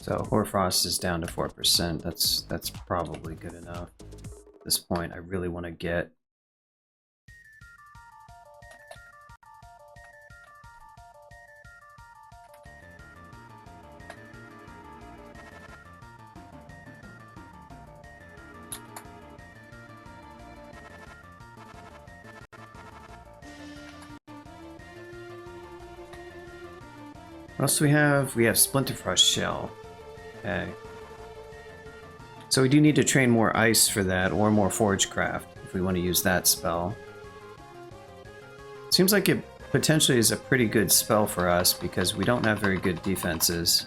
So Hoarfrost is down to 4%. That's probably good enough. At this point, I really want to get... What else do we have? We have Splinterfrost Shell. Okay. So we do need to train more ice for that, or more Forgecraft, if we want to use that spell. Seems like it potentially is a pretty good spell for us, because we don't have very good defenses.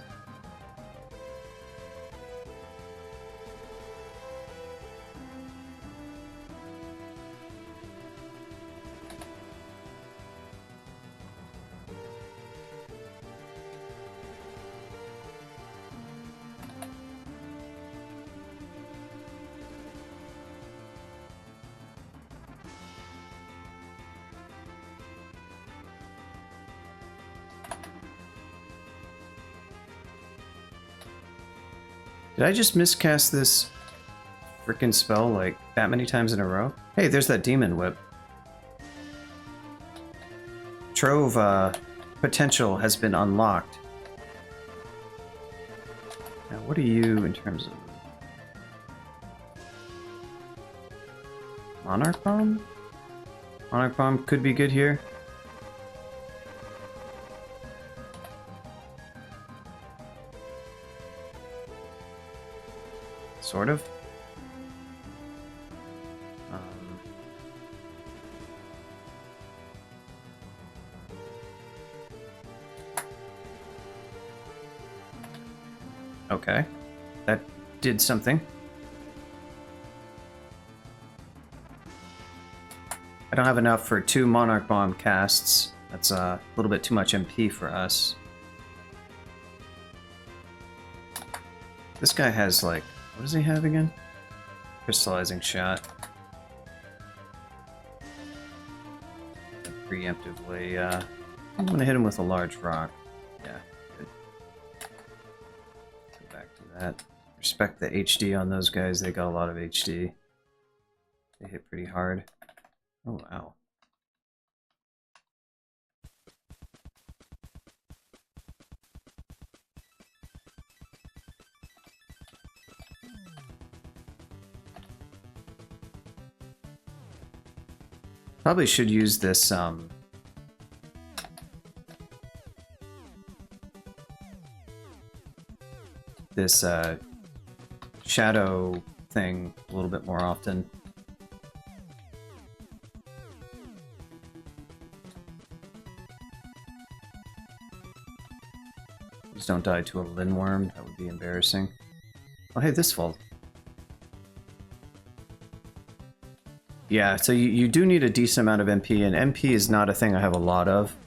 Did I just miscast this frickin' spell like that many times in a row? Hey, there's that demon whip. Trove potential has been unlocked. Now, what are you in terms of... Monarch Bomb? Monarch Bomb could be good here. Sort of. Okay. That did something. I don't have enough for 2 Monarch Bomb casts. That's a little bit too much MP for us. This guy has like... What does he have again? Crystallizing Shot. Preemptively, I'm gonna hit him with a large rock. Yeah, good. Go back to that. Respect the HD on those guys, they got a lot of HD. They hit pretty hard. Oh, wow. Probably should use this, this, shadow thing a little bit more often. Just don't die to a Linworm, that would be embarrassing. Oh, hey, this fall. Yeah, so you do need a decent amount of MP, and MP is not a thing I have a lot of.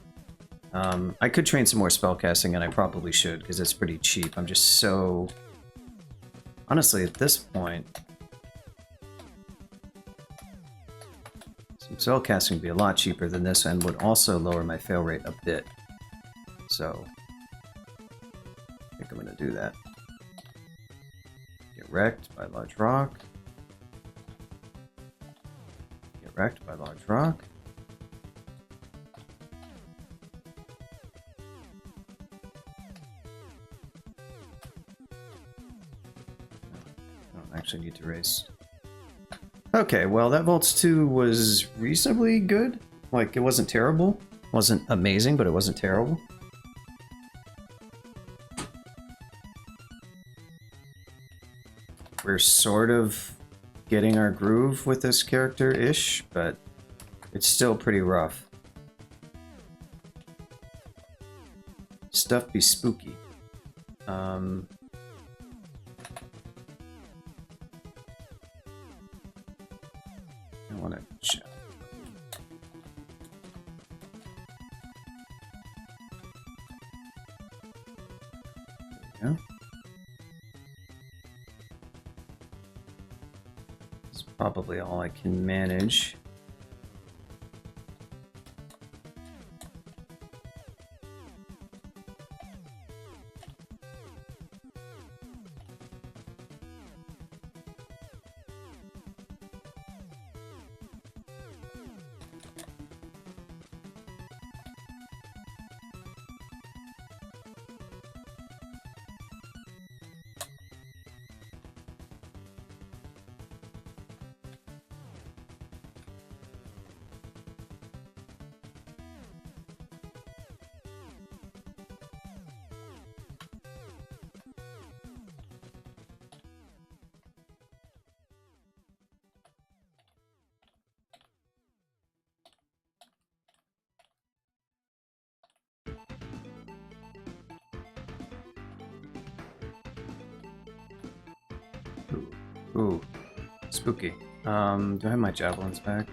I could train some more spellcasting, and I probably should, because it's pretty cheap. I'm just so... Honestly, at this point... Some spellcasting would be a lot cheaper than this, and would also lower my fail rate a bit. So... I think I'm going to do that. Get wrecked by Large Rock. Wrecked by Large Rock. I don't actually need to race. Okay, well that Volts 2 was reasonably good. Like, it wasn't terrible. Wasn't amazing, but it wasn't terrible. We're sort of getting our groove with this character-ish, but it's still pretty rough. Stuff be spooky. I want to check. There we go. Probably all I can manage. Ooh, spooky. Do I have my javelins back?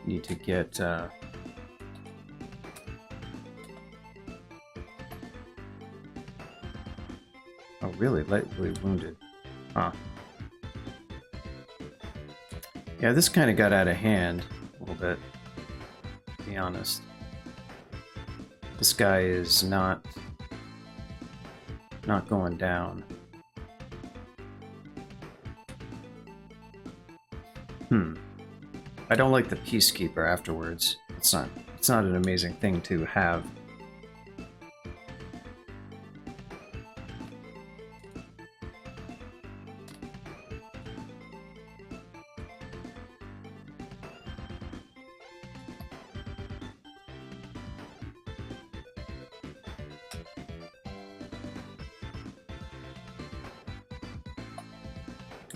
Need to get, oh, really? Lightly wounded. Huh. Yeah, this kind of got out of hand a little bit, to be honest. This guy is not going down. I don't like the Peacekeeper afterwards. It's not an amazing thing to have.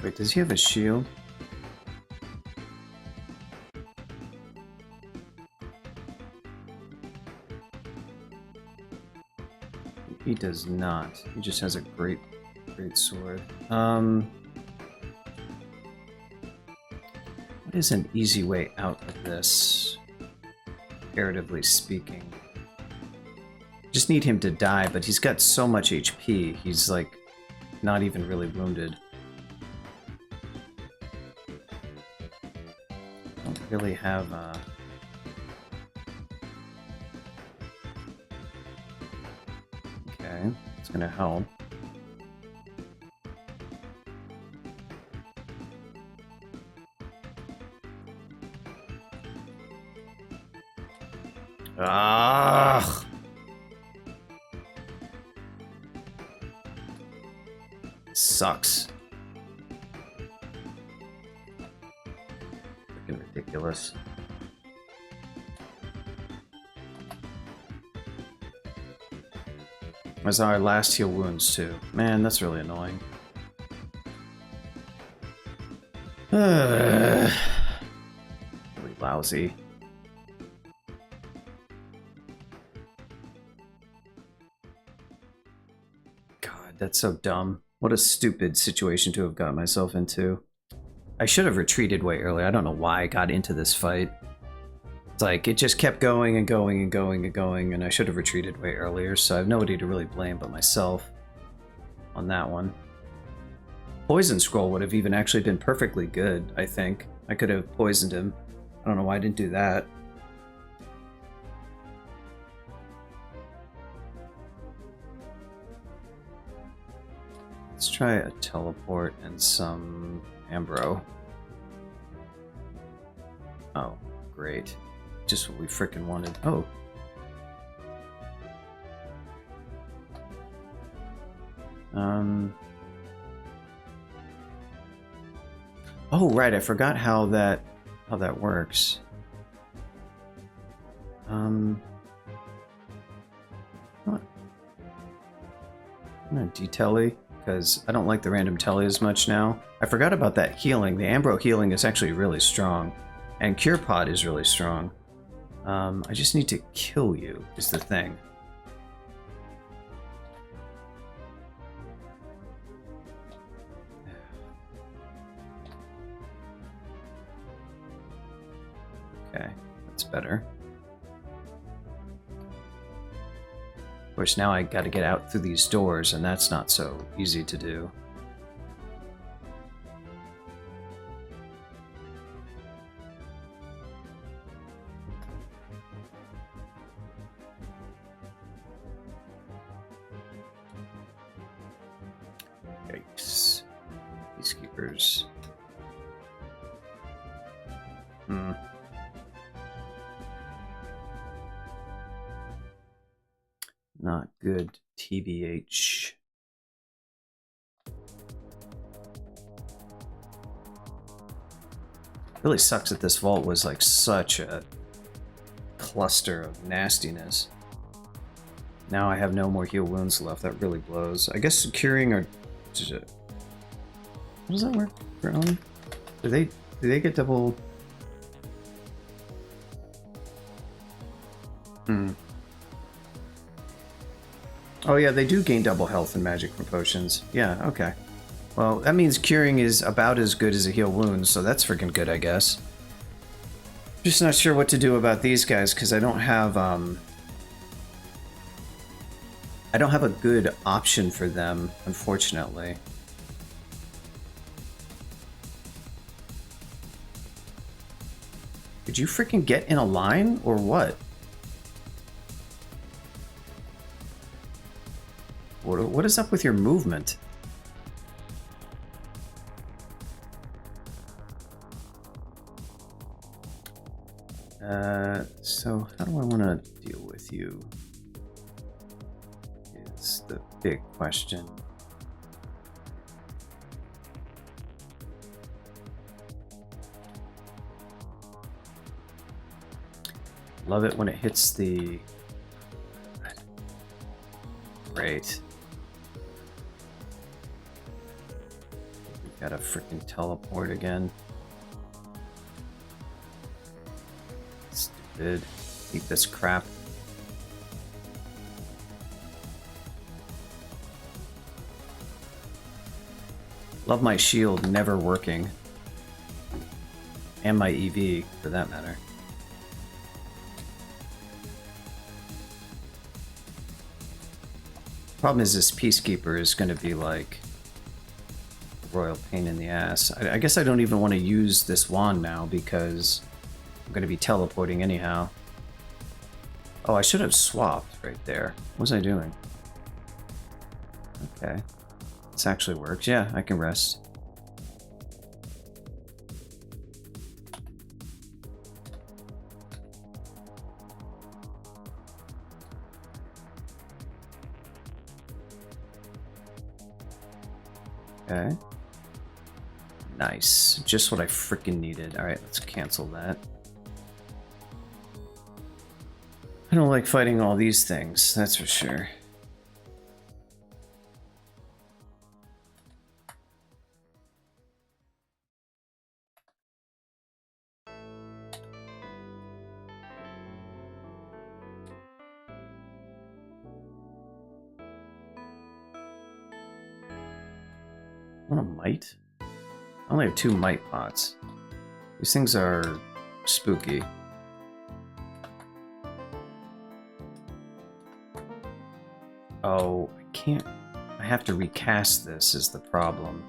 Wait, does he have a shield? He does not. He just has a great sword. What is an easy way out of this, comparatively speaking? Just need him to die, but he's got so much HP, he's like not even really wounded. Don't really have okay, it's gonna help. Ugh. Sucks. Freaking ridiculous. That's our last heal wounds too. Man, that's really annoying. Really lousy. God, that's so dumb. What a stupid situation to have got myself into. I should have retreated way earlier. I don't know why I got into this fight. It's like, it just kept going and going and going and going, and I should have retreated way earlier, so I have nobody to really blame but myself on that one. Poison Scroll would have even actually been perfectly good, I think. I could have poisoned him. I don't know why I didn't do that. Let's try a teleport and some Ambro. Oh, great. Just what we frickin' wanted. Oh. Oh, right, I forgot how that works. What? I'm gonna de-telly, because I don't like the random telly as much now. I forgot about that healing. The Ambro healing is actually really strong. And Cure Pod is really strong. I just need to kill you, is the thing. Okay, that's better. Of course, now I gotta get out through these doors, and that's not so easy to do. Yikes. Peacekeepers. Not good, TBH. Really sucks that this vault was like such a cluster of nastiness. Now I have no more heal wounds left. That really blows. I guess curing or... How does that work for Oni? Do they get double... Oh yeah, they do gain double health and magic from potions. Yeah, okay. Well, that means curing is about as good as a heal wounds, so that's freaking good, I guess. Just not sure what to do about these guys, because I don't have a good option for them, unfortunately. Did you freaking get in a line, or what? What is up with your movement? So how do I want to deal with you? It's the big question. Love it when it hits the... Great. We gotta freaking teleport again. Stupid. Eat this crap. Love my shield never working. And my EV, for that matter. Problem is, this Peacekeeper is going to be like a royal pain in the ass. I guess I don't even want to use this wand now because I'm going to be teleporting anyhow. Oh, I should have swapped right there. What was I doing? Okay. This actually works. Yeah, I can rest. Okay. Nice. Just what I freaking needed. Alright, let's cancel that. I don't like fighting all these things, that's for sure. Want a mite? I only have 2 mite pots. These things are spooky. Oh, I can't... I have to recast this is the problem.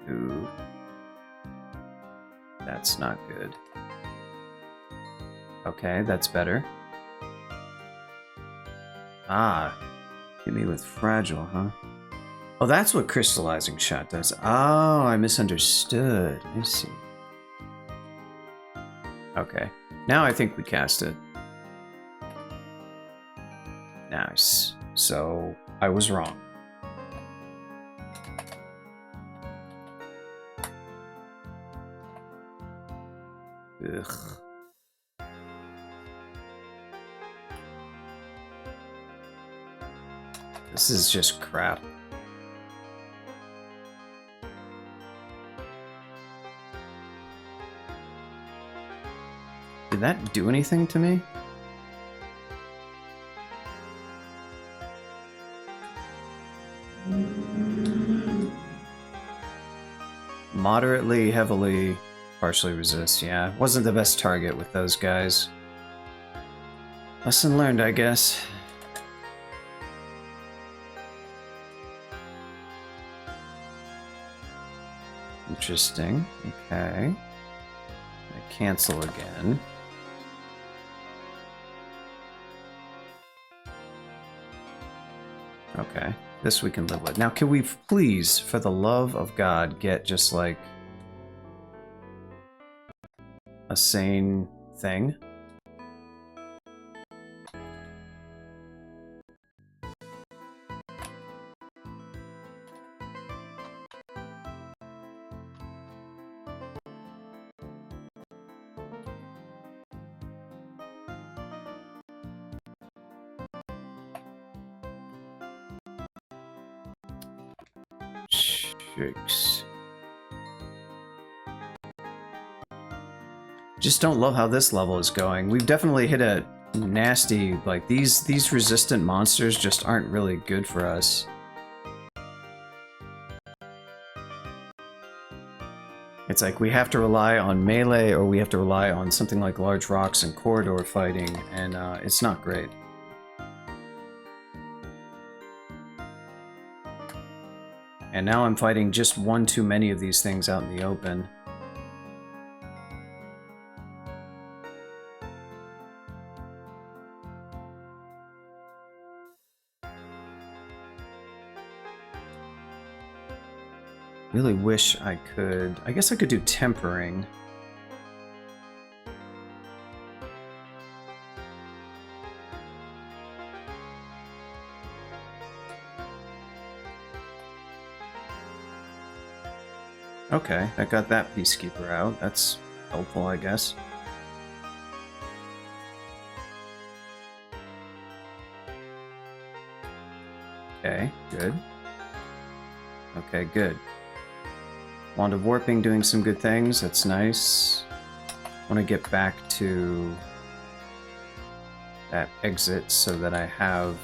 Ooh. That's not good. Okay, that's better. Ah, hit me with fragile, huh? Oh, that's what crystallizing shot does. Oh, I misunderstood. I see. Okay, now I think we cast it. Nice. So, I was wrong. Ugh. This is just crap. Did that do anything to me? Moderately, heavily, partially resist. Yeah, wasn't the best target with those guys. Lesson learned, I guess. Interesting. Okay. I cancel again. Okay. This we can live with. Now, can we please, for the love of God, get just like a sane thing? Shakes. Just don't love how this level is going. We've definitely hit a nasty, like, these resistant monsters just aren't really good for us. It's like we have to rely on melee, or we have to rely on something like large rocks and corridor fighting, and it's not great. And now I'm fighting just one too many of these things out in the open. Really wish I could... I guess I could do tempering. Okay, I got that Peacekeeper out. That's helpful, I guess. Okay, good. Okay, good. Wand of Warping doing some good things. That's nice. I want to get back to that exit so that I have...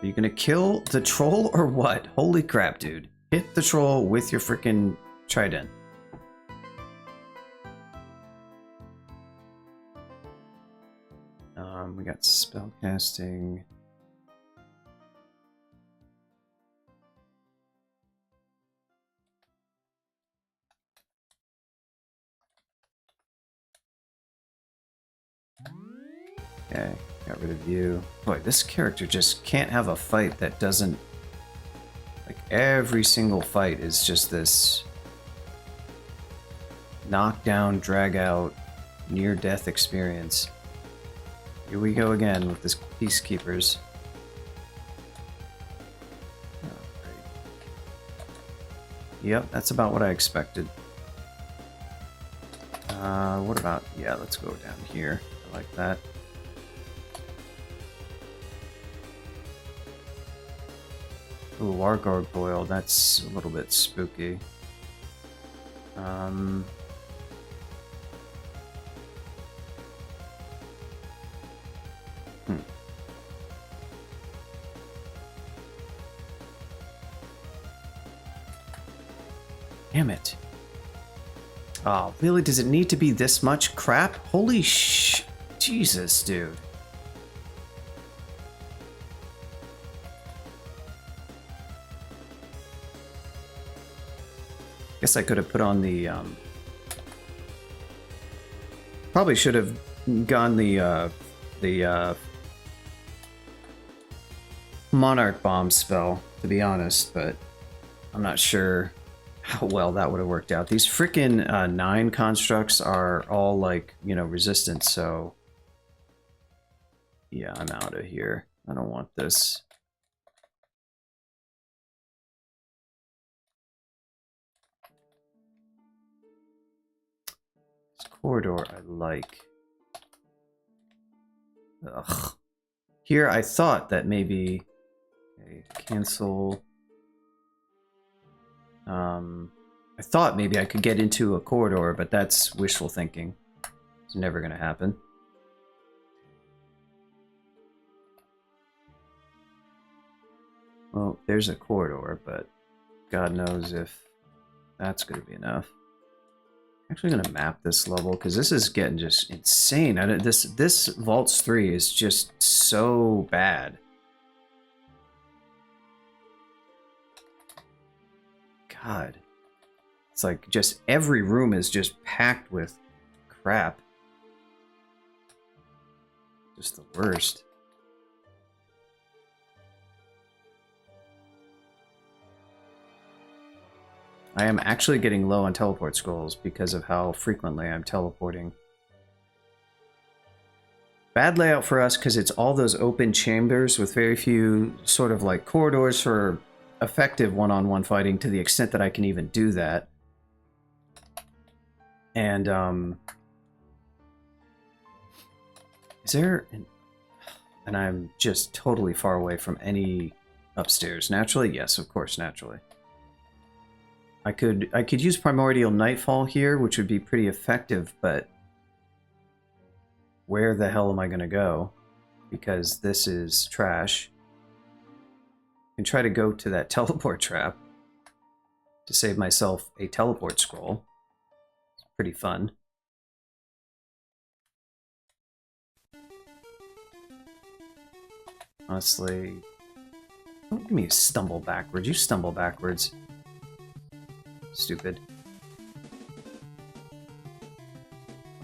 Are you gonna kill the troll or what? Holy crap, dude. Hit the troll with your frickin' trident. We got spellcasting. Okay, got rid of you. Boy, this character just can't have a fight that doesn't... Like, every single fight is just this knockdown, drag out, near-death experience. Here we go again with this Peacekeepers. Oh, great. Yep, that's about what I expected. What about... Yeah, let's go down here. I like that. Ooh, our gargoyle, that's a little bit spooky. Damn it. Oh, really? Does it need to be this much crap? Holy Jesus, dude. Guess I could have put on the, probably should have gone the Monarch Bomb spell, to be honest, but I'm not sure how well that would have worked out. These frickin' 9 constructs are all, like, you know, resistant, so... Yeah, I'm out of here. I don't want this. Corridor I like. Ugh. Here I thought that maybe... Okay, cancel. I thought maybe I could get into a corridor, but that's wishful thinking. It's never gonna happen. Well, there's a corridor, but God knows if that's gonna be enough. Actually gonna map this level because this is getting just insane. This Vaults 3 is just so bad. God. It's like just every room is just packed with crap. Just the worst. I am actually getting low on teleport scrolls because of how frequently I'm teleporting. Bad layout for us because it's all those open chambers with very few sort of like corridors for effective one-on-one fighting to the extent that I can even do that. And is there and I'm just totally far away from any upstairs. Naturally? Yes, of course, naturally. I could use Primordial Nightfall here, which would be pretty effective, but where the hell am I going to go? Because this is trash. I can try to go to that teleport trap to save myself a teleport scroll. It's pretty fun. Honestly, don't give me a stumble backwards. You stumble backwards. Stupid.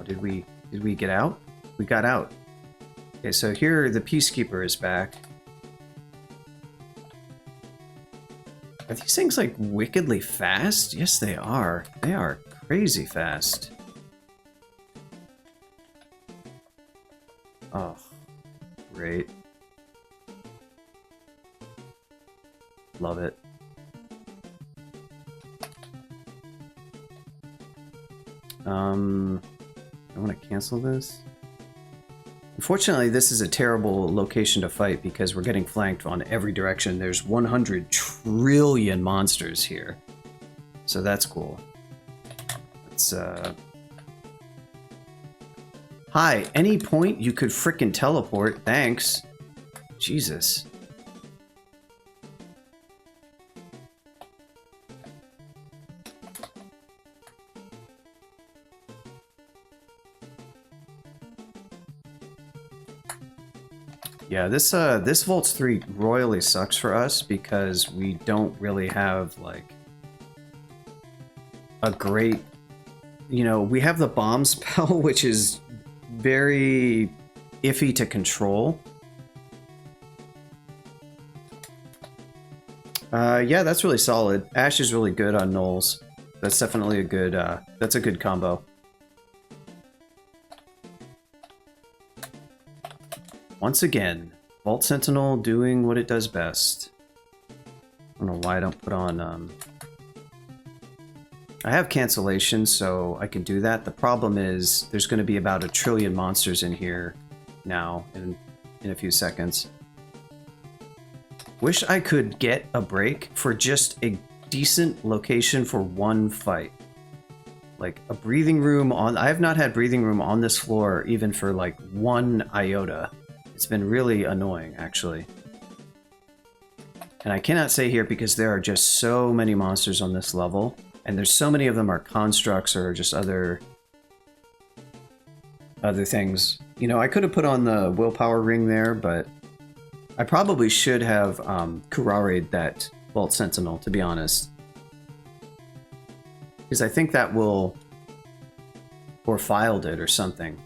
Oh, did we get out? We got out. Okay, so here the Peacekeeper is back. Are these things like wickedly fast? Yes, they are. They are crazy fast. Oh, great. Love it. I want to cancel this. Unfortunately, this is a terrible location to fight because we're getting flanked on every direction. There's 100 trillion monsters here. So that's cool. Let's, Hi, any point you could frickin' teleport. Thanks. Jesus. Yeah, this Volts 3 royally sucks for us because we don't really have, like, a great... You know, we have the bomb spell, which is very iffy to control. Yeah, that's really solid. Ash is really good on Knolls. That's definitely a good, that's a good combo. Once again, Vault Sentinel doing what it does best. I don't know why I don't put on, I have cancellation, so I can do that. The problem is there's going to be about 1 trillion monsters in here now in a few seconds. Wish I could get a break for just a decent location for one fight. Like a breathing room on... I have not had breathing room on this floor even for like 1 iota. It's been really annoying, actually. And I cannot say here because there are just so many monsters on this level. And there's so many of them are constructs or just other things. You know, I could have put on the willpower ring there, but I probably should have Kurari'd that Vault Sentinel, to be honest. Because I think that will... or filed it or something.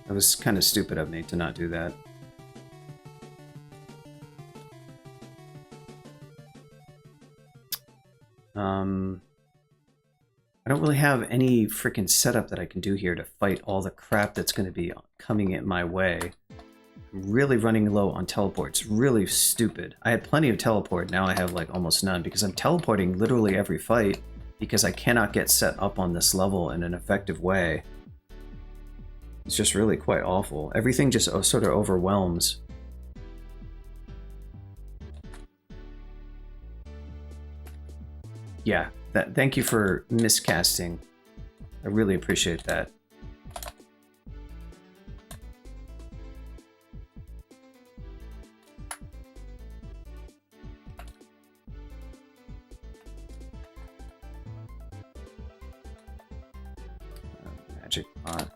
It was kind of stupid of me to not do that. I don't really have any freaking setup that I can do here to fight all the crap that's going to be coming in my way. I'm really running low on teleport. It's really stupid. I had plenty of teleport, now I have like almost none because I'm teleporting literally every fight because I cannot get set up on this level in an effective way. It's just really quite awful. Everything just sort of overwhelms. Yeah, thank you for miscasting. I really appreciate that. Magic pot.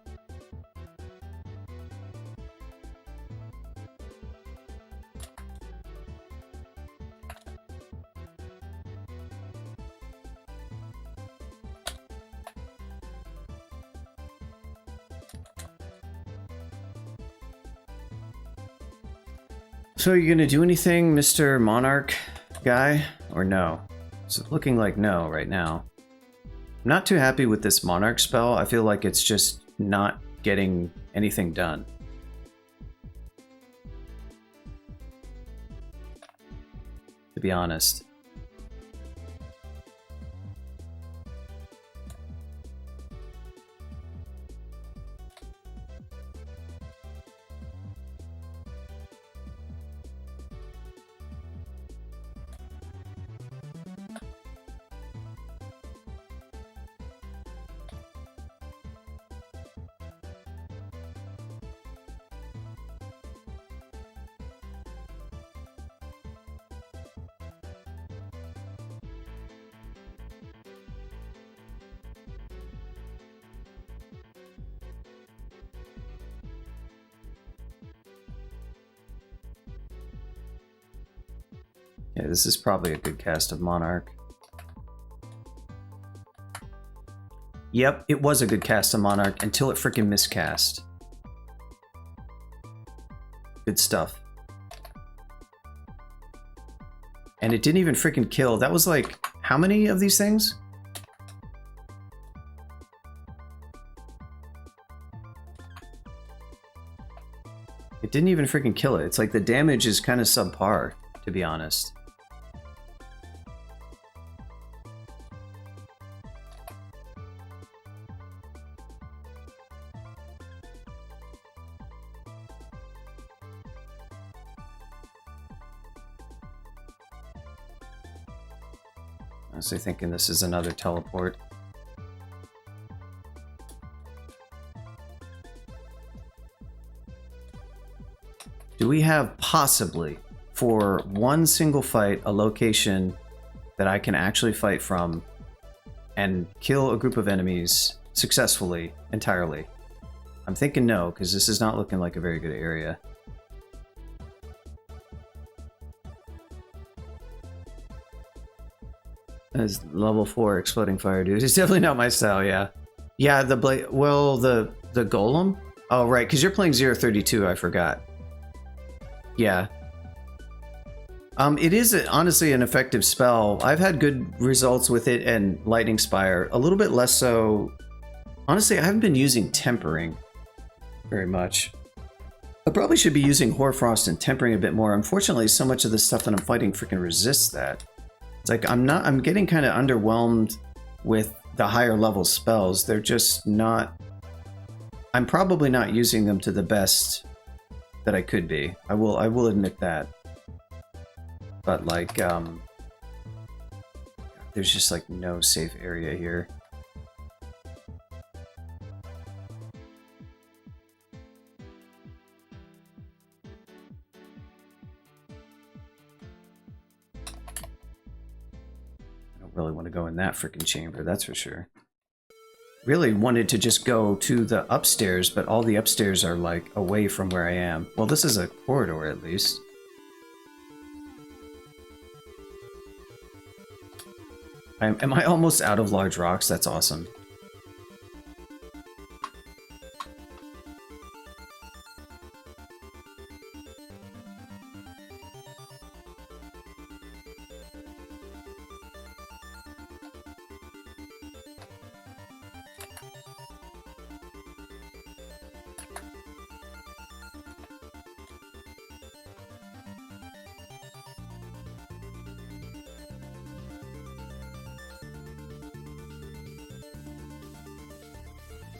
So are you gonna do anything, Mr. Monarch guy, or no? It's looking like no right now. I'm not too happy with this Monarch spell. I feel like it's just not getting anything done. To be honest. Yeah, this is probably a good cast of Monarch. Yep, it was a good cast of Monarch until it freaking miscast. Good stuff. And it didn't even freaking kill. That was like, how many of these things? It didn't even freaking kill it. It's like the damage is kind of subpar, to be honest. Honestly thinking this is another teleport. Do we have possibly, for one single fight, a location that I can actually fight from and kill a group of enemies successfully, entirely? I'm thinking no, because this is not looking like a very good area. As level 4 exploding fire dude. It's definitely not my style, yeah. Yeah, the blade. Well, the golem? Oh, right, because you're playing 032, I forgot. Yeah. It is honestly an effective spell. I've had good results with it and Lightning Spire. A little bit less so. Honestly, I haven't been using Tempering very much. I probably should be using Hoarfrost and Tempering a bit more. Unfortunately, so much of the stuff that I'm fighting freaking resists that. It's like I'm getting kind of underwhelmed with the higher level spells. They're just not, I'm probably not using them to the best that I could be. I will admit that. But like, there's just like no safe area here. Really want to go in that freaking chamber, that's for sure. Really wanted to just go to the upstairs, but all the upstairs are like away from where I am. Well, this is a corridor at least. Am I almost out of large rocks? That's awesome.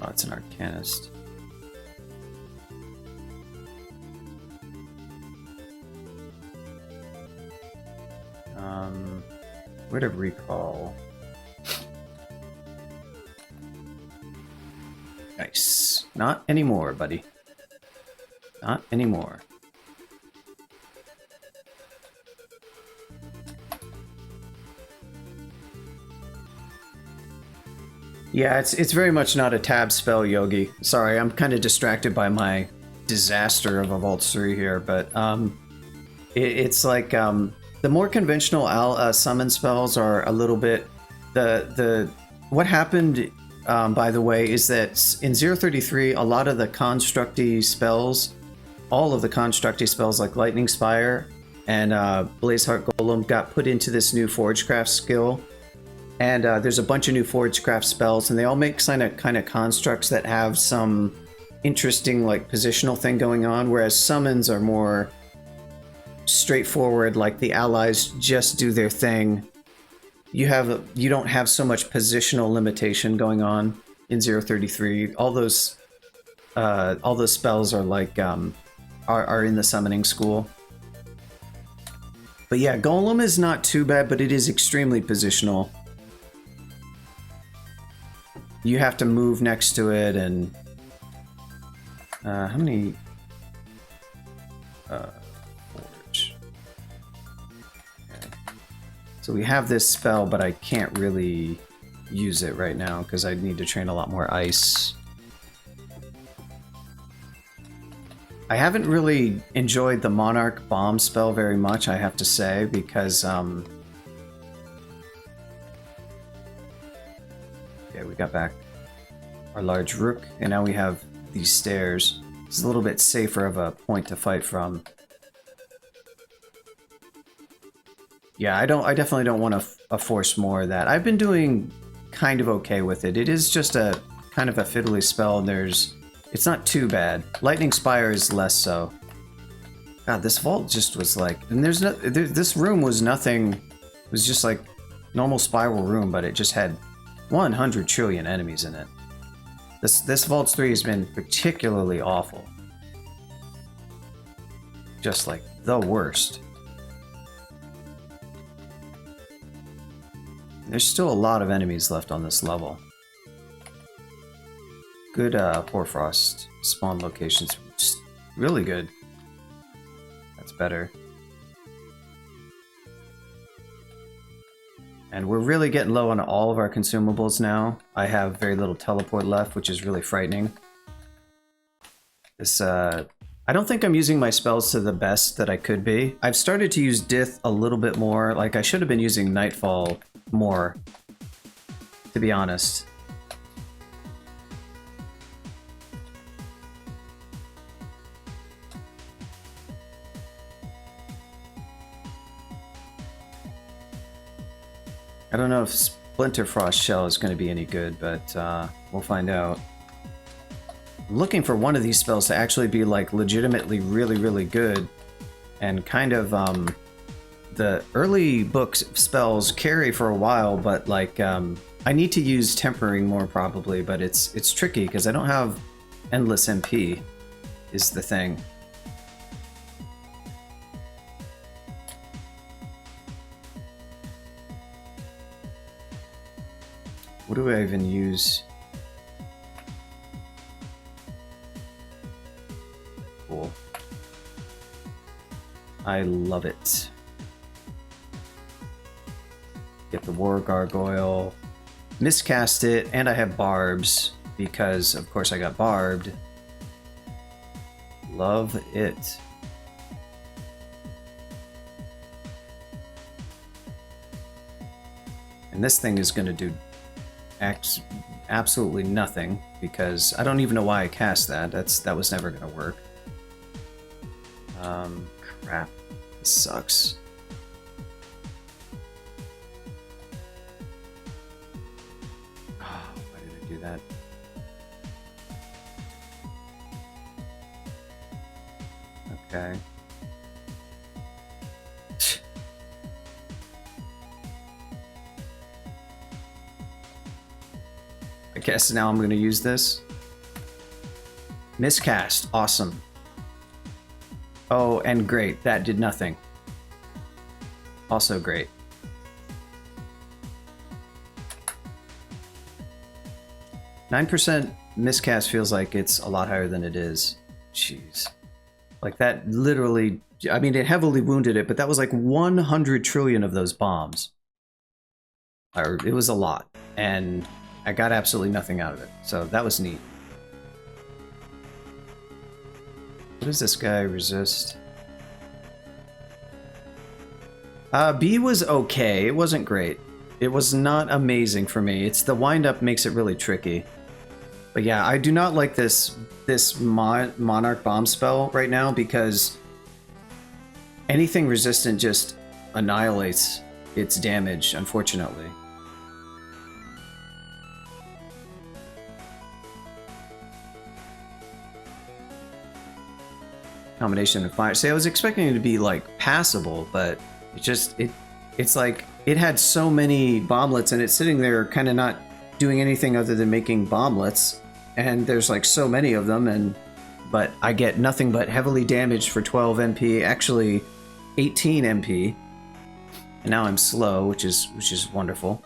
Oh, it's an Arcanist. Word of Recall. Nice. Not anymore, buddy. Not anymore. Yeah, it's very much not a tab spell, Yogi. Sorry, I'm kind of distracted by my disaster of a Vault 3 here, but it's like the more conventional summon spells are a little bit what happened, by the way, is that in 033 a lot of the constructy spells, all of the constructy spells like Lightning Spire and Blazeheart Golem got put into this new Forgecraft skill. And there's a bunch of new Forgecraft spells, and they all make kind of constructs that have some interesting like positional thing going on, whereas summons are more straightforward, like the allies just do their thing. You don't have so much positional limitation going on in 033. All those spells are like are in the summoning school. But yeah, Golem is not too bad, but it is extremely positional. You have to move next to it, and how many forge? Okay. So we have this spell, but I can't really use it right now because I need to train a lot more ice. I haven't really enjoyed the Monarch Bomb spell very much, I have to say, because, okay, we got back our large rook, and now we have these stairs. It's a little bit safer of a point to fight from. Yeah, I definitely don't want to force more of that. I've been doing kind of okay with it. It is just a kind of a fiddly spell, and it's not too bad. Lightning Spire is less so. God, this vault just was like, and this room was nothing. It was just like normal spiral room, but it just had 100 trillion enemies in it. This Vaults 3 has been particularly awful. Just like the worst. There's still a lot of enemies left on this level. Good Hoarfrost spawn locations. Just really good. That's better. And we're really getting low on all of our consumables now. I have very little teleport left, which is really frightening. This, I don't think I'm using my spells to the best that I could be. I've started to use Dith a little bit more. Like, I should have been using Nightfall more, to be honest. I don't know if Splinter Frost Shell is going to be any good, but we'll find out. I'm looking for one of these spells to actually be like legitimately really, really good, and kind of the early book spells carry for a while, but like I need to use Tempering more probably, but it's tricky because I don't have endless MP is the thing. What do I even use? Cool. I love it. Get the War Gargoyle. Miscast it, and I have Barbs, because of course I got Barbed. Love it. And this thing is going to do absolutely nothing, because I don't even know why I cast that. That was never gonna work. Crap. This sucks. Oh, why did I do that? Okay. I guess now I'm going to use this. Miscast. Awesome. Oh, and great. That did nothing. Also great. %, miscast feels like it's a lot higher than it is. Jeez. Like that literally, I mean, it heavily wounded it, but that was like 100 trillion of those bombs. It was a lot. And I got absolutely nothing out of it, so that was neat. What does this guy resist? B was okay. It wasn't great. It was not amazing for me. It's the wind-up makes it really tricky. But yeah, I do not like this Monarch Bomb spell right now, because anything resistant just annihilates its damage, unfortunately. Combination of fire. See, I was expecting it to be like passable, but it's like it had so many bomblets and it's sitting there kind of not doing anything other than making bomblets, and there's like so many of them, but I get nothing but heavily damaged for 12 MP, actually 18 MP, and now I'm slow, which is wonderful.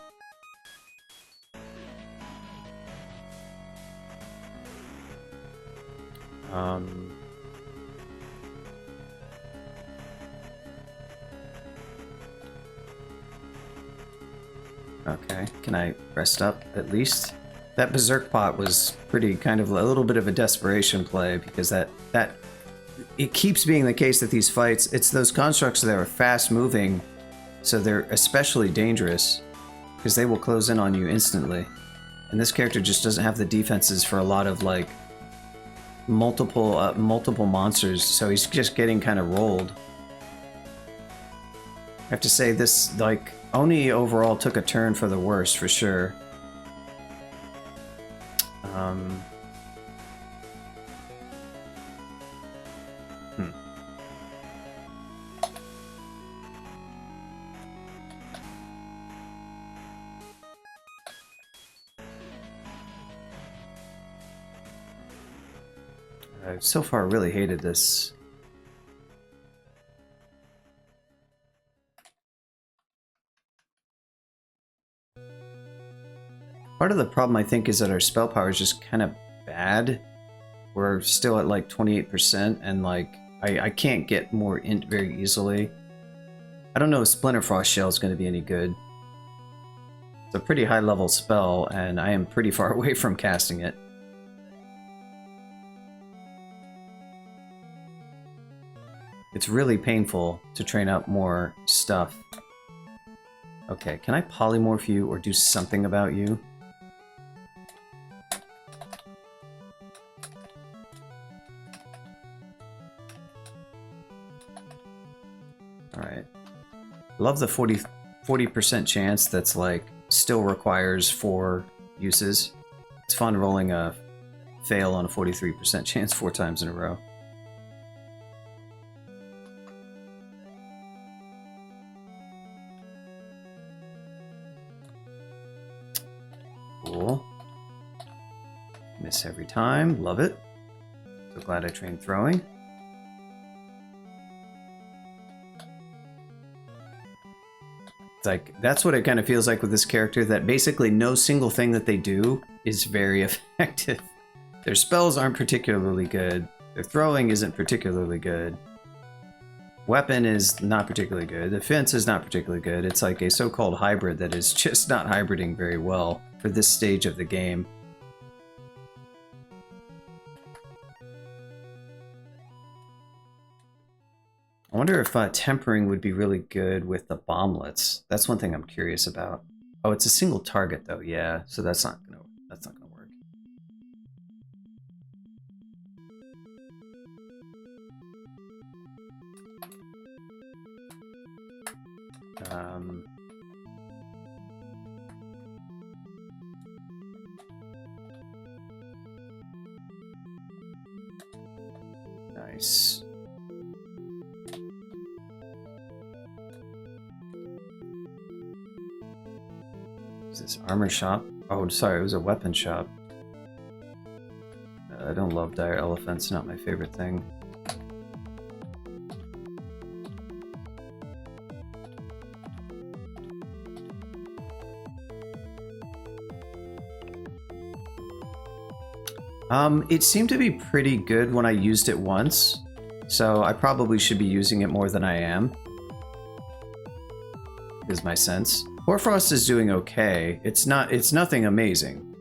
Okay, can I rest up at least? That Berserk Pot was pretty kind of a little bit of a desperation play, because that it keeps being the case that these fights, it's those constructs that are fast moving, so they're especially dangerous because they will close in on you instantly. And this character just doesn't have the defenses for a lot of like multiple monsters, so he's just getting kind of rolled. I have to say this, like, Oni overall took a turn for the worse for sure. I've so far really hated this. Part of the problem, I think, is that our spell power is just kind of bad. We're still at like 28%, and like I can't get more int very easily. I don't know if Splinter Frost Shell is going to be any good. It's a pretty high level spell, and I am pretty far away from casting it. It's really painful to train up more stuff. Okay, can I polymorph you or do something about you? Alright. Love the 40% chance that's like still requires 4 uses. It's fun rolling a fail on a 43% chance 4 times in a row. Cool. Miss every time. Love it. So glad I trained throwing. It's like, that's what it kind of feels like with this character, that basically no single thing that they do is very effective. Their spells aren't particularly good. Their throwing isn't particularly good. Weapon is not particularly good. Defense is not particularly good. It's like a so-called hybrid that is just not hybriding very well for this stage of the game. I wonder if tempering would be really good with the bomblets. That's one thing I'm curious about. Oh, it's a single target though, yeah. So that's not gonna work. Nice. Is this armor shop? Oh, sorry, it was a weapon shop. I don't love dire elephants, not my favorite thing. It seemed to be pretty good when I used it once, so I probably should be using it more than I am, is my sense. Hoarfrost is doing okay. It's nothing amazing.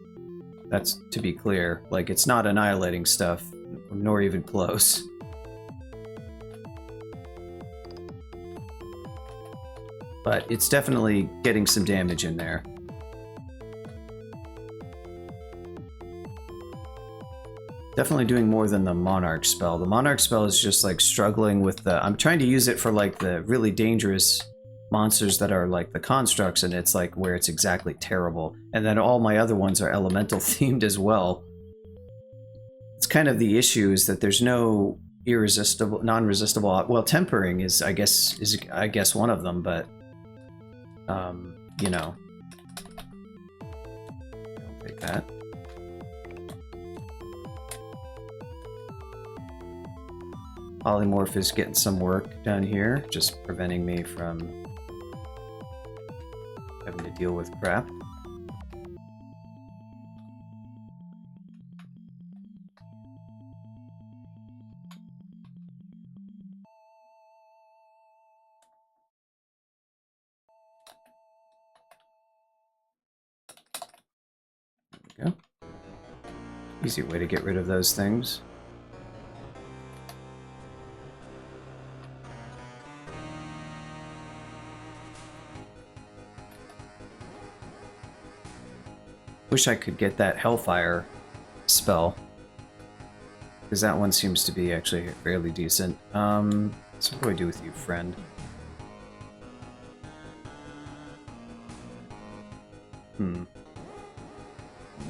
That's to be clear. Like, it's not annihilating stuff, nor even close. But it's definitely getting some damage in there. Definitely doing more than the Monarch spell. The Monarch spell is just like struggling with the... I'm trying to use it for like the really dangerous monsters that are like the constructs, and it's like where it's exactly terrible. And then all my other ones are elemental themed as well. It's kind of the issue is that there's no irresistible, non-resistible... Well, tempering is I guess one of them, but you know. I'll take that. Polymorph is getting some work done here, just preventing me from having to deal with crap. There we go. Easy way to get rid of those things. Wish I could get that Hellfire spell. Because that one seems to be actually fairly decent. So what do I do with you, friend?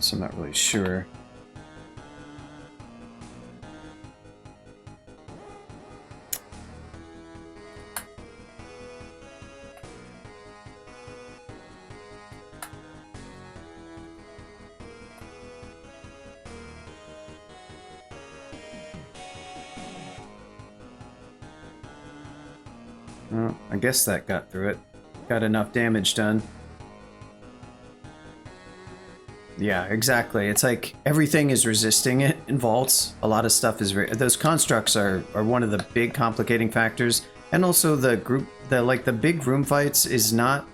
So I'm not really sure. Well, I guess that got through it. Got enough damage done. Yeah, exactly. It's like everything is resisting it in vaults. A lot of stuff is those constructs are one of the big complicating factors, and also the big room fights is not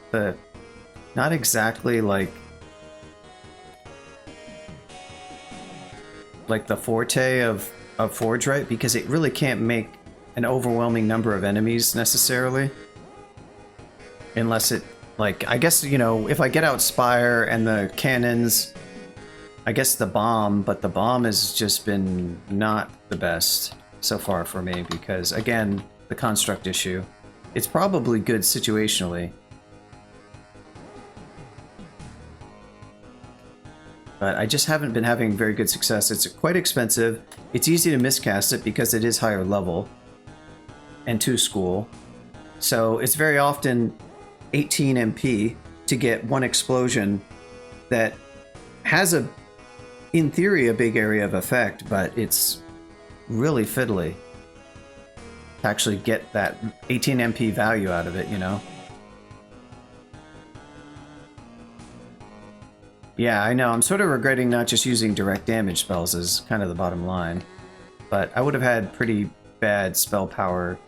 exactly like the forte of Forgewright, because it really can't make an overwhelming number of enemies necessarily, unless it, like, I guess, you know, if I get out Spire and the cannons, I guess the bomb, but the bomb has just been not the best so far for me because, again, the construct issue. It's probably good situationally, but I just haven't been having very good success. It's quite expensive. It's easy to miscast it because it is higher level and 2 school. So it's very often 18 MP to get one explosion that has in theory, a big area of effect, but it's really fiddly to actually get that 18 MP value out of it, you know? Yeah, I know. I'm sort of regretting not just using direct damage spells as kind of the bottom line. But I would have had pretty bad spell power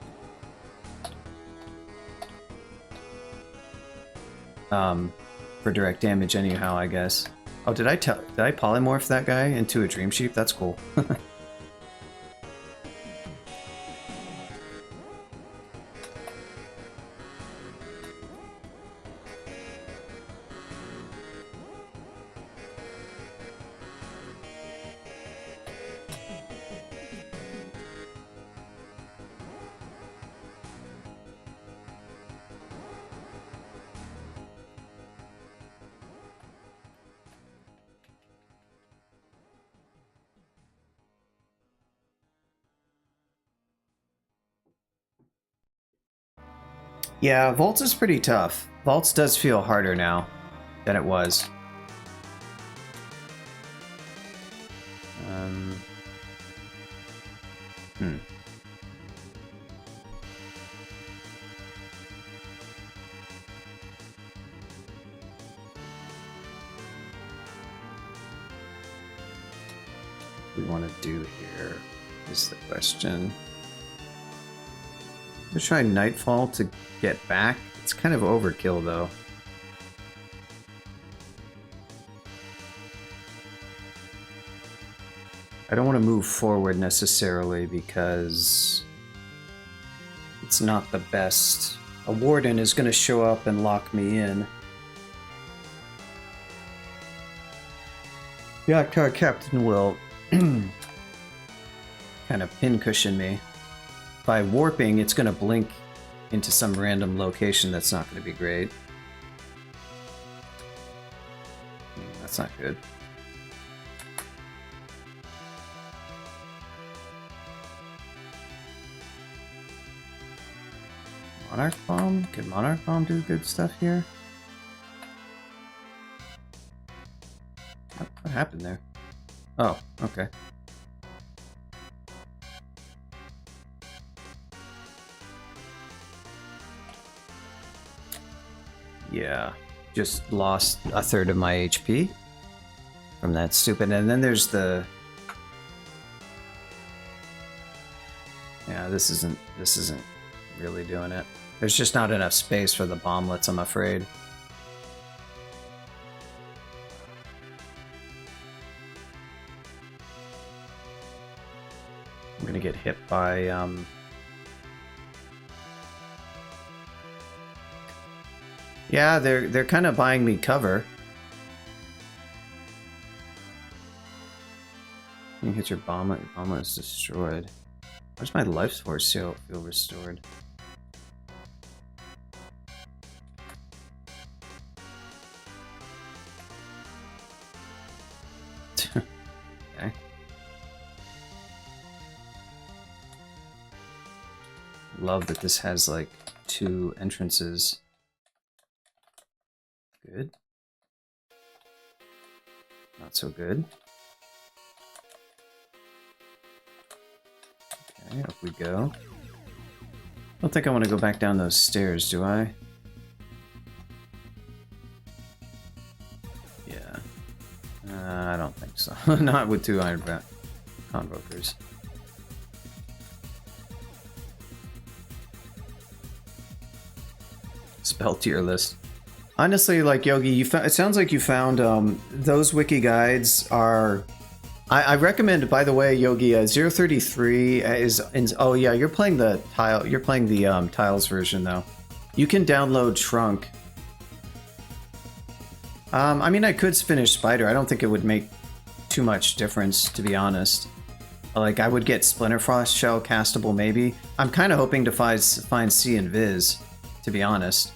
for direct damage anyhow, I guess. Oh, did I polymorph that guy into a Dream Sheep? That's cool. Yeah, Vaults is pretty tough. Vaults does feel harder now than it was. What we want to do here is the question. I'm gonna try Nightfall to get back. It's kind of overkill though. I don't want to move forward necessarily because it's not the best. A Warden is going to show up and lock me in. Yeah, Captain will kind of pincushion me. By warping, it's going to blink into some random location that's not going to be great. That's not good. Monarch Bomb? Could Monarch Bomb do good stuff here? What happened there? Oh, okay. Yeah, just lost a third of my HP from that stupid. And then there's the... Yeah, this isn't really doing it. There's just not enough space for the bomblets, I'm afraid. I'm gonna get hit by yeah, they're kind of buying me cover. lightning hits your bomb is destroyed. Where's my life force feel restored? Okay. Love that this has like 2 entrances. Good. Not so good. Okay, up we go. I don't think I want to go back down those stairs, do I? Yeah. I don't think so. Not with 2 iron convokers. Spell tier list. Honestly, like Yogi, it sounds like you found those wiki guides are. I recommend, by the way, Yogi, 033 is. Oh yeah, you're playing the tile. You're playing the tiles version though. You can download Shrunk. I mean, I could finish Spider. I don't think it would make too much difference, to be honest. Like, I would get Splinterfrost Shell castable, maybe. I'm kind of hoping to find C and Viz, to be honest,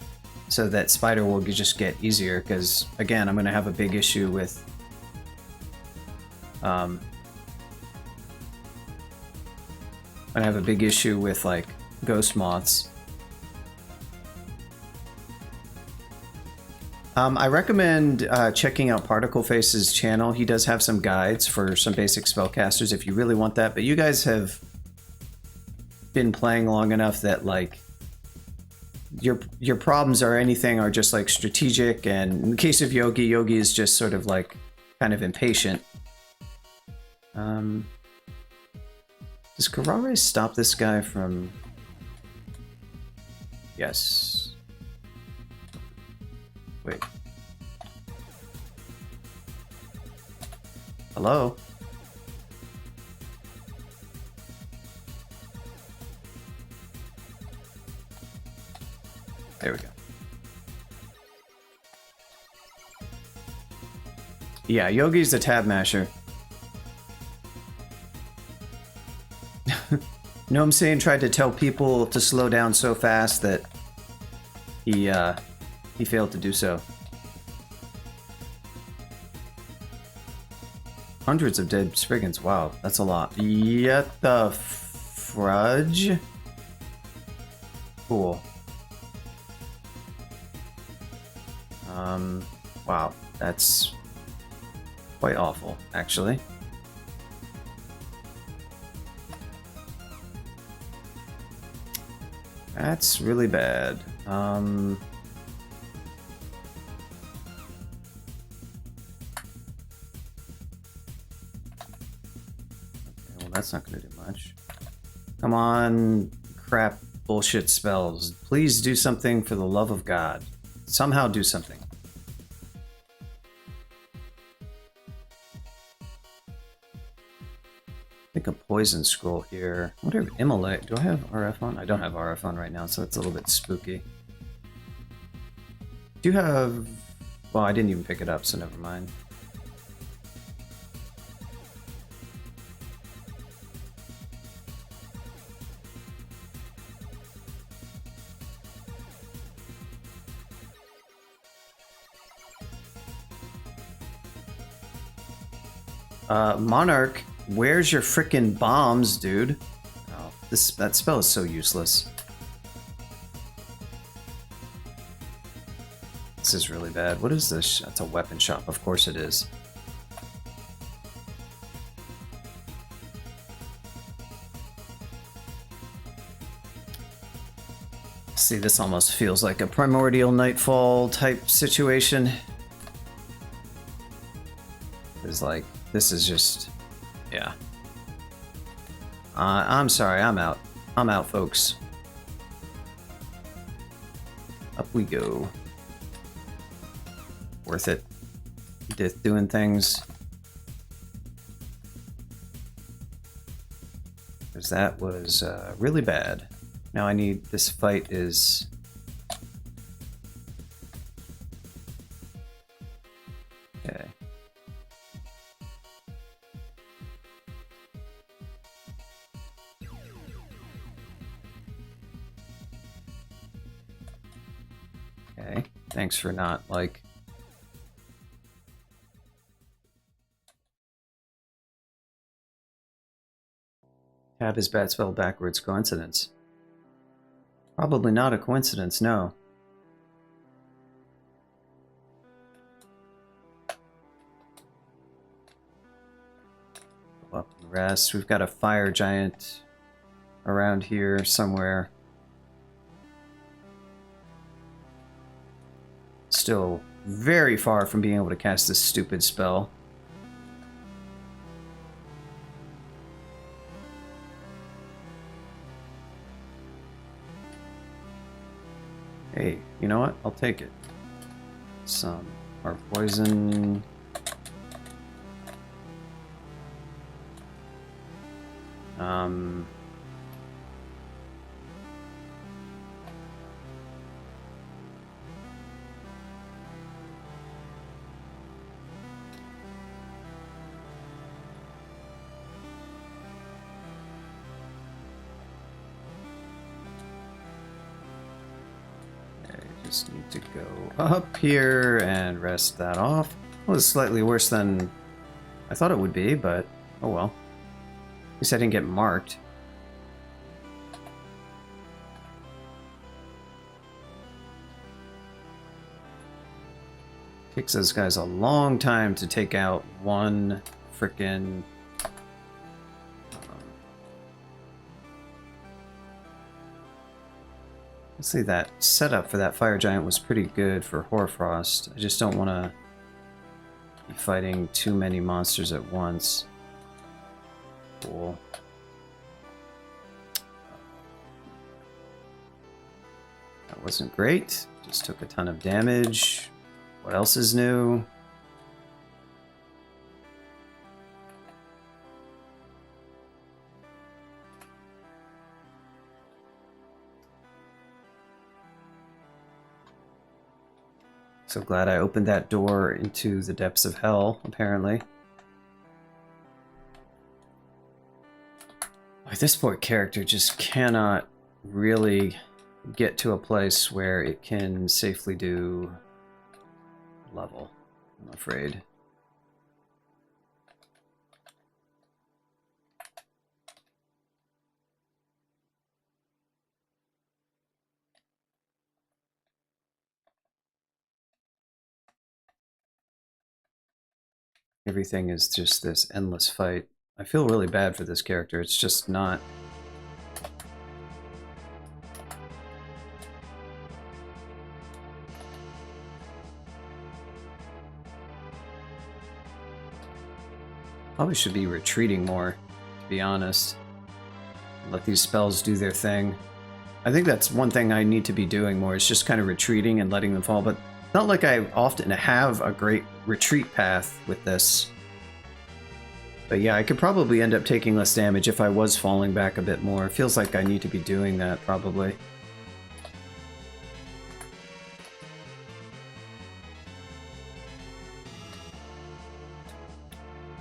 so that Spider will just get easier, because, again, I'm going to have a big issue with... I'm going to have a big issue with, like, Ghost Moths. I recommend checking out Particle Face's channel. He does have some guides for some basic spellcasters if you really want that, but you guys have been playing long enough that, like, your problems are just like strategic, and in the case of Yogi, Yogi is just sort of like kind of impatient. Does Karare stop this guy from... Yes. Wait. Hello? There we go. Yeah, Yogi's the tab masher. Gnome Sane tried to tell people to slow down so fast that he failed to do so. Hundreds of dead Spriggans. Wow, that's a lot. Yet the Fudge? Cool. Wow, that's quite awful, actually. That's really bad. Okay, well, that's not going to do much. Come on, crap, bullshit spells. Please do something for the love of God. Somehow do something. I think a poison scroll here. I wonder if Immolate. Do I have RF on? I don't have RF on right now, so that's a little bit spooky. Do you have... Well, I didn't even pick it up, so never mind. Monarch, where's your frickin' bombs, dude? Oh, that spell is so useless. This is really bad. What is this? That's a weapon shop. Of course it is. See, this almost feels like a Primordial Nightfall type situation. It's like, this is just, yeah. I'm sorry, I'm out. I'm out, folks. Up we go. Worth it. Doing things. Because that was really bad. Now I need, this fight is... Okay. Thanks for not, like... Tab is bad spelled backwards. Coincidence? Probably not a coincidence, no. Go up and rest. We've got a fire giant around here somewhere. Still very far from being able to cast this stupid spell. Hey, you know what? I'll take it. Some or poison. Just need to go up here and rest that off. Well, it's slightly worse than I thought it would be, but oh well. At least I didn't get marked. Takes those guys a long time to take out one frickin'... Honestly, that setup for that fire giant was pretty good for Hoarfrost. I just don't want to be fighting too many monsters at once. Cool. That wasn't great. Just took a ton of damage. What else is new? So glad I opened that door into the depths of hell, apparently. Like, this poor character just cannot really get to a place where it can safely do level, I'm afraid. Everything is just this endless fight. I feel really bad for this character. It's just not... Probably should be retreating more, to be honest. Let these spells do their thing. I think that's one thing I need to be doing more, is just kind of retreating and letting them fall, but not like I often have a great retreat path with this. But yeah, I could probably end up taking less damage if I was falling back a bit more. It feels like I need to be doing that, probably.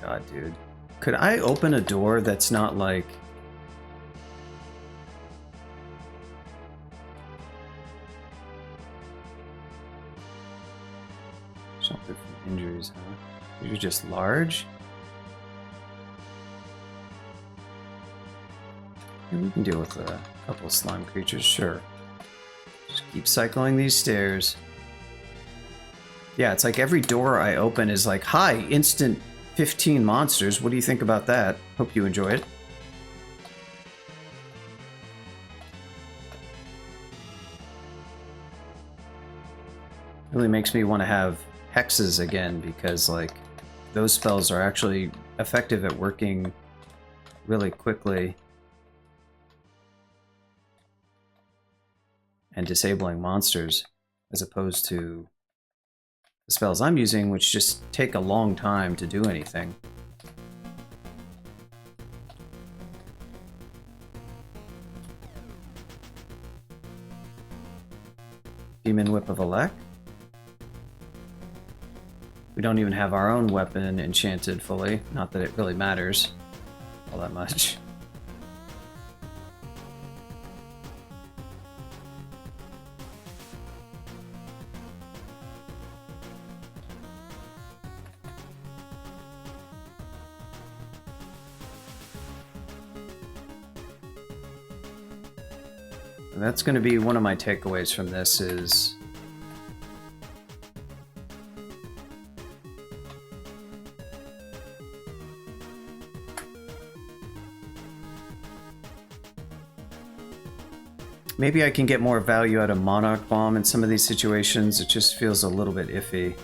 God, dude. Could I open a door that's not like... Shelter from injuries, huh? You're just large? Yeah, we can deal with a couple of slime creatures, sure. Just keep cycling these stairs. Yeah, it's like every door I open is like, hi, instant 15 monsters. What do you think about that? Hope you enjoy it. Really makes me want to have hexes again, because like those spells are actually effective at working really quickly and disabling monsters, as opposed to the spells I'm using, which just take a long time to do anything. Demon Whip of Elec. We don't even have our own weapon enchanted fully. Not that it really matters all that much. That's going to be one of my takeaways from this is... maybe I can get more value out of Monarch Bomb in some of these situations. It just feels a little bit iffy.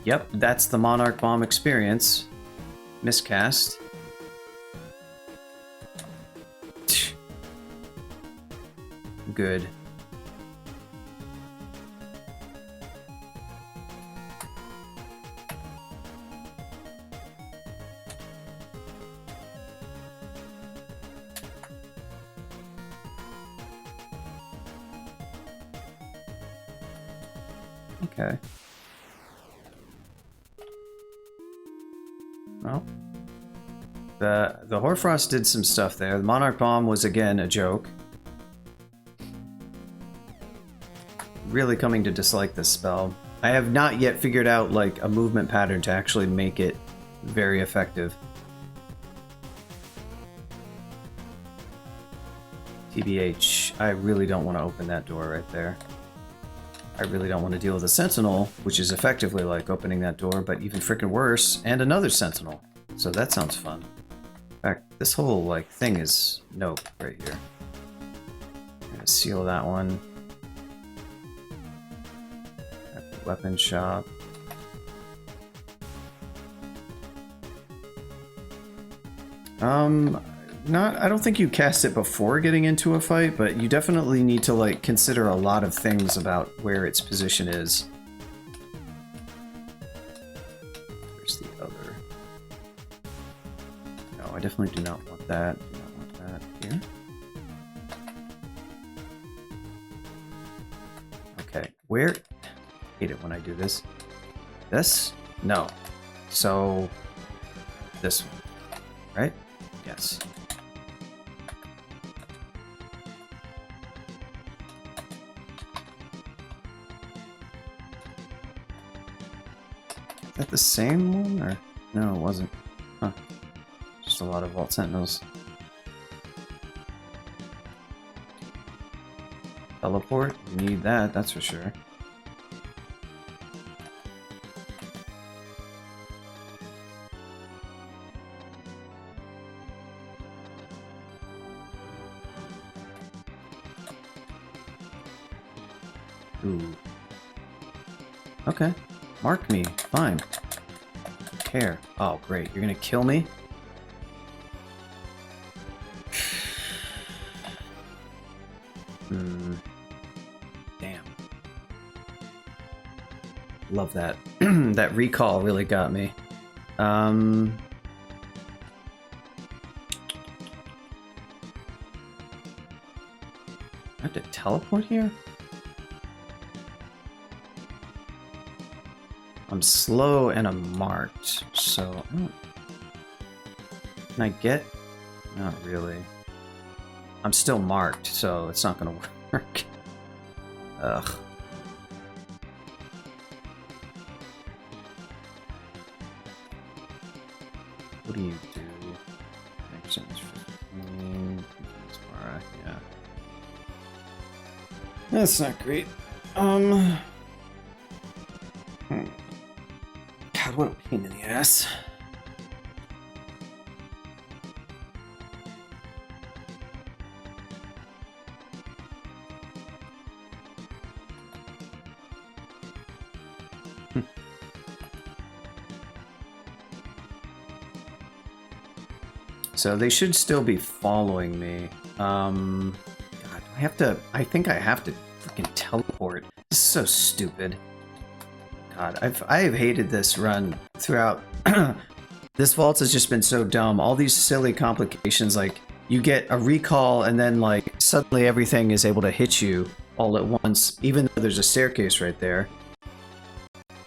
Yep, that's the Monarch Bomb experience. Miscast. Good. Okay. Well, the Hoarfrost did some stuff there. The Monarch Bomb was again a joke. Really coming to dislike this spell. I have not yet figured out like a movement pattern to actually make it very effective. TBH, I really don't want to open that door right there. I really don't want to deal with a Sentinel, which is effectively like opening that door, but even freaking worse, and another Sentinel. So that sounds fun. In fact, this whole like thing is nope right here. I'm gonna seal that one. Weapon shop. I don't think you cast it before getting into a fight, but you definitely need to like consider a lot of things about where its position is. Where's the other? No, I definitely do not want that. Do not want that here. Okay, where? I hate it when I do this. This? No. So this one, right? Yes. Is that the same one, or no? It wasn't. Huh. Just a lot of Vault Sentinels. Teleport. You need that. That's for sure. Ooh. Okay. Mark me. Fine. Don't care. Oh, great. You're gonna kill me? Damn. Love that. That recall really got me. I have to teleport here? I'm slow and I'm marked, so I don't... Can I get? Not really. I'm still marked, so it's not gonna work. Ugh. What do you do? Yeah. That's not great. God, what a pain in the ass. So they should still be following me. God, I think I have to freaking teleport. This is so stupid. God, I've hated this run throughout. This vault has just been so dumb. All these silly complications, like you get a recall and then like suddenly everything is able to hit you all at once, even though there's a staircase right there.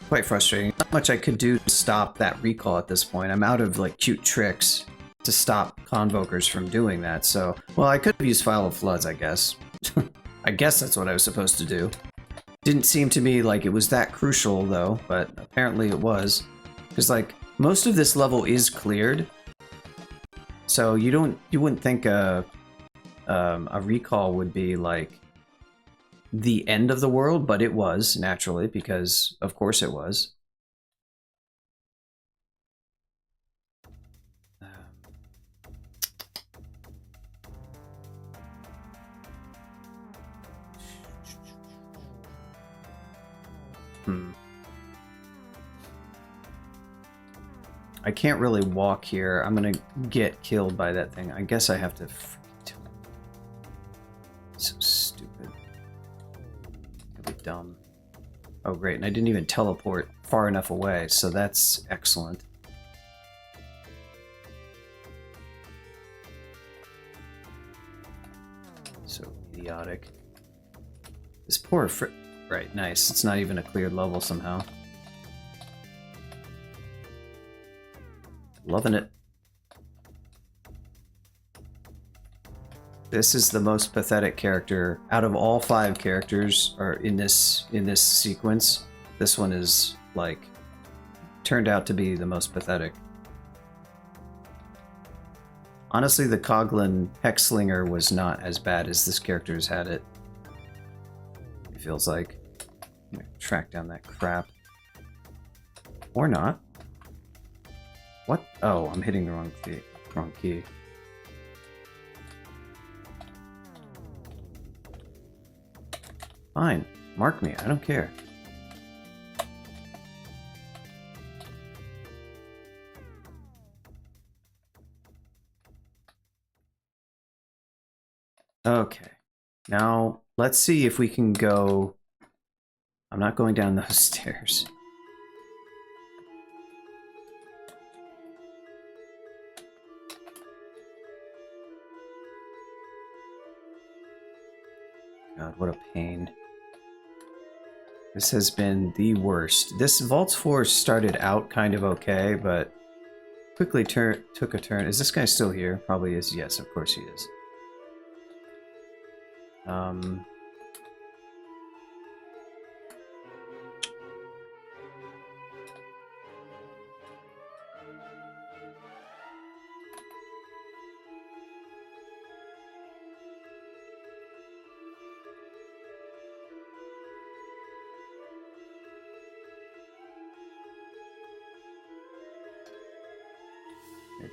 Quite frustrating. Not much I could do to stop that recall at this point. I'm out of like cute tricks to stop Convokers from doing that. So, well, I could have used File of Floods, I guess. I guess that's what I was supposed to do. Didn't seem to me like it was that crucial though, but apparently it was. Because like most of this level is cleared, so you wouldn't think a recall would be like the end of the world, but it was naturally, because of course it was. I can't really walk here. I'm gonna get killed by that thing. I guess I have to. So stupid. Really dumb. Oh great, and I didn't even teleport far enough away, so that's excellent. So idiotic. This poor right, nice. It's not even a cleared level somehow. Loving it. This is the most pathetic character out of all 5 characters or in this sequence. This one is like turned out to be the most pathetic. Honestly, the Coglin Hexslinger was not as bad as this character's had it. It feels like. I'm gonna track down that crap. Or not. What? Oh, I'm hitting the wrong key. Fine. Mark me. I don't care. Okay. Now, let's see if we can go... I'm not going down those stairs. God, what a pain. This has been the worst. This Vaults Force started out kind of okay, but quickly took a turn. Is this guy still here? Probably is. Yes, of course he is.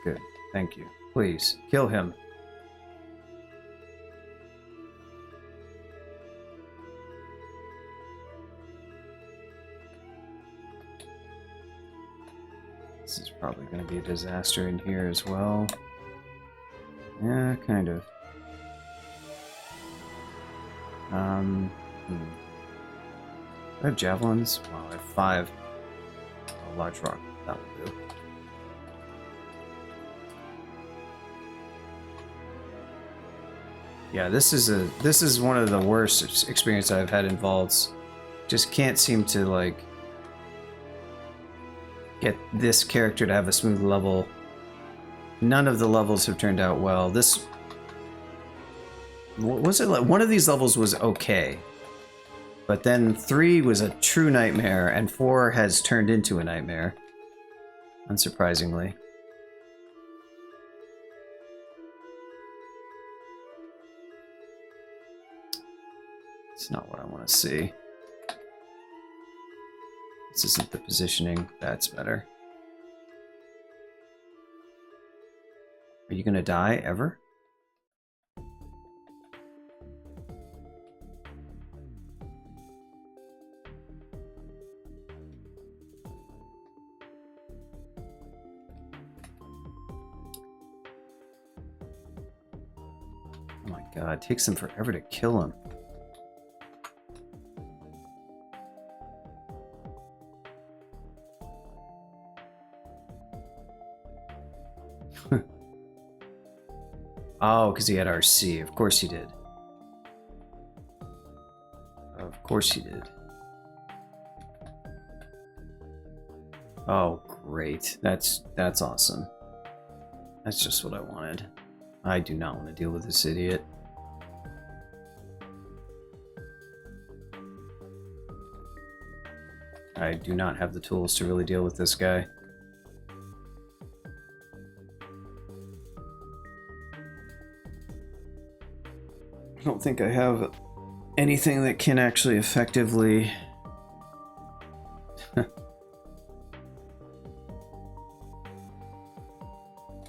Good. Thank you. Please, kill him. This is probably going to be a disaster in here as well. Yeah, kind of. I have javelins? Wow, I have 5. A large rock. That will do. Yeah, this is one of the worst experiences I've had in vaults. Just can't seem to like get this character to have a smooth level. None of the levels have turned out well. This was it like one of these levels was okay, but then 3 was a true nightmare, and 4 has turned into a nightmare. Unsurprisingly. It's not what I want to see. This isn't the positioning. That's better. Are you gonna die ever? Oh my god, it takes them forever to kill him. Oh, because he had RC. Of course he did. Of course he did. Oh, great. That's awesome. That's just what I wanted. I do not want to deal with this idiot. I do not have the tools to really deal with this guy. I don't think I have anything that can actually effectively...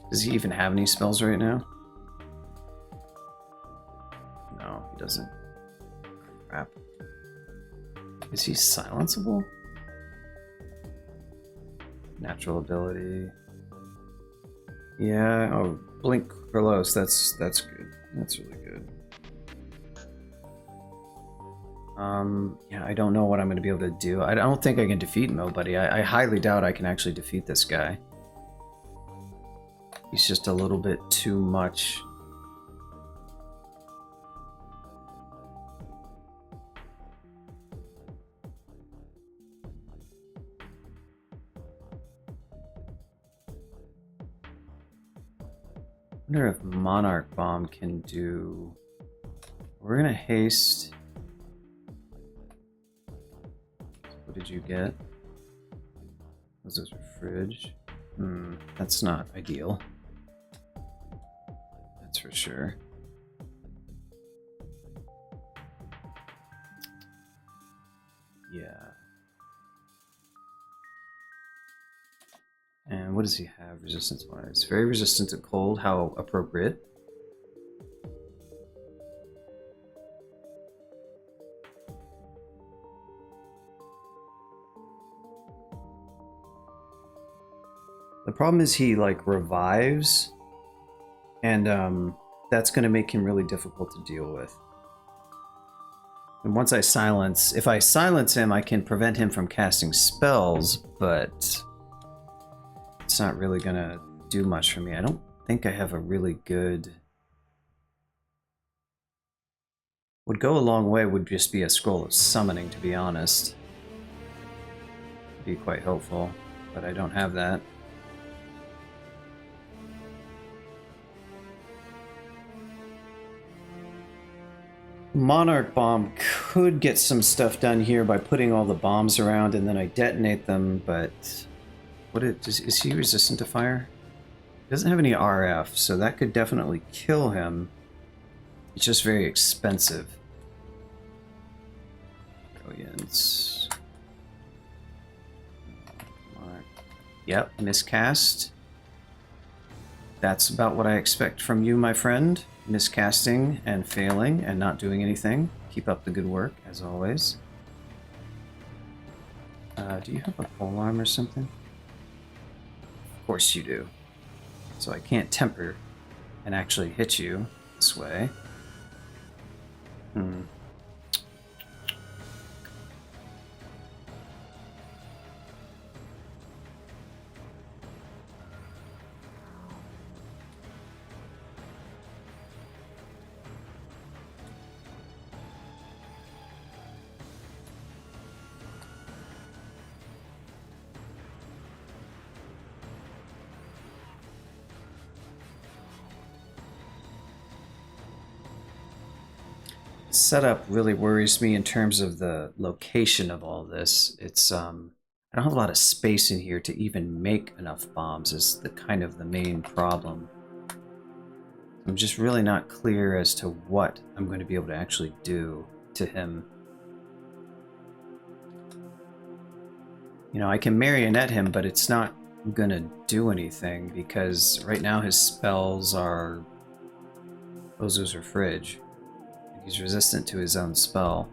Does he even have any spells right now? No, he doesn't. Crap. Is he silenceable? Natural ability. Yeah, oh, Blink Carlos, that's good. That's really good. Yeah, I don't know what I'm going to be able to do. I don't think I can defeat nobody. I highly doubt I can actually defeat this guy. He's just a little bit too much. I wonder if Monarch Bomb can do... We're gonna haste... What did you get? Was this a fridge? That's not ideal. That's for sure. Yeah. And what does he have resistance-wise? Very resistant to cold. How appropriate. The problem is he like revives, and that's going to make him really difficult to deal with. And once I silence, if I silence him, I can prevent him from casting spells, but it's not really going to do much for me. I don't think I have a really good... Would go a long way would just be a scroll of summoning, to be honest. Be quite helpful, but I don't have that. Monarch Bomb could get some stuff done here by putting all the bombs around and then I detonate them, but is he resistant to fire? He doesn't have any RF, so that could definitely kill him. It's just very expensive. Brilliance. Yep, miscast. That's about what I expect from you, my friend. Miscasting and failing and not doing anything. Keep up the good work, as always. Do you have a polearm or something? Of course you do. So I can't temper and actually hit you this way. Setup really worries me in terms of the location of all this. It's I don't have a lot of space in here to even make enough bombs is the kind of the main problem. I'm just really not clear as to what I'm going to be able to actually do to him. You know, I can marionette him, but it's not gonna do anything because right now his spells are Ozo's or Fridge. He's resistant to his own spell.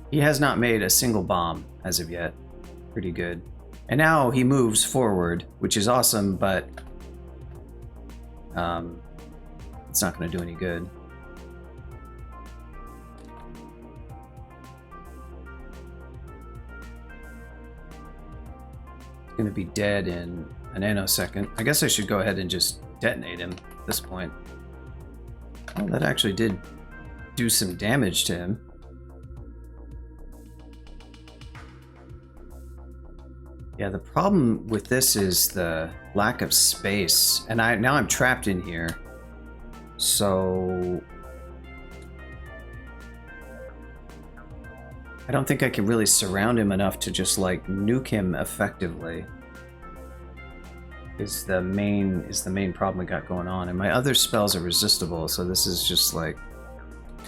He has not made a single bomb as of yet. Pretty good. And now he moves forward, which is awesome, but it's not going to do any good. He's going to be dead in a nanosecond. I guess I should go ahead and just detonate him at this point. Well, that actually did do some damage to him. Yeah, the problem with this is the lack of space, and now I'm trapped in here. So I don't think I can really surround him enough to just like nuke him effectively. Is the main problem we got going on, and my other spells are resistible, so this is just like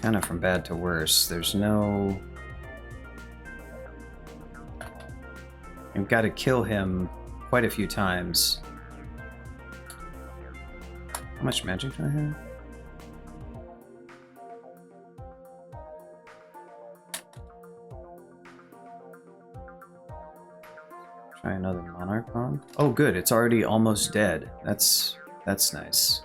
kind of from bad to worse. There's no... I've got to kill him quite a few times. How much magic do I have? Try another Monarch Bomb. Oh good, it's already almost dead. That's nice.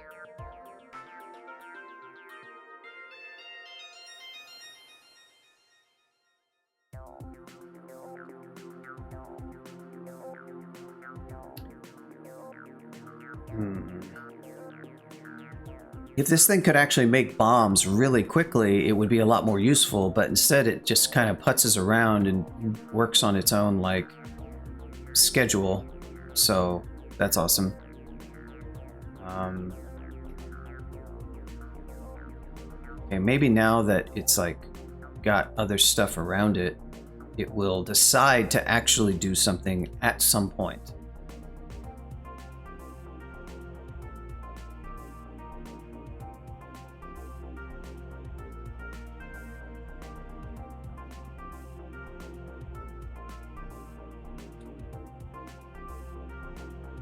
If this thing could actually make bombs really quickly, it would be a lot more useful, but instead it just kind of putzes around and works on its own, like, schedule. So, that's awesome. Okay, maybe now that it's, like, got other stuff around it, it will decide to actually do something at some point.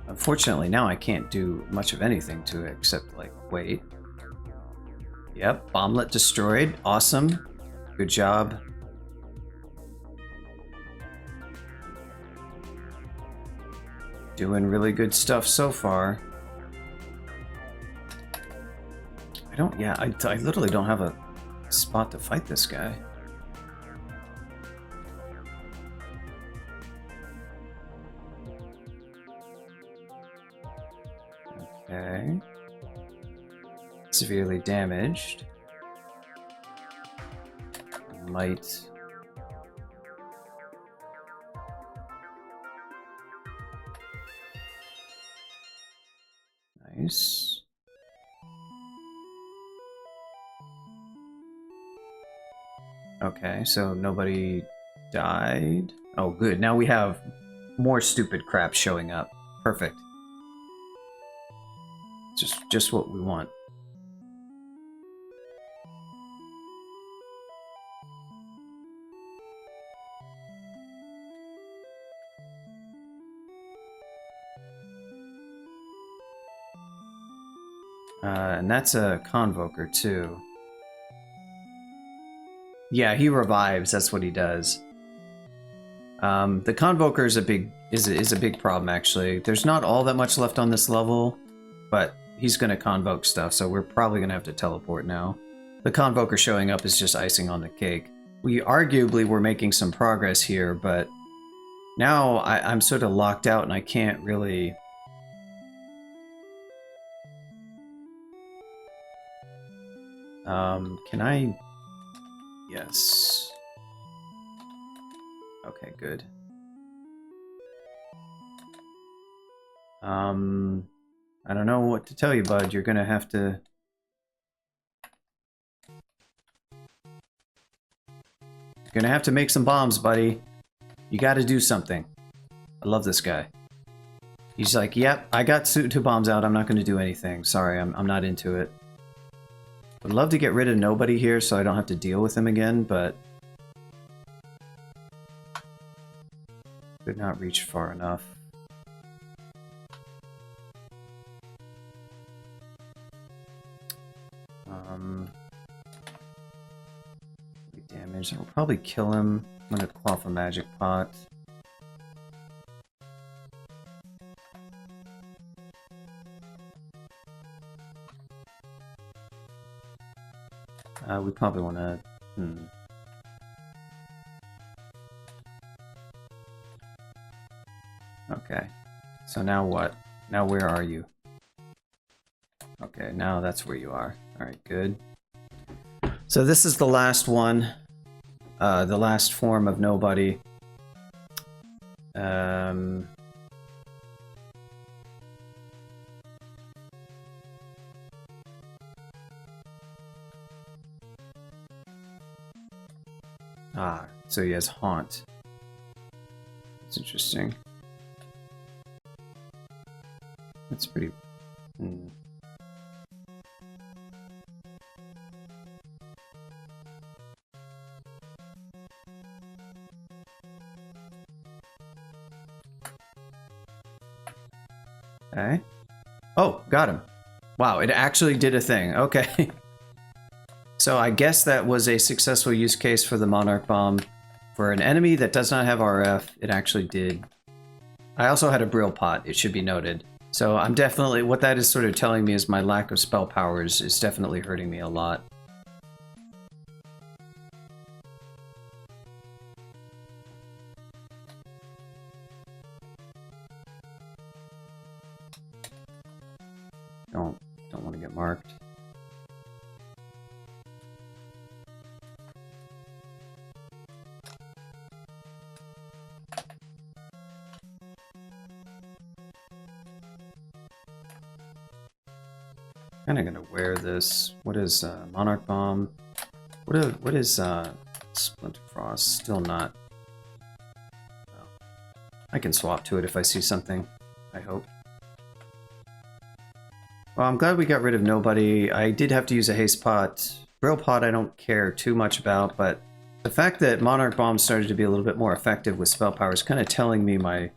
Unfortunately, now I can't do much of anything to it except, like, wait. Yep, bomblet destroyed. Awesome. Good job. Doing really good stuff so far. I literally don't have a spot to fight this guy. Okay. Severely damaged. Might. Nice. Okay, so nobody died. Oh, good. Now we have more stupid crap showing up. Perfect. Just what we want. And that's a Convoker too. Yeah, he revives. That's what he does. The Convoker is a big problem actually. There's not all that much left on this level, but he's going to convoke stuff, so we're probably going to have to teleport now. The Convoker showing up is just icing on the cake. We arguably were making some progress here, but now I'm sort of locked out and I can't really... can I... Yes. Okay, good. I don't know what to tell you, bud. You're gonna have to... You're gonna have to make some bombs, buddy. You gotta do something. I love this guy. He's like, yep, I got two bombs out. I'm not gonna do anything. Sorry, I'm not into it. Would love to get rid of nobody here so I don't have to deal with him again, but... Could not reach far enough. Damage. I'll probably kill him. I'm gonna quaff a magic pot. We probably want to... Okay. So now what? Now where are you? Okay, now that's where you are. Alright, good. So this is the last one. The last form of nobody. Ah, so he has Haunt. That's interesting. That's pretty... Okay. Oh, got him. Wow, it actually did a thing. Okay. So I guess that was a successful use case for the Monarch Bomb. For an enemy that does not have RF, it actually did. I also had a Brill Pot, it should be noted. So I'm definitely, what that is sort of telling me is my lack of spell powers is definitely hurting me a lot. Don't want to get marked. Kind of gonna wear this. What is Monarch Bomb? What is Splinter Frost? Still not. Oh. I can swap to it if I see something. I hope. Well, I'm glad we got rid of Nobody. I did have to use a Haste Pot. Brill Pot I don't care too much about, but the fact that Monarch Bomb started to be a little bit more effective with spell power is kind of telling me my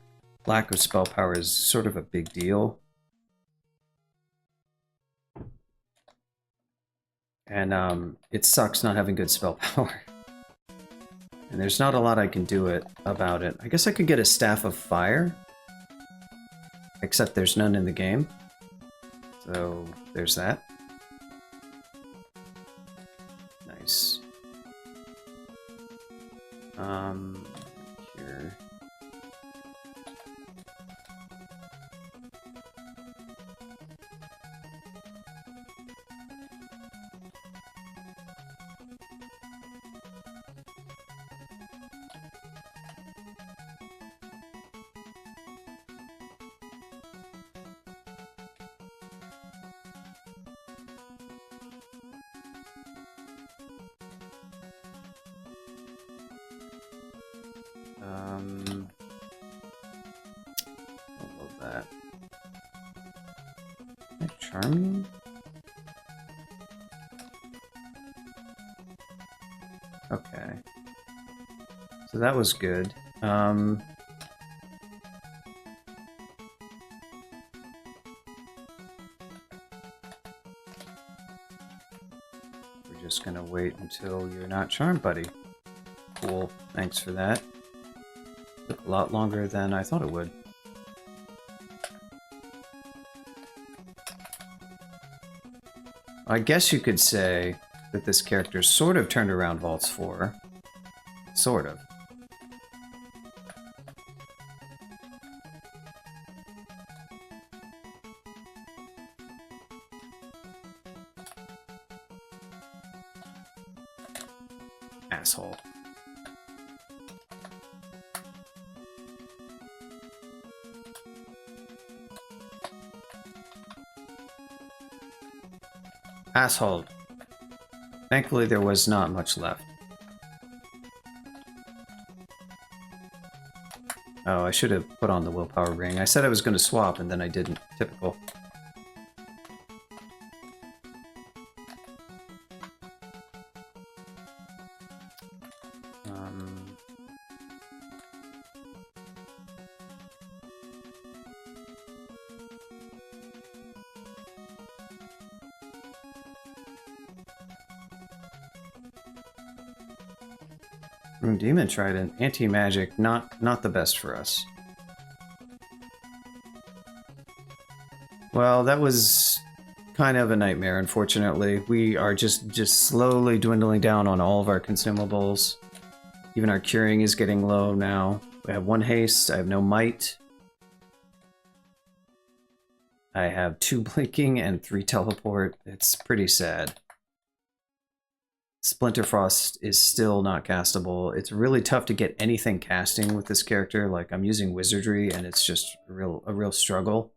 lack of spell power is sort of a big deal. And it sucks not having good spell power. And there's not a lot I can do about it. I guess I could get a Staff of Fire. Except there's none in the game. So there's that. Nice. Here. I love that. Charming? Okay. So that was good. We're just gonna wait until you're not charmed, buddy. Cool. Thanks for that. Took a lot longer than I thought it would. I guess you could say that this character sort of turned around Vaults 4. Sort of. Asshole. Asshole. Thankfully, there was not much left. Oh, I should have put on the willpower ring. I said I was going to swap, and then I didn't. Typical. Rune Demon Trident, anti-magic, not the best for us. Well, that was kind of a nightmare, unfortunately. We are just slowly dwindling down on all of our consumables. Even our curing is getting low now. We have 1 haste, I have no might. I have 2 blinking and 3 teleport. It's pretty sad. Splinter Frost is still not castable. It's really tough to get anything casting with this character. Like, I'm using Wizardry, and it's just a real struggle.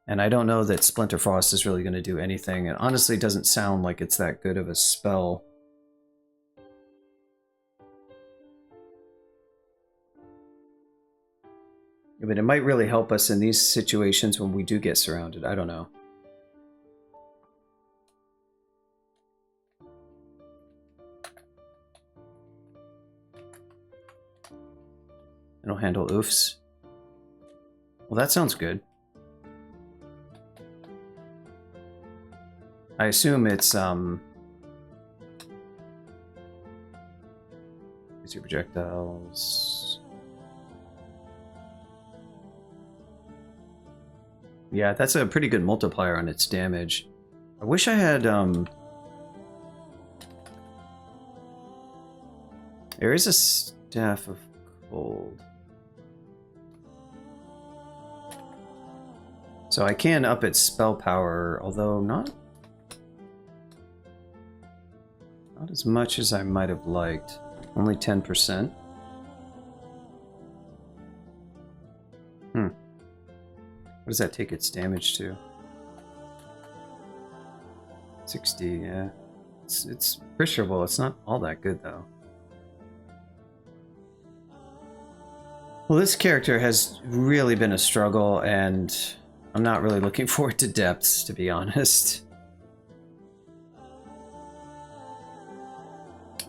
And I don't know that Splinter Frost is really going to do anything. It honestly doesn't sound like it's that good of a spell. But it might really help us in these situations when we do get surrounded. I don't know. It'll handle oofs. Well, that sounds good. I assume it's, Use your projectiles. Yeah, that's a pretty good multiplier on its damage. I wish I had, There is a Staff of Cold. So I can up its spell power, although not as much as I might have liked. Only 10%. What does that take its damage to? 60, yeah. It's appreciable. It's not all that good, though. Well, this character has really been a struggle, and I'm not really looking forward to depths, to be honest.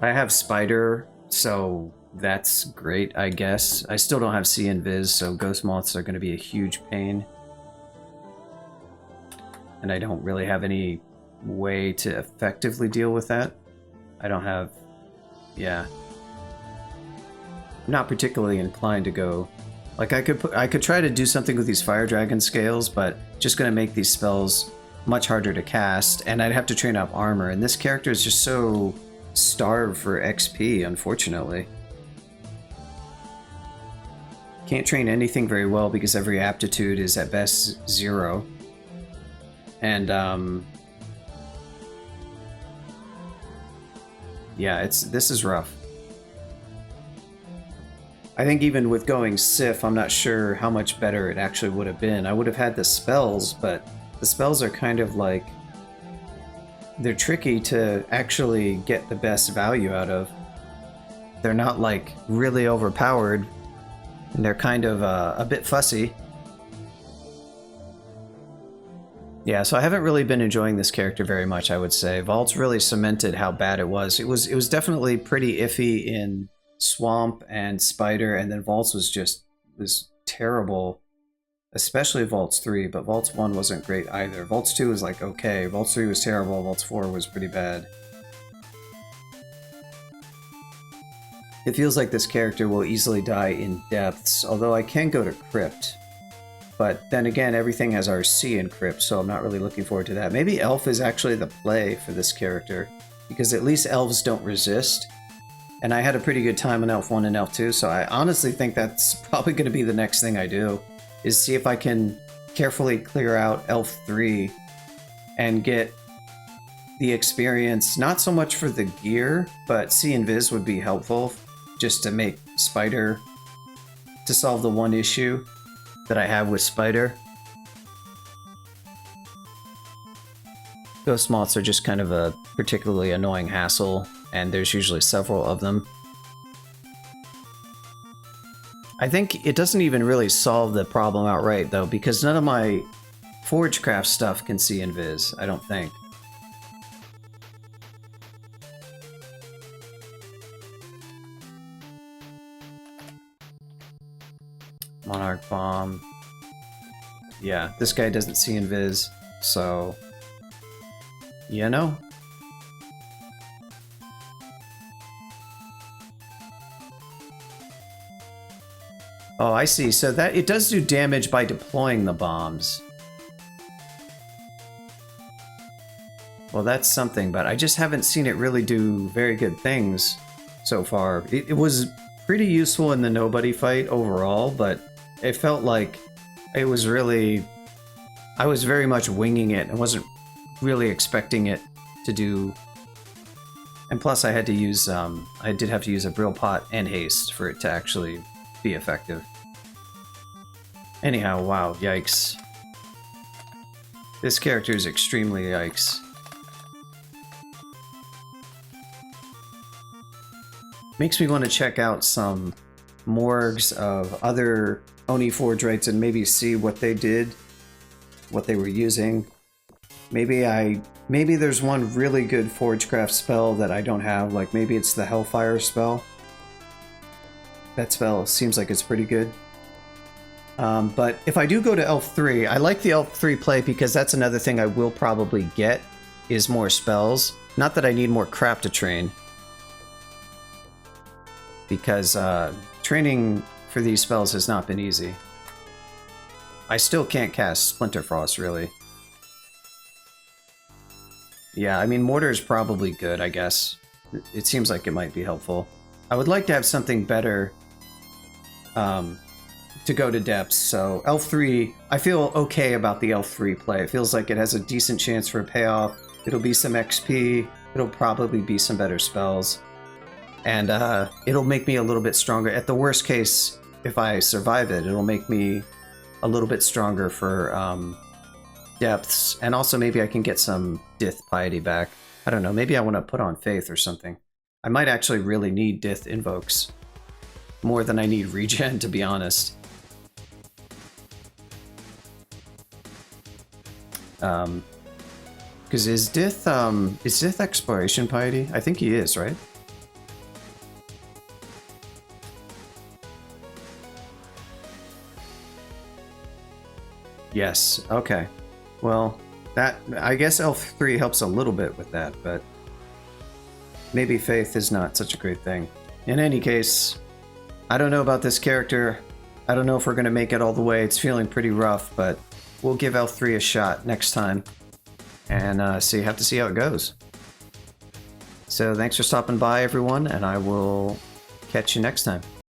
I have Spider, so that's great, I guess. I still don't have See and Viz, so Ghost Moths are going to be a huge pain. And I don't really have any way to effectively deal with that. I don't have... yeah. I'm not particularly inclined to go... like, I could try to do something with these Fire Dragon scales, but just going to make these spells much harder to cast, and I'd have to train up armor, and this character is just so starved for XP, unfortunately. Can't train anything very well because every aptitude is at best 0. And, yeah, this is rough. I think even with going Sif, I'm not sure how much better it actually would have been. I would have had the spells, but the spells are kind of like... they're tricky to actually get the best value out of. They're not, like, really overpowered, and they're kind of a bit fussy. Yeah, so I haven't really been enjoying this character very much, I would say. Vault's really cemented how bad it was. It was definitely pretty iffy in Swamp and Spider, and then Vault's was terrible, especially Vault's 3, but Vault's 1 wasn't great either. Vault's 2 was like okay, Vault's 3 was terrible, Vault's 4 was pretty bad. It feels like this character will easily die in depths, although I can go to Crypt. But then again, everything has RC in Crypt, so I'm not really looking forward to that. Maybe Elf is actually the play for this character, because at least Elves don't resist. And I had a pretty good time on Elf 1 and Elf 2, so I honestly think that's probably going to be the next thing I do, is see if I can carefully clear out Elf 3 and get the experience, not so much for the gear, but See and Viz would be helpful, just to make Spider, to solve the one issue that I have with Spider. Ghost Moths are just kind of a particularly annoying hassle, and there's usually several of them. I think it doesn't even really solve the problem outright, though, because none of my Forgecraft stuff can See and Viz, I don't think. Monarch Bomb. Yeah, this guy doesn't See and Viz, so... you know? Oh, I see. So that it does do damage by deploying the bombs. Well, that's something, but I just haven't seen it really do very good things so far. It was pretty useful in the Nobody fight overall, but it felt like it was really... I was very much winging it. I wasn't really expecting it to do And plus I had to use, I did have to use a Brill Pot and Haste for it to actually be effective. Anyhow, wow, yikes. This character is extremely yikes. Makes me want to check out some morgues of other Oni Forgewrights and maybe see what they did, what they were using. Maybe there's one really good Forgecraft spell that I don't have, like maybe it's the Hellfire spell. That spell seems like it's pretty good. But if I do go to Elf 3, I like the Elf 3 play because that's another thing I will probably get, is more spells. Not that I need more crap to train. Because training for these spells has not been easy. I still can't cast Splinter Frost, really. Yeah, I mean, Mortar is probably good, I guess. It seems like it might be helpful. I would like to have something better to go to depths, so Elf 3, I feel okay about the Elf 3 play. It feels like it has a decent chance for a payoff. It'll be some XP, it'll probably be some better spells. And it'll make me a little bit stronger. At the worst case, if I survive it, it'll make me a little bit stronger for depths. And also maybe I can get some Dith Piety back. I don't know, maybe I want to put on Faith or something. I might actually really need Dith Invokes. More than I need Regen, to be honest. Because is Dith Exploration Piety? I think he is, right? Yes, okay. Well, that, I guess Elf 3 helps a little bit with that, but maybe Faith is not such a great thing. In any case, I don't know about this character. I don't know if we're going to make it all the way. It's feeling pretty rough, but we'll give Elf 3 a shot next time. And have to see how it goes. So thanks for stopping by, everyone, and I will catch you next time.